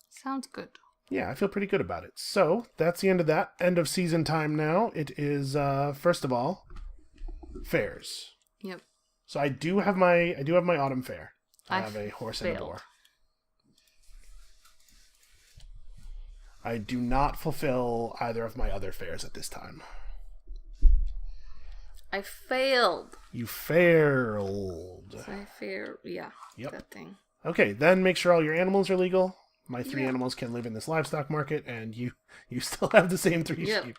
Speaker 2: Sounds good.
Speaker 1: Yeah, I feel pretty good about it. So that's the end of that. End of season time now. It is first of all fairs.
Speaker 2: Yep.
Speaker 1: So I do have my autumn fair. I have a horse and a boar. I do not fulfill either of my other fairs at this time.
Speaker 2: I failed.
Speaker 1: You failed.
Speaker 2: Yeah.
Speaker 1: Yep.
Speaker 2: That thing.
Speaker 1: Okay, then make sure all your animals are legal. My 3 animals can live in this livestock market, and you still have the same 3 sheep.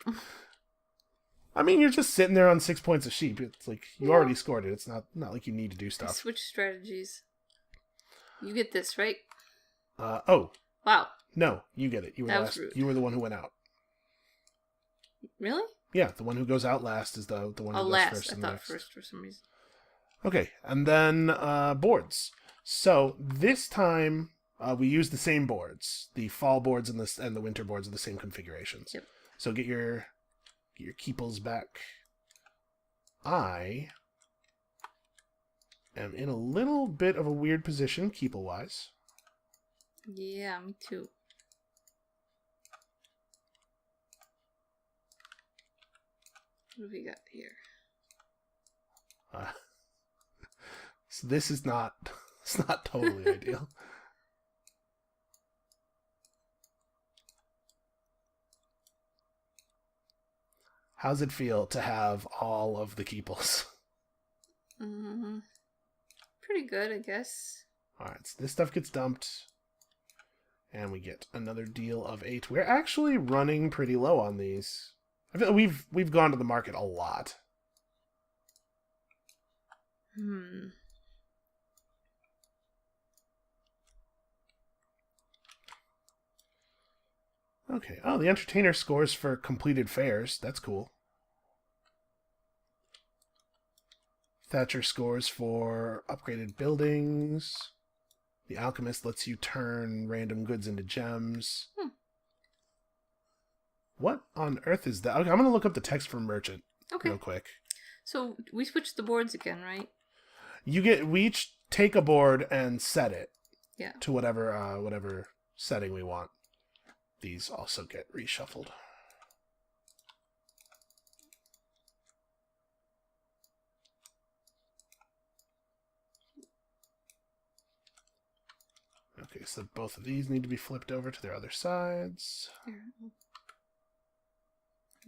Speaker 1: I mean, you're just sitting there on 6 points of sheep. It's like you already scored it. It's not like you need to do stuff.
Speaker 2: Switch strategies. You get this, right?
Speaker 1: Oh.
Speaker 2: Wow.
Speaker 1: No, you get it. You were
Speaker 2: that
Speaker 1: last.
Speaker 2: Was rude.
Speaker 1: You were the one who went out.
Speaker 2: Really?
Speaker 1: Yeah, the one who goes out last is the one who goes
Speaker 2: last.
Speaker 1: first.
Speaker 2: I thought first for some reason.
Speaker 1: Okay, and then boards. So this time We use the same boards. The fall boards and the winter boards are the same configurations.
Speaker 2: Yep.
Speaker 1: So get your keeples back. I am in a little bit of a weird position, keeple-wise.
Speaker 2: Yeah, me too. What have we got here?
Speaker 1: So this is not... It's not totally ideal. How's it feel to have all of the keeples?
Speaker 2: Pretty good, I guess.
Speaker 1: Alright, so this stuff gets dumped. And we get another deal of 8. We're actually running pretty low on these. I feel we've gone to the market a lot. Okay. Oh, the entertainer scores for completed fairs. That's cool. Thatcher scores for upgraded buildings. The alchemist lets you turn random goods into gems. What on earth is that? Okay, I'm going to look up the text for merchant real quick.
Speaker 2: So we switched the boards again, right?
Speaker 1: We each take a board and set it.
Speaker 2: Yeah.
Speaker 1: To whatever setting we want. These also get reshuffled. Okay, so both of these need to be flipped over to their other sides.
Speaker 2: Here.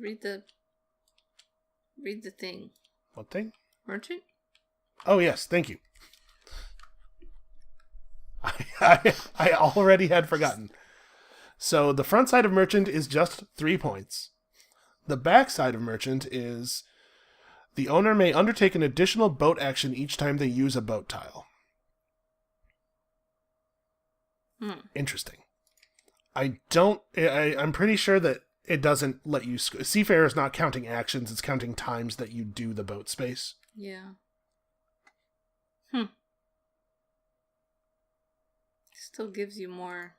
Speaker 2: Read the thing.
Speaker 1: What thing?
Speaker 2: Merchant?
Speaker 1: Oh, yes, thank you. I already had forgotten. So the front side of merchant is just 3 points. The back side of merchant is the owner may undertake an additional boat action each time they use a boat tile. Interesting. I'm pretty sure that it doesn't let you... Seafarer is not counting actions, it's counting times that you do the boat space.
Speaker 2: Yeah. Still gives you more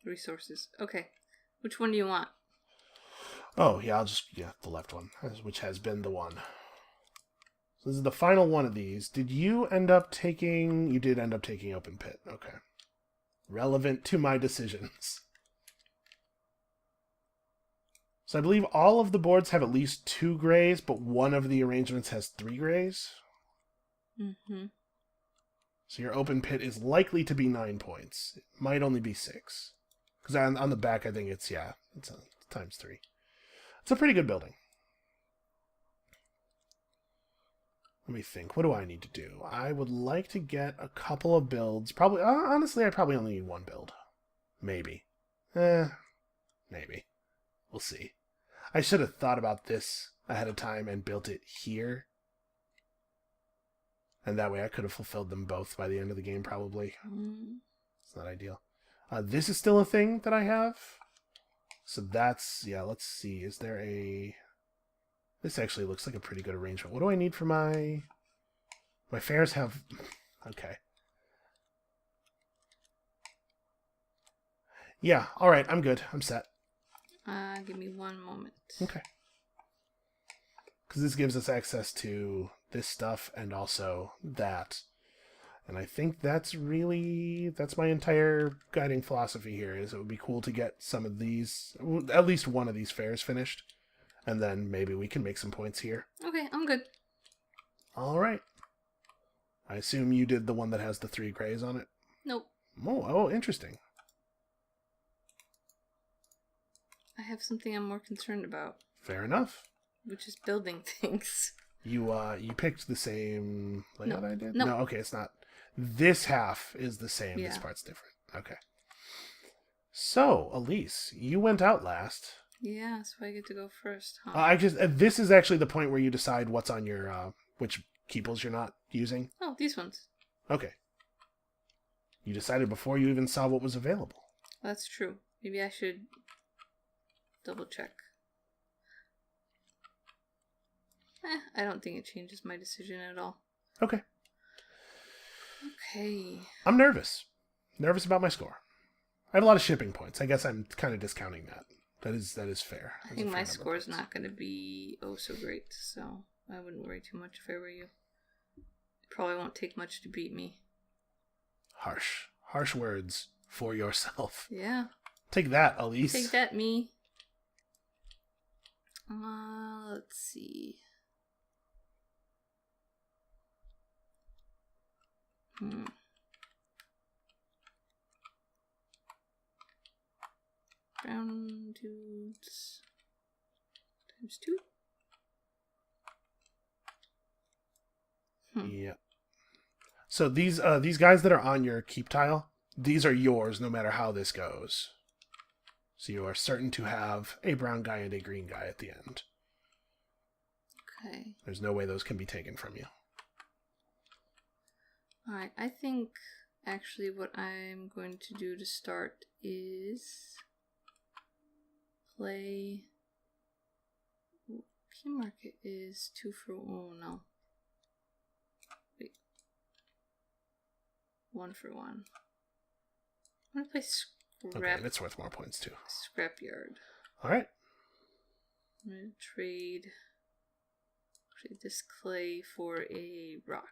Speaker 2: resources. Okay. Which one do you want?
Speaker 1: Oh, yeah, the left one, which has been the one. So this is the final one of these. You did end up taking open pit. Okay. Relevant to my decisions. So I believe all of the boards have at least 2 grays, but one of the arrangements has 3 grays. So your open pit is likely to be 9 points. It might only be 6. Because on the back, I think it's times 3. It's a pretty good building. Let me think. What do I need to do? I would like to get a couple of builds. Probably, honestly, I probably only need 1 build. Maybe. Maybe. We'll see. I should have thought about this ahead of time and built it here. And that way I could have fulfilled them both by the end of the game, probably. It's not ideal. This is still a thing that I have. So that's... Yeah, let's see. Is there a... This actually looks like a pretty good arrangement. What do I need for my... My fairs have... Okay. Yeah, alright, I'm good. I'm set.
Speaker 2: Give me 1 moment.
Speaker 1: Okay. Because this gives us access to this stuff and also that. And I think that's my entire guiding philosophy here, is it would be cool to get some of these, at least one of these fairs finished. And then maybe we can make some points here.
Speaker 2: Okay, I'm good.
Speaker 1: All right. I assume you did the one that has the 3 grays on it?
Speaker 2: Nope.
Speaker 1: Oh, interesting.
Speaker 2: I have something I'm more concerned about.
Speaker 1: Fair enough.
Speaker 2: Which is building things.
Speaker 1: You picked the same layout I did?
Speaker 2: No.
Speaker 1: No, okay, it's not. This half is the same.
Speaker 2: Yeah.
Speaker 1: This part's different. Okay. So, Elise, you went out last.
Speaker 2: Yeah, so I get to go first, huh?
Speaker 1: This is actually the point where you decide what's on your, which keeples you're not using.
Speaker 2: Oh, these ones.
Speaker 1: Okay. You decided before you even saw what was available.
Speaker 2: That's true. Maybe I should double check. I don't think it changes my decision at all.
Speaker 1: Okay.
Speaker 2: Okay.
Speaker 1: I'm nervous. Nervous about my score. I have a lot of shipping points. I guess I'm kind of discounting that. That is fair.
Speaker 2: I think my score's not going to be so great, so I wouldn't worry too much if I were you. It probably won't take much to beat me.
Speaker 1: Harsh words for yourself.
Speaker 2: Yeah.
Speaker 1: Take that, Elise.
Speaker 2: Take that, me. Let's see. Brown dudes times 2.
Speaker 1: Yeah. So these guys that are on your keep tile, these are yours no matter how this goes. So you are certain to have a brown guy and a green guy at the end.
Speaker 2: Okay.
Speaker 1: There's no way those can be taken from you.
Speaker 2: Alright, I think actually what I'm going to do to start is play. Key market is 2 for. Oh no. Wait. 1 for 1. I'm gonna play scrap.
Speaker 1: Okay, and it's worth more points too.
Speaker 2: Scrapyard.
Speaker 1: Alright.
Speaker 2: I'm gonna trade this clay for a rock.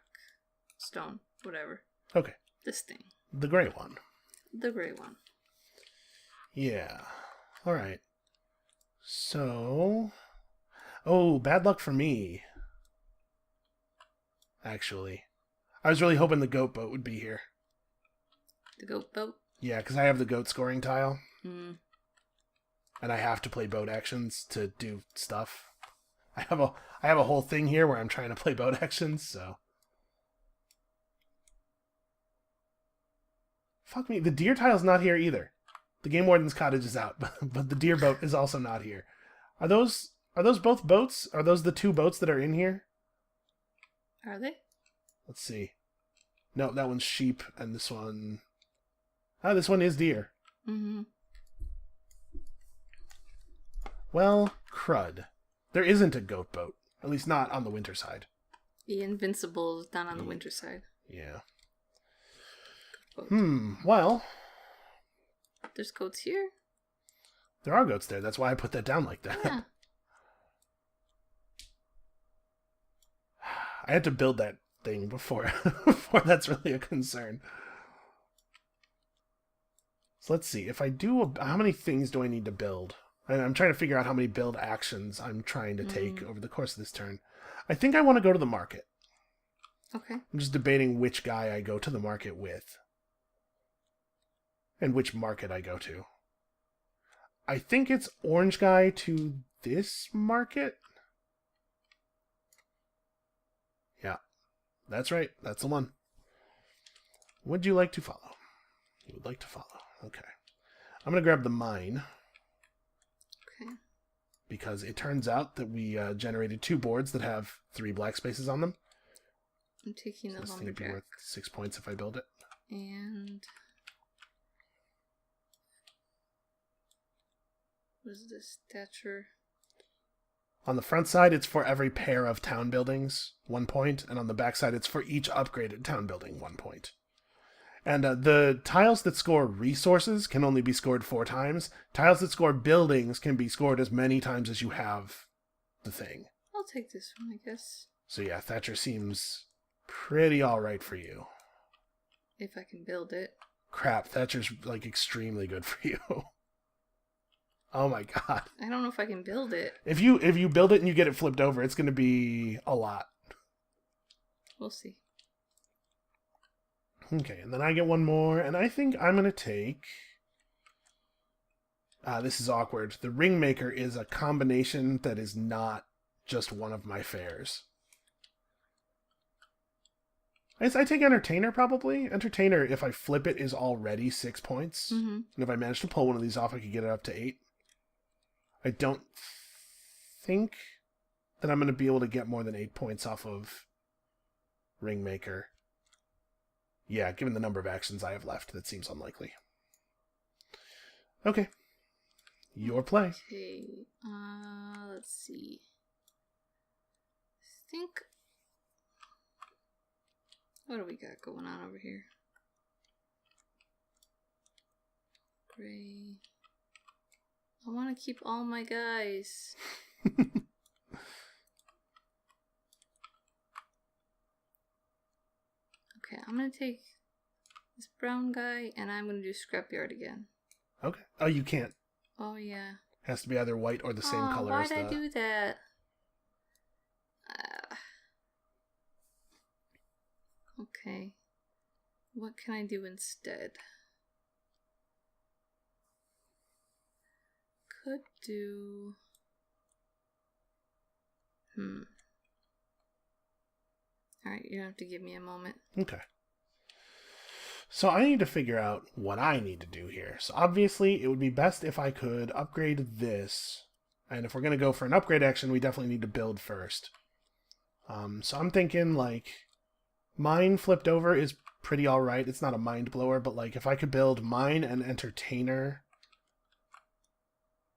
Speaker 2: Stone. Whatever.
Speaker 1: Okay.
Speaker 2: This thing.
Speaker 1: The gray one.
Speaker 2: The gray one.
Speaker 1: Yeah. Alright. So... Oh, bad luck for me. Actually. I was really hoping the goat boat would be here.
Speaker 2: The goat boat?
Speaker 1: Yeah, because I have the goat scoring tile.
Speaker 2: Mm.
Speaker 1: And I have to play boat actions to do stuff. I have a whole thing here where I'm trying to play boat actions, so... Fuck me, the deer tile's not here either. The Game Warden's cottage is out, but the deer boat is also not here. Are those both boats? Are those the 2 boats that are in here?
Speaker 2: Are they?
Speaker 1: Let's see. No, that one's sheep, and this one... Ah, this one is deer.
Speaker 2: Mm-hmm.
Speaker 1: Well, crud. There isn't a goat boat. At least not on the winter side.
Speaker 2: The Invincible is done on the winter side.
Speaker 1: Yeah.
Speaker 2: Boat.
Speaker 1: Well...
Speaker 2: There's goats here?
Speaker 1: There are goats there. That's why I put that down like that.
Speaker 2: Yeah.
Speaker 1: I had to build that thing before that's really a concern. So let's see. If I do... how many things do I need to build? I'm trying to figure out how many build actions I'm trying to take over the course of this turn. I think I want to go to the market.
Speaker 2: Okay.
Speaker 1: I'm just debating which guy I go to the market with. And which market I go to. I think it's orange guy to this market. Yeah. That's right. That's the one. Would you like to follow? You would like to follow. Okay. I'm going to grab the mine.
Speaker 2: Okay.
Speaker 1: Because it turns out that we generated 2 boards that have 3 black spaces on them.
Speaker 2: I'm taking the
Speaker 1: This thing would be
Speaker 2: lumberjack.
Speaker 1: worth 6 points if I build it.
Speaker 2: And... what is this? Thatcher.
Speaker 1: On the front side, it's for every pair of town buildings, 1 point. And on the back side, it's for each upgraded town building, 1 point. And the tiles that score resources can only be scored 4 times. Tiles that score buildings can be scored as many times as you have the thing.
Speaker 2: I'll take this one, I guess.
Speaker 1: So yeah, Thatcher seems pretty alright for you.
Speaker 2: If I can build it.
Speaker 1: Crap, Thatcher's like extremely good for you. Oh my god.
Speaker 2: I don't know if I can build it.
Speaker 1: If you build it and you get it flipped over, it's going to be a lot.
Speaker 2: We'll see.
Speaker 1: Okay, and then I get one more, and I think I'm going to take... this is awkward. The Ringmaker is a combination that is not just one of my fares. I take Entertainer, probably. Entertainer, if I flip it, is already 6 points.
Speaker 2: Mm-hmm.
Speaker 1: And if I manage to pull one of these off, I could get it up to 8. I don't think that I'm going to be able to get more than 8 points off of Ringmaker. Yeah, given the number of actions I have left, that seems unlikely. Okay. Your play.
Speaker 2: Okay. Let's see. I think What do we got going on over here? Gray. I want to keep all my guys. Okay, I'm going to take this brown guy and I'm going to do scrapyard again.
Speaker 1: Okay. Oh, you can't.
Speaker 2: Oh, yeah.
Speaker 1: Has to be either white or the same color as
Speaker 2: Why'd I do that? Okay. What can I do instead? Could do... Alright, you have to give me a moment.
Speaker 1: Okay. So I need to figure out what I need to do here. So obviously, it would be best if I could upgrade this. And if we're going to go for an upgrade action, we definitely need to build first. So I'm thinking, like, mine flipped over is pretty alright. It's not a mind blower, but, like, if I could build mine and entertainer,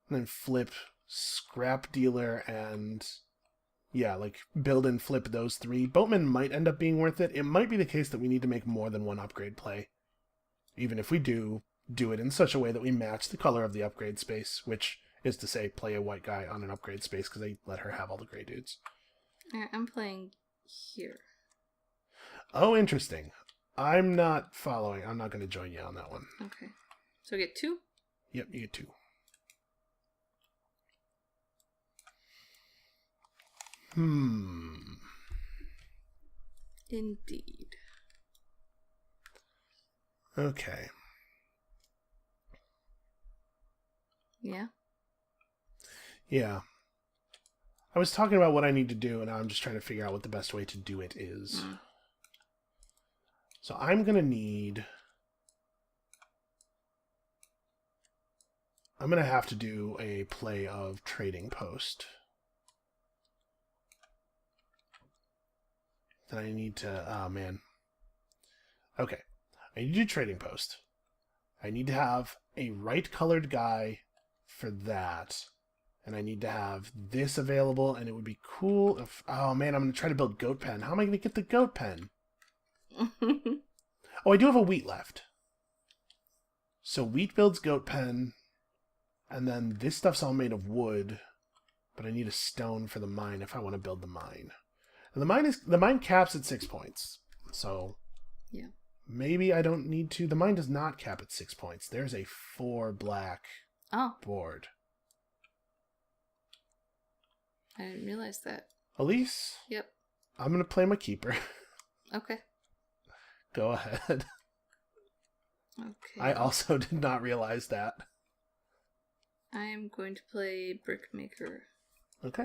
Speaker 1: and then flip scrap dealer and... yeah, like, build and flip those three. Boatman might end up being worth it. It might be the case that we need to make more than one upgrade play. Even if we do it in such a way that we match the color of the upgrade space, which is to say, play a white guy on an upgrade space because they let her have all the gray dudes.
Speaker 2: Alright, I'm playing here.
Speaker 1: Oh, interesting. I'm not following. I'm not going to join you on that one.
Speaker 2: Okay. So we get 2?
Speaker 1: Yep, you get 2.
Speaker 2: Indeed.
Speaker 1: Okay.
Speaker 2: Yeah?
Speaker 1: Yeah. I was talking about what I need to do, and now I'm just trying to figure out what the best way to do it is. So I'm going to need... I'm going to have to do a play of Trading Post. Then I need to... oh, man. Okay. I need to do Trading Post. I need to have a right-colored guy for that. And I need to have this available, and it would be cool if... oh, man, I'm going to try to build Goat Pen. How am I going to get the Goat Pen? Oh, I do have a wheat left. So wheat builds Goat Pen, and then this stuff's all made of wood, but I need a stone for the mine if I want to build the mine. And the mine caps at 6 points, so
Speaker 2: yeah,
Speaker 1: maybe I don't need to. The mine does not cap at 6 points. There's a 4 black board.
Speaker 2: I didn't realize that.
Speaker 1: Elise?
Speaker 2: Yep.
Speaker 1: I'm going to play my Keyper.
Speaker 2: Okay.
Speaker 1: Go ahead.
Speaker 2: Okay.
Speaker 1: I also did not realize that.
Speaker 2: I am going to play Brickmaker.
Speaker 1: Okay.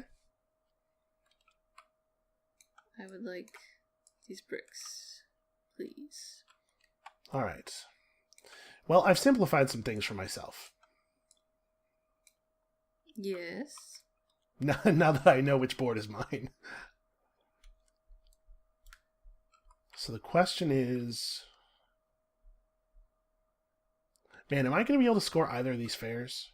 Speaker 2: I would like these bricks, please.
Speaker 1: All right. Well, I've simplified some things for myself.
Speaker 2: Yes.
Speaker 1: Now that I know which board is mine. So the question is... man, am I going to be able to score either of these fairs?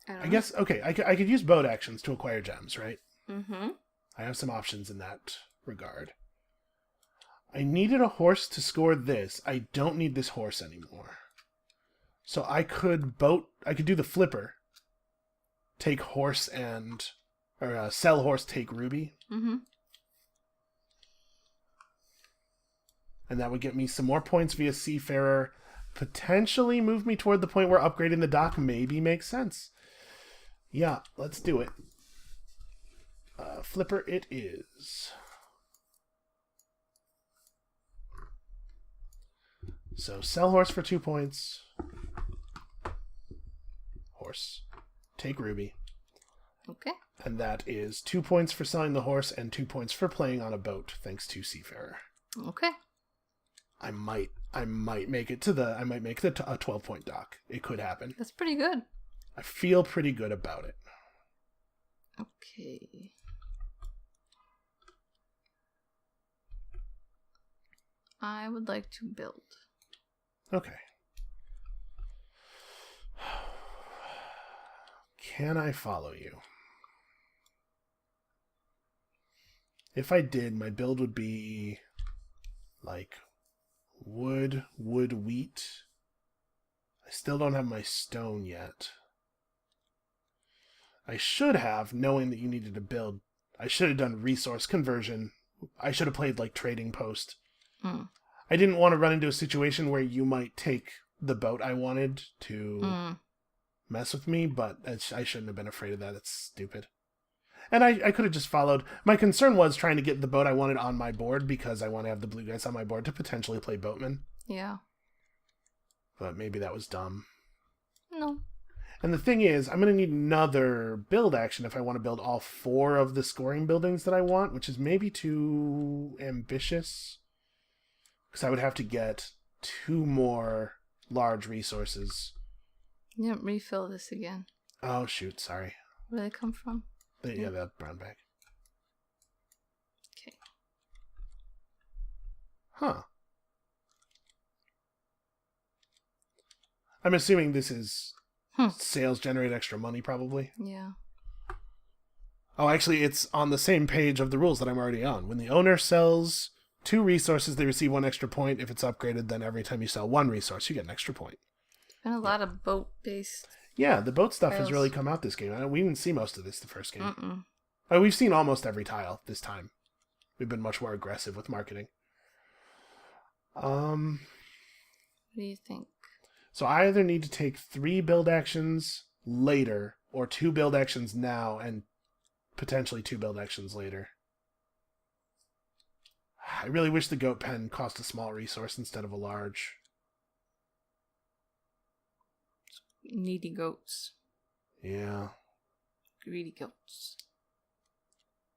Speaker 1: I guess, okay, I could use boat actions to acquire gems, right?
Speaker 2: Mm-hmm.
Speaker 1: I have some options in that regard. I needed a horse to score this. I don't need this horse anymore. So I could do the flipper. Take horse and... or sell horse, take ruby.
Speaker 2: Mm-hmm.
Speaker 1: And that would get me some more points via Seafarer. Potentially move me toward the point where upgrading the dock maybe makes sense. Yeah, let's do it. Flipper it is. So sell horse for 2 points. Horse. Take ruby.
Speaker 2: Okay.
Speaker 1: And that is 2 points for selling the horse and 2 points for playing on a boat, thanks to Seafarer.
Speaker 2: Okay.
Speaker 1: I might make it to a 12-point dock. It could happen.
Speaker 2: That's pretty good.
Speaker 1: I feel pretty good about it.
Speaker 2: Okay. I would like to build.
Speaker 1: Okay. Can I follow you? If I did, my build would be like wood, wheat. I still don't have my stone yet. I should have, knowing that you needed to build. I should have done resource conversion. I should have played like trading post.
Speaker 2: Mm.
Speaker 1: I didn't want to run into a situation where you might take the boat I wanted to mess with me, but I shouldn't have been afraid of that. It's stupid. And I could have just followed. My concern was trying to get the boat I wanted on my board because I want to have the blue guys on my board to potentially play boatman.
Speaker 2: Yeah.
Speaker 1: But maybe that was dumb.
Speaker 2: No.
Speaker 1: And the thing is, I'm going to need another build action if I want to build all 4 of the scoring buildings that I want, which is maybe too ambitious. Because I would have to get 2 more large resources.
Speaker 2: You didn't refill this again.
Speaker 1: Oh, shoot, sorry.
Speaker 2: Where did they come from?
Speaker 1: Yeah, that brown bag.
Speaker 2: Okay.
Speaker 1: Huh. I'm assuming this is sales generate extra money, probably.
Speaker 2: Yeah.
Speaker 1: Oh, actually, it's on the same page of the rules that I'm already on. When the owner sells 2 resources, they receive 1 extra point. If it's upgraded, then every time you sell 1 resource, you get an extra point.
Speaker 2: And a lot of boat-based.
Speaker 1: Yeah, the boat stuff has
Speaker 2: tiles.
Speaker 1: really come out this game. We didn't see most of this the first game.
Speaker 2: Mm-mm.
Speaker 1: We've seen almost every tile this time. We've been much more aggressive with marketing.
Speaker 2: What do you think?
Speaker 1: So I either need to take 3 build actions later, or 2 build actions now, and potentially 2 build actions later. I really wish the goat pen cost a small resource instead of a large.
Speaker 2: Needy goats.
Speaker 1: Yeah.
Speaker 2: Greedy goats.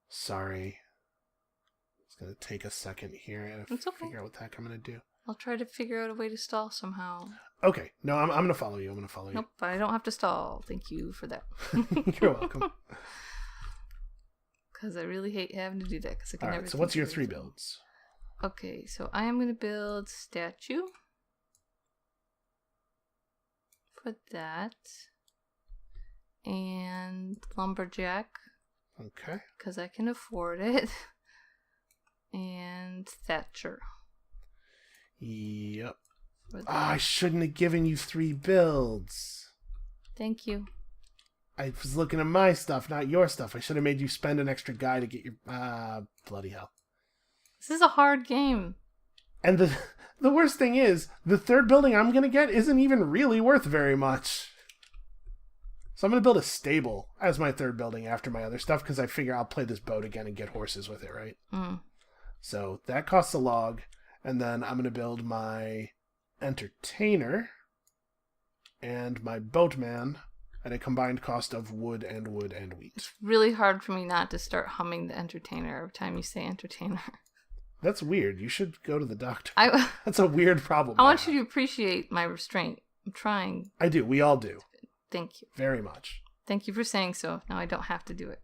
Speaker 1: Sorry. It's going to take a second here. I gotta
Speaker 2: It's okay.
Speaker 1: figure out what the heck I'm going to do.
Speaker 2: I'll try to figure out a way to stall somehow.
Speaker 1: Okay. No, I'm going to follow you.
Speaker 2: Nope, but I don't have to stall. Thank you for that.
Speaker 1: You're welcome.
Speaker 2: Because I really hate having to do that. Cause I can
Speaker 1: All
Speaker 2: never
Speaker 1: right, so what's
Speaker 2: think
Speaker 1: your
Speaker 2: of
Speaker 1: 3
Speaker 2: anything.
Speaker 1: builds?
Speaker 2: Okay, so I am going to build statue. Put that. And lumberjack.
Speaker 1: Okay.
Speaker 2: Because I can afford it. And Thatcher.
Speaker 1: Yep.
Speaker 2: For that.
Speaker 1: I shouldn't have given you 3 builds.
Speaker 2: Thank you.
Speaker 1: I was looking at my stuff, not your stuff. I should have made you spend an extra guy to get your... bloody hell.
Speaker 2: This is a hard game.
Speaker 1: And the worst thing is, the 3rd building I'm going to get isn't even really worth very much. So I'm going to build a stable as my 3rd building after my other stuff, because I figure I'll play this boat again and get horses with it, right? So that costs a log, and then I'm going to build my entertainer and my boatman at a combined cost of wood and wheat.
Speaker 2: It's really hard for me not to start humming the entertainer every time you say entertainer.
Speaker 1: That's weird. You should go to the doctor.
Speaker 2: I
Speaker 1: That's a weird problem.
Speaker 2: want you to appreciate my restraint. I'm trying.
Speaker 1: I do. We all do.
Speaker 2: Thank you.
Speaker 1: Very much.
Speaker 2: Thank you for saying so. Now I don't have to do it.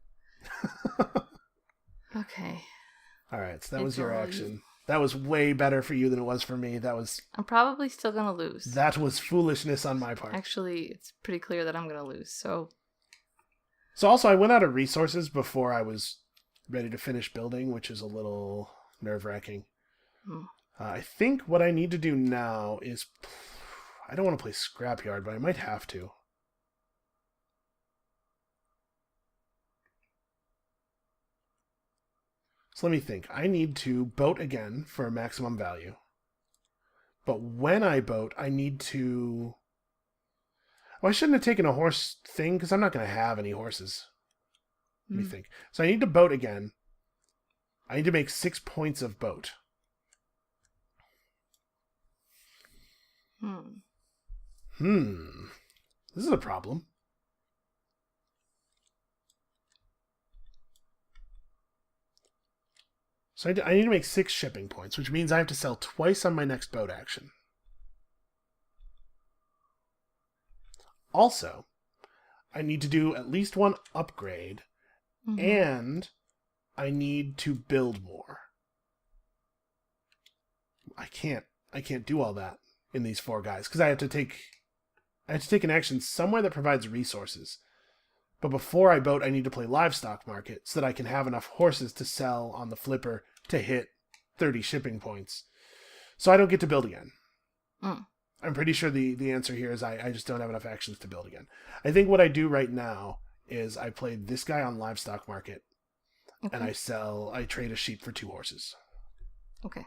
Speaker 2: Okay.
Speaker 1: All right. So that was your action. That was way better for you than it was for me.
Speaker 2: I'm probably still going to lose.
Speaker 1: That was foolishness on my part.
Speaker 2: Actually, it's pretty clear that I'm going to lose. So
Speaker 1: also, I went out of resources before I was ready to finish building, which is a little nerve-wracking. I think what I need to do now is... I don't want to play Scrapyard, but I might have to. So let me think. I need to boat again for a maximum value. But when I boat, I need to... Well, I shouldn't have taken a horse thing, because I'm not going to have any horses. Let me think. So I need to boat again. I need to make 6 points of boat. This is a problem. So I need to make 6 shipping points, which means I have to sell twice on my next boat action. Also, I need to do at least 1 upgrade, and I need to build more. I can't do all that in these 4 guys, because I have to take an action somewhere that provides resources. But before I boat, I need to play livestock market so that I can have enough horses to sell on the flipper to hit 30 shipping points. So I don't get to build again.
Speaker 2: Mm.
Speaker 1: I'm pretty sure the answer here is I just don't have enough actions to build again. I think what I do right now is I play this guy on livestock market,
Speaker 2: Okay.
Speaker 1: and I trade a sheep for 2 horses.
Speaker 2: Okay.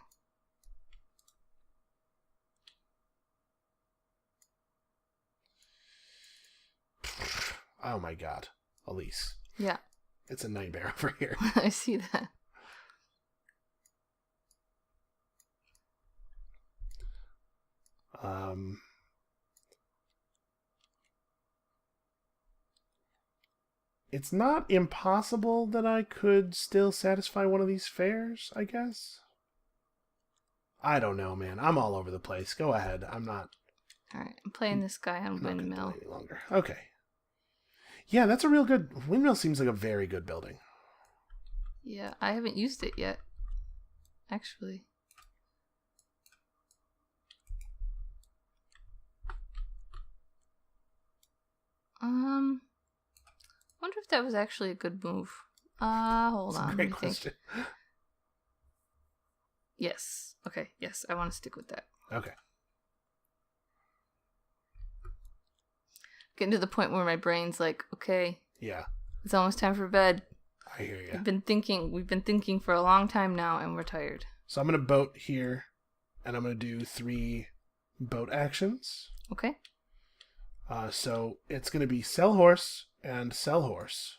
Speaker 1: Oh my god. Elise.
Speaker 2: Yeah.
Speaker 1: It's a nightmare over here.
Speaker 2: I see that.
Speaker 1: It's not impossible that I could still satisfy one of these fairs, I guess. I don't know, man. I'm all over the place. Go ahead. I'm not...
Speaker 2: Alright, I'm playing this guy on
Speaker 1: I'm not gonna
Speaker 2: Windmill.
Speaker 1: delay any longer. Okay. Yeah, that's a real good... Windmill seems like a very good building.
Speaker 2: Yeah, I haven't used it yet. Actually. Wonder if that was actually a good move. Hold
Speaker 1: That's
Speaker 2: on.
Speaker 1: a great
Speaker 2: Let me think.
Speaker 1: question.
Speaker 2: Yes. Okay, yes, I want to stick with that.
Speaker 1: Okay.
Speaker 2: Getting to the point where my brain's like, okay,
Speaker 1: Yeah,
Speaker 2: it's almost time for bed.
Speaker 1: I hear you.
Speaker 2: We've been thinking for a long time now, and we're tired.
Speaker 1: So I'm going to boat here, and I'm going to do 3 boat actions.
Speaker 2: Okay.
Speaker 1: So it's going to be sell horse and sell horse.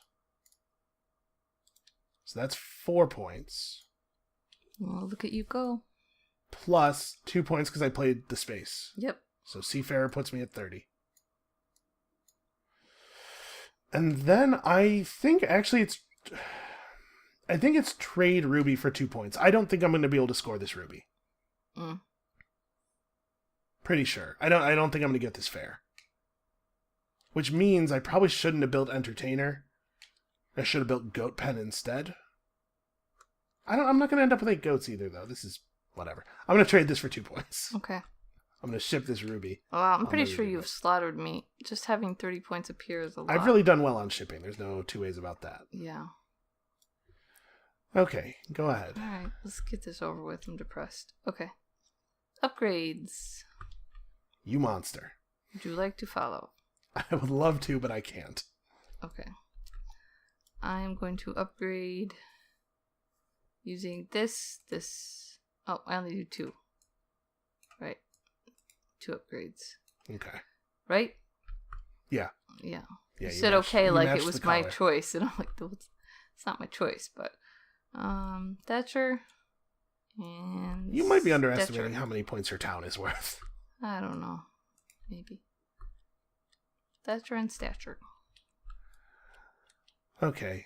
Speaker 1: So that's 4 points.
Speaker 2: Well, look at you go.
Speaker 1: Plus 2 points because I played the space.
Speaker 2: Yep.
Speaker 1: So Seafarer puts me at 30. And then I think it's trade Ruby for 2 points. I don't think I'm going to be able to score this Ruby.
Speaker 2: Mm.
Speaker 1: Pretty sure. I don't think I'm going to get this fair. Which means I probably shouldn't have built Entertainer. I should have built Goat Pen instead. I'm not going to end up with 8 goats either, though. This is whatever. I'm going to trade this for 2 points.
Speaker 2: Okay.
Speaker 1: I'm going to ship this Ruby.
Speaker 2: Well, I'm
Speaker 1: on
Speaker 2: pretty
Speaker 1: the
Speaker 2: sure
Speaker 1: Ruby
Speaker 2: you've
Speaker 1: boat.
Speaker 2: slaughtered me. Just having 30 points appear is a lot.
Speaker 1: I've really done well on shipping. There's no 2 ways about that.
Speaker 2: Yeah.
Speaker 1: Okay, go ahead.
Speaker 2: Alright, let's get this over with. I'm depressed. Okay. Upgrades.
Speaker 1: You monster.
Speaker 2: Would you like to follow?
Speaker 1: I would love to, but I can't.
Speaker 2: Okay. I'm going to upgrade using this. Oh, I only do 2. Right. 2 upgrades.
Speaker 1: Okay.
Speaker 2: Right?
Speaker 1: Yeah.
Speaker 2: Yeah.
Speaker 1: Yeah.
Speaker 2: You said okay,
Speaker 1: you
Speaker 2: like
Speaker 1: matched
Speaker 2: it was
Speaker 1: the
Speaker 2: my
Speaker 1: color.
Speaker 2: choice, and I'm like, it's not my choice, but Thatcher and
Speaker 1: You might be underestimating
Speaker 2: Thatcher.
Speaker 1: how many points your town is worth.
Speaker 2: I don't know, maybe Thatcher and Stature.
Speaker 1: Okay.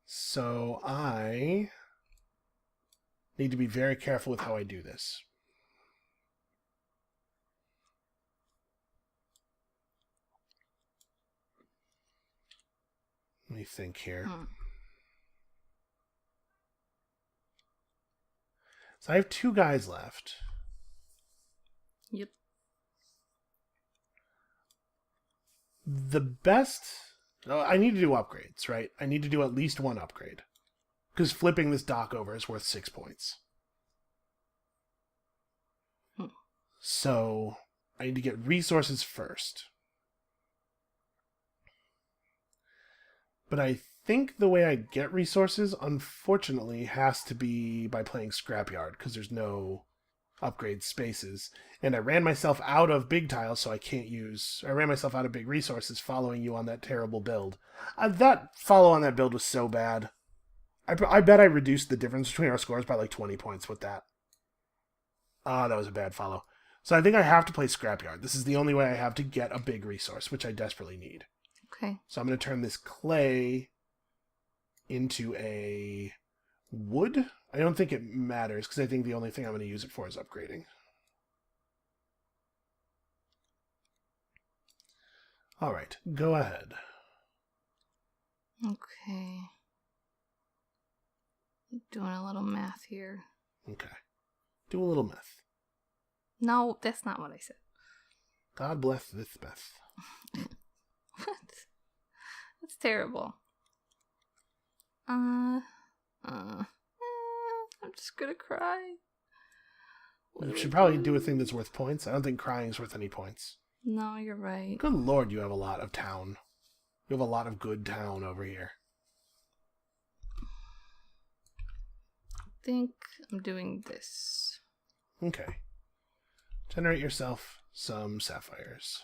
Speaker 1: So I need to be very careful with how I do this. Let me think here. So I have 2 guys left.
Speaker 2: Yep.
Speaker 1: The best... Oh, I need to do upgrades, right? I need to do at least 1 upgrade. Because flipping this dock over is worth 6 points. So I need to get resources first. But I think the way I get resources, unfortunately, has to be by playing Scrapyard, because there's no upgrade spaces. And I ran myself out of big tiles, so I can't use... I ran myself out of big resources following you on that terrible build. That follow on that build was so bad. I bet I reduced the difference between our scores by like 20 points with that. That was a bad follow. So I think I have to play Scrapyard. This is the only way I have to get a big resource, which I desperately need.
Speaker 2: Okay.
Speaker 1: So I'm going to turn this clay into a wood. I don't think it matters, because I think the only thing I'm going to use it for is upgrading. All right, go ahead.
Speaker 2: Okay. Doing a little math here.
Speaker 1: Okay. Do a little math.
Speaker 2: No, that's not what I said.
Speaker 1: God bless this Beth.
Speaker 2: What? That's terrible. I'm just gonna cry. What
Speaker 1: You
Speaker 2: do
Speaker 1: should
Speaker 2: I
Speaker 1: probably do a thing that's worth points. I don't think crying is worth any points.
Speaker 2: No, you're right.
Speaker 1: Good lord, you have a lot of town. You have a lot of good town over here.
Speaker 2: I think I'm doing this.
Speaker 1: Okay. Generate yourself some sapphires.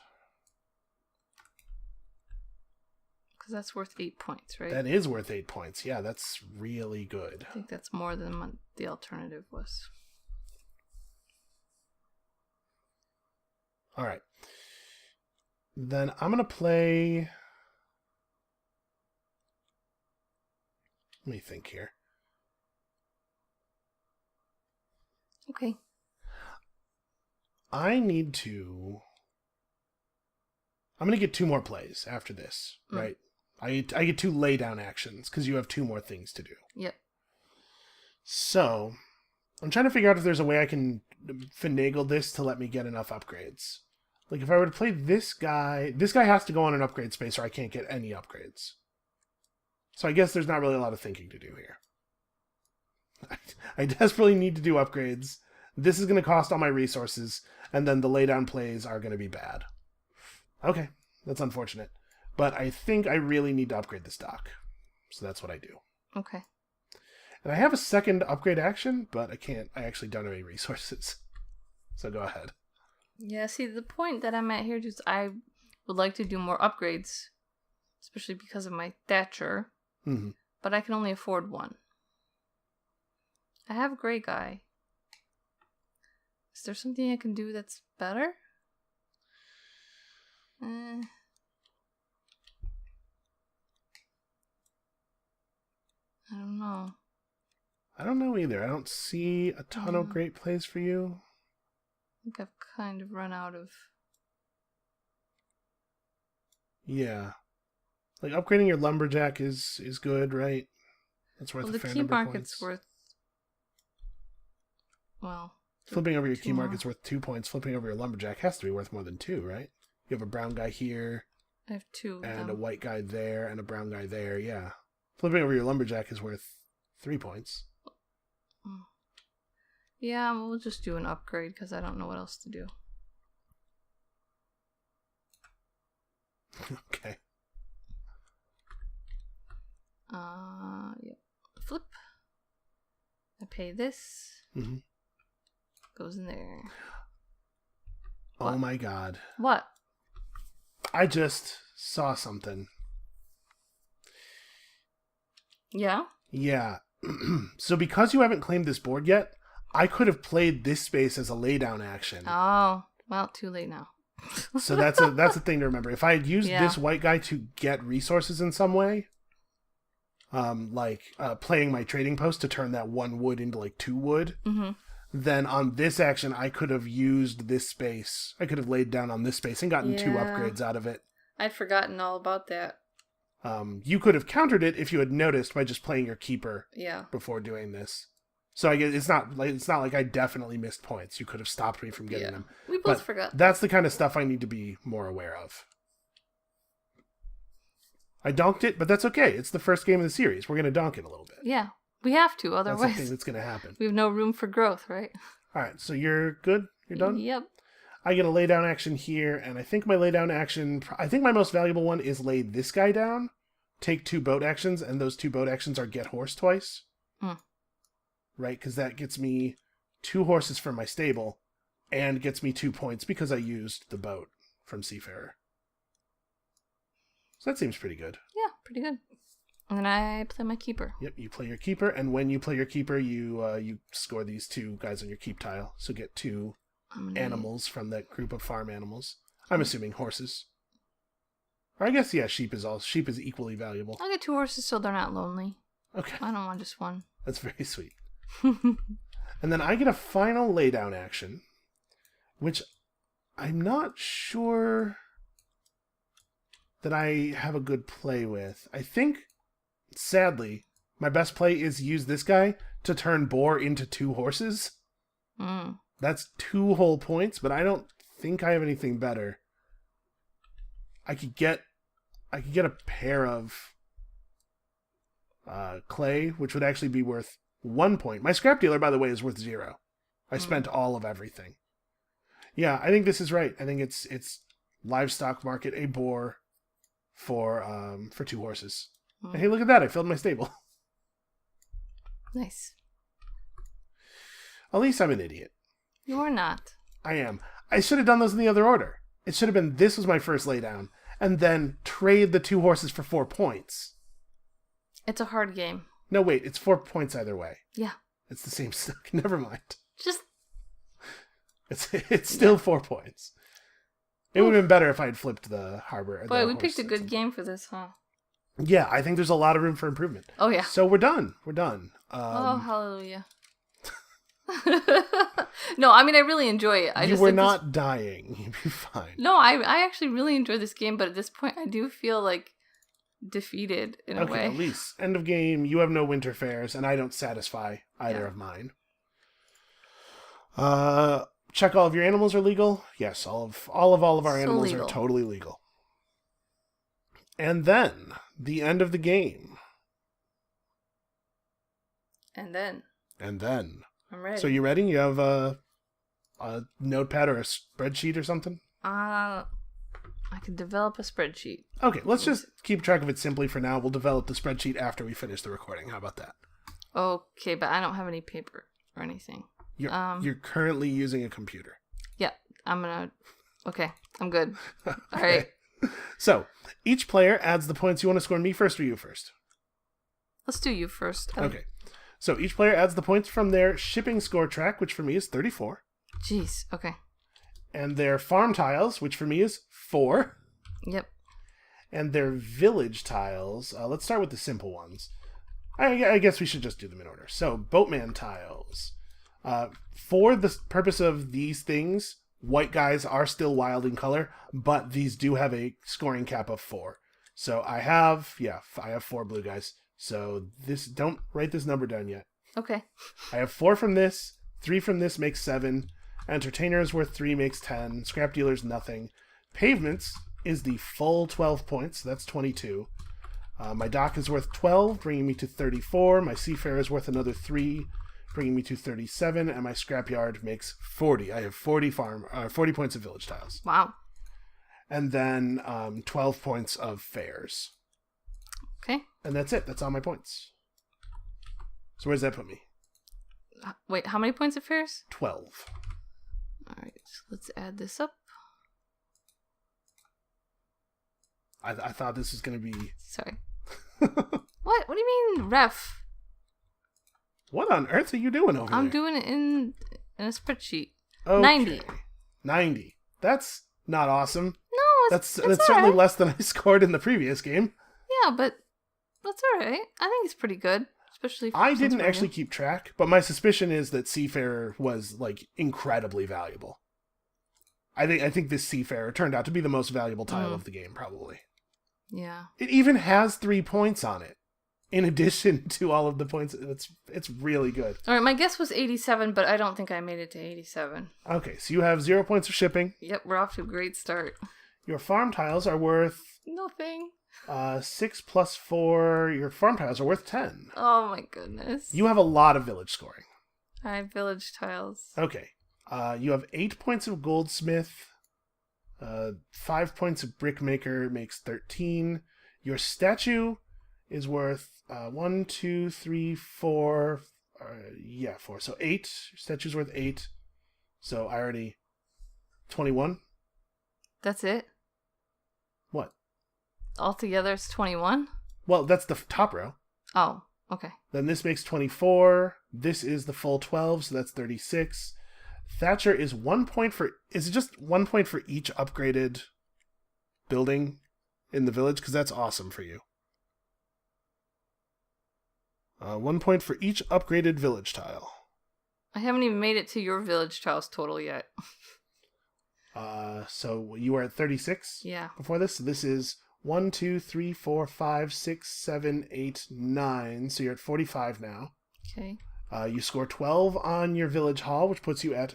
Speaker 2: Because that's worth 8 points, right?
Speaker 1: That is worth 8 points. Yeah, that's really good.
Speaker 2: I think that's more than what the alternative was.
Speaker 1: All right. Then I'm going to play... Let me think here.
Speaker 2: Okay.
Speaker 1: I'm going to get 2 more plays after this, right? I get 2 lay down actions because you have 2 more things to do.
Speaker 2: Yep.
Speaker 1: So, I'm trying to figure out if there's a way I can finagle this to let me get enough upgrades. Like, if I were to play this guy has to go on an upgrade space or I can't get any upgrades. So I guess there's not really a lot of thinking to do here. I desperately need to do upgrades. This is going to cost all my resources, and then the laydown plays are going to be bad. Okay, that's unfortunate. But I think I really need to upgrade this dock. So that's what I do.
Speaker 2: Okay.
Speaker 1: And I have a second upgrade action, but I can't. I actually don't have any resources. So go ahead.
Speaker 2: Yeah, see, the point that I'm at here is I would like to do more upgrades, especially because of my Thatcher, but I can only afford 1. I have a gray guy. Is there something I can do that's better? I don't know.
Speaker 1: I don't know either. I don't see a ton of great plays for you.
Speaker 2: I think I've kind of run out of...
Speaker 1: Yeah. Like, upgrading your lumberjack is good, right? That's worth a fair number of points.
Speaker 2: Worth... Well...
Speaker 1: Flipping over your key market's worth 2 points. Flipping over your lumberjack has to be worth more than 2, right? You have a brown guy here.
Speaker 2: I have 2
Speaker 1: and a white guy there, and a brown guy there, yeah. Flipping over your lumberjack is worth 3 points.
Speaker 2: Yeah, we'll just do an upgrade, because I don't know what else to do.
Speaker 1: Okay.
Speaker 2: Yeah. Flip. I pay this. Goes in there.
Speaker 1: Oh my god.
Speaker 2: What?
Speaker 1: I just saw something.
Speaker 2: Yeah?
Speaker 1: Yeah. So because you haven't claimed this board yet, I could have played this space as a laydown action.
Speaker 2: Oh, well, too late now.
Speaker 1: So that's a thing to remember. If I had used this white guy to get resources in some way, playing my trading post to turn that 1 wood into like 2 wood, then on this action I could have used this space. I could have laid down on this space and gotten 2 upgrades out of it.
Speaker 2: I'd forgotten all about that.
Speaker 1: You could have countered it if you had noticed by just playing your Keyper before doing this. So I guess it's not like I definitely missed points. You could have stopped me from getting them.
Speaker 2: We both forgot.
Speaker 1: That's the kind of stuff I need to be more aware of. I donked it, but that's okay. It's the first game of the series. We're going to donk it a little bit.
Speaker 2: Yeah, we have to. Otherwise,
Speaker 1: that's the thing that's going to happen.
Speaker 2: We have no room for growth, right?
Speaker 1: All right, so you're good? You're done?
Speaker 2: Yep.
Speaker 1: I get a lay down action here, and I think my lay down action... I think my most valuable one is lay this guy down, take 2 boat actions, and those 2 boat actions are get horse twice. Right? Because that gets me 2 horses from my stable, and gets me 2 points because I used the boat from Seafarer. So that seems pretty good.
Speaker 2: Yeah, pretty good. And then I play my Keyper.
Speaker 1: Yep, you play your Keyper, and when you play your Keyper, you score these 2 guys on your keep tile. So get 2 animals from that group of farm animals. I'm assuming horses. Or I guess, yeah, sheep is equally valuable.
Speaker 2: I'll get 2 horses so they're not lonely.
Speaker 1: Okay.
Speaker 2: I don't want just 1.
Speaker 1: That's very sweet. And then I get a final laydown action, which I'm not sure that I have a good play with. I think, sadly, my best play is use this guy to turn boar into 2 horses. That's 2 whole points, but I don't think I have anything better. I could get I could get a pair of clay, which would actually be worth 1 point. My scrap dealer, by the way, is worth 0. I spent all of everything. Yeah, I think this is right. I think it's livestock market, a boar for 2 horses. And hey, look at that! I filled my stable.
Speaker 2: Nice.
Speaker 1: At least I'm an idiot.
Speaker 2: You are not.
Speaker 1: I am. I should have done those in the other order. It should have been this was my first laydown, and then trade the 2 horses for 4 points.
Speaker 2: It's a hard game.
Speaker 1: No, wait, it's 4 points either way.
Speaker 2: Yeah.
Speaker 1: It's the same stuff. Never mind.
Speaker 2: Just...
Speaker 1: It's still 4 points. It would have been better if I had flipped the harbor.
Speaker 2: Boy, we picked a good game for this, huh?
Speaker 1: Yeah, I think there's a lot of room for improvement.
Speaker 2: Oh, yeah.
Speaker 1: So we're done.
Speaker 2: Oh, hallelujah. No, I mean, I really enjoy it.
Speaker 1: You were not dying. You'd be fine.
Speaker 2: No, I actually really enjoy this game, but at this point, I do feel like defeated in a way.
Speaker 1: Okay, at least. End of game, you have no winter fairs, and I don't satisfy either of mine. Check all of your animals are legal. Yes, all of our animals
Speaker 2: legal.
Speaker 1: Are totally legal. And then, the end of the game.
Speaker 2: And then.
Speaker 1: I'm
Speaker 2: ready.
Speaker 1: So you ready? You have a notepad or a spreadsheet or something?
Speaker 2: I could develop a spreadsheet.
Speaker 1: Okay, let's just keep track of it simply for now. We'll develop the spreadsheet after we finish the recording. How about that?
Speaker 2: Okay, but I don't have any paper or anything.
Speaker 1: You're currently using a computer.
Speaker 2: Yeah, okay, I'm good. All right.
Speaker 1: So, each player adds the points. You want to score me first or you first?
Speaker 2: Let's do you first.
Speaker 1: Okay. So, each player adds the points from their shipping score track, which for me is 34.
Speaker 2: Jeez, okay.
Speaker 1: And their farm tiles, which for me is 4.
Speaker 2: Yep.
Speaker 1: And their village tiles, let's start with the simple ones. I guess we should just do them in order. So, boatman tiles. For the purpose of these things, white guys are still wild in color, but these do have a scoring cap of 4. So I have 4 blue guys. So don't write this number down yet.
Speaker 2: Okay.
Speaker 1: I have 4 from this, 3 from this makes 7. Entertainer is worth 3, makes 10. Scrap dealer's nothing. Pavements is the full 12 points, so that's 22. My dock is worth 12, bringing me to 34. My seafarer is worth another 3, bringing me to 37, and my scrapyard makes 40. I have 40 points of village tiles.
Speaker 2: Wow.
Speaker 1: And then 12 points of fairs.
Speaker 2: Okay.
Speaker 1: And that's it. That's all my points. So where does that put me?
Speaker 2: Wait, how many points of fairs?
Speaker 1: 12.
Speaker 2: All right, so let's add this up.
Speaker 1: I thought this was going to be...
Speaker 2: Sorry. What? What do you mean, ref?
Speaker 1: What on earth are you doing over there?
Speaker 2: I'm doing it in a spreadsheet.
Speaker 1: Okay.
Speaker 2: 90.
Speaker 1: 90. That's not awesome.
Speaker 2: No,
Speaker 1: that's
Speaker 2: certainly
Speaker 1: right. Less than I scored in the previous game.
Speaker 2: Yeah, but that's all right. I think it's pretty good, especially.
Speaker 1: I didn't actually keep track, but my suspicion is that Seafarer was like incredibly valuable. I think this Seafarer turned out to be the most valuable tile of the game, probably.
Speaker 2: Yeah.
Speaker 1: It even has 3 points on it, in addition to all of the points. It's really good.
Speaker 2: All right, my guess was 87, but I don't think I made it to 87.
Speaker 1: Okay, so you have 0 points of shipping.
Speaker 2: Yep, we're off to a great start.
Speaker 1: Your farm tiles are worth...
Speaker 2: Nothing.
Speaker 1: 6 plus 4. Your farm tiles are worth 10.
Speaker 2: Oh my goodness.
Speaker 1: You have a lot of village scoring.
Speaker 2: I have village tiles.
Speaker 1: Okay. You have 8 points of goldsmith. 5 points of brickmaker makes 13. Your statue is worth 1, 2, 3, 4. 4. So 8. Your statue's worth 8. So I already 21.
Speaker 2: That's it?
Speaker 1: What?
Speaker 2: Altogether it's 21?
Speaker 1: Well, that's the top row.
Speaker 2: Oh, okay.
Speaker 1: Then this makes 24. This is the full 12, so that's 36. Thatcher is 1 point for... Is it just 1 point for each upgraded building in the village? Because that's awesome for you. 1 point for each upgraded village tile.
Speaker 2: I haven't even made it to your village tiles total yet.
Speaker 1: So you were at 36?
Speaker 2: Yeah.
Speaker 1: Before this? So this is 1, 2, 3, 4, 5, 6, 7, 8, 9. So you're at 45 now.
Speaker 2: Okay.
Speaker 1: You score 12 on your village hall, which puts you at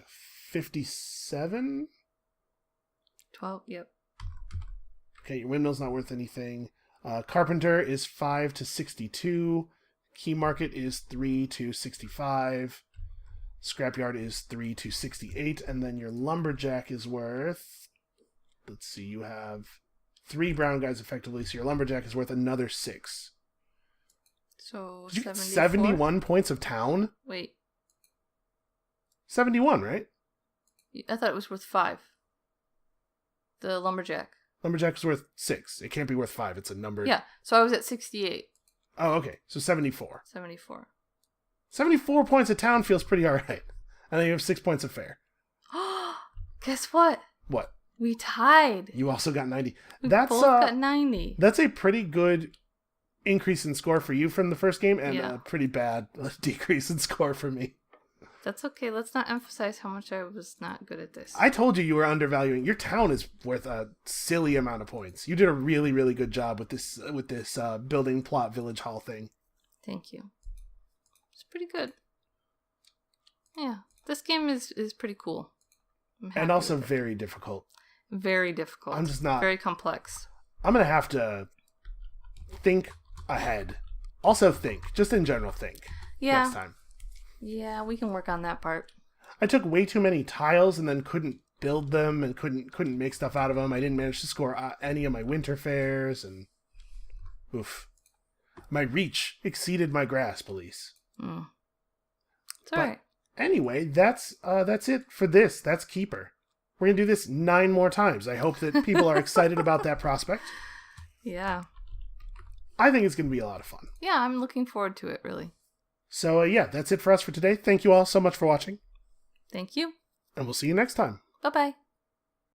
Speaker 1: 57?
Speaker 2: 12, yep.
Speaker 1: Okay, your windmill's not worth anything. Carpenter is 5 to 62. Key market is 3 to 65. Scrapyard is 3 to 68. And then your lumberjack is worth... Let's see, you have 3 brown guys effectively, so your lumberjack is worth another 6.
Speaker 2: So,
Speaker 1: Did you get
Speaker 2: 74?
Speaker 1: 71 points of town?
Speaker 2: Wait.
Speaker 1: 71, right?
Speaker 2: I thought it was worth 5. The lumberjack.
Speaker 1: Lumberjack is worth 6. It can't be worth 5. It's a number.
Speaker 2: Yeah, so I was at 68.
Speaker 1: Oh, okay. So 74.
Speaker 2: 74.
Speaker 1: 74 points of town feels pretty alright. And then you have 6 points of fair.
Speaker 2: Guess what?
Speaker 1: What?
Speaker 2: We tied.
Speaker 1: You also got 90.
Speaker 2: We
Speaker 1: That's
Speaker 2: both got 90.
Speaker 1: That's a pretty good increase in score for you from the first game, and
Speaker 2: Yeah.
Speaker 1: a pretty bad decrease in score for me.
Speaker 2: That's okay. Let's not emphasize how much I was not good at this.
Speaker 1: I told you were undervaluing. Your town is worth a silly amount of points. You did a really, really good job with this building plot village hall thing.
Speaker 2: Thank you. It's pretty good. Yeah, this game is pretty cool. I'm happy
Speaker 1: And also
Speaker 2: with it.
Speaker 1: very difficult.
Speaker 2: Very difficult.
Speaker 1: I'm just not...
Speaker 2: Very complex.
Speaker 1: I'm going to have to think ahead. Also think. Just in general think.
Speaker 2: Yeah.
Speaker 1: Next time.
Speaker 2: Yeah, we can work on that part.
Speaker 1: I took way too many tiles and then couldn't build them and couldn't make stuff out of them. I didn't manage to score any of my winter fairs, and oof. My reach exceeded my grasp, Elise.
Speaker 2: It's alright.
Speaker 1: Anyway, that's it for this. That's Keyper. We're going to do this 9 more times. I hope that people are excited about that prospect.
Speaker 2: Yeah.
Speaker 1: I think it's going to be a lot of fun.
Speaker 2: Yeah, I'm looking forward to it, really.
Speaker 1: So, yeah, that's it for us for today. Thank you all so much for watching.
Speaker 2: Thank you.
Speaker 1: And we'll see you next time.
Speaker 2: Bye-bye.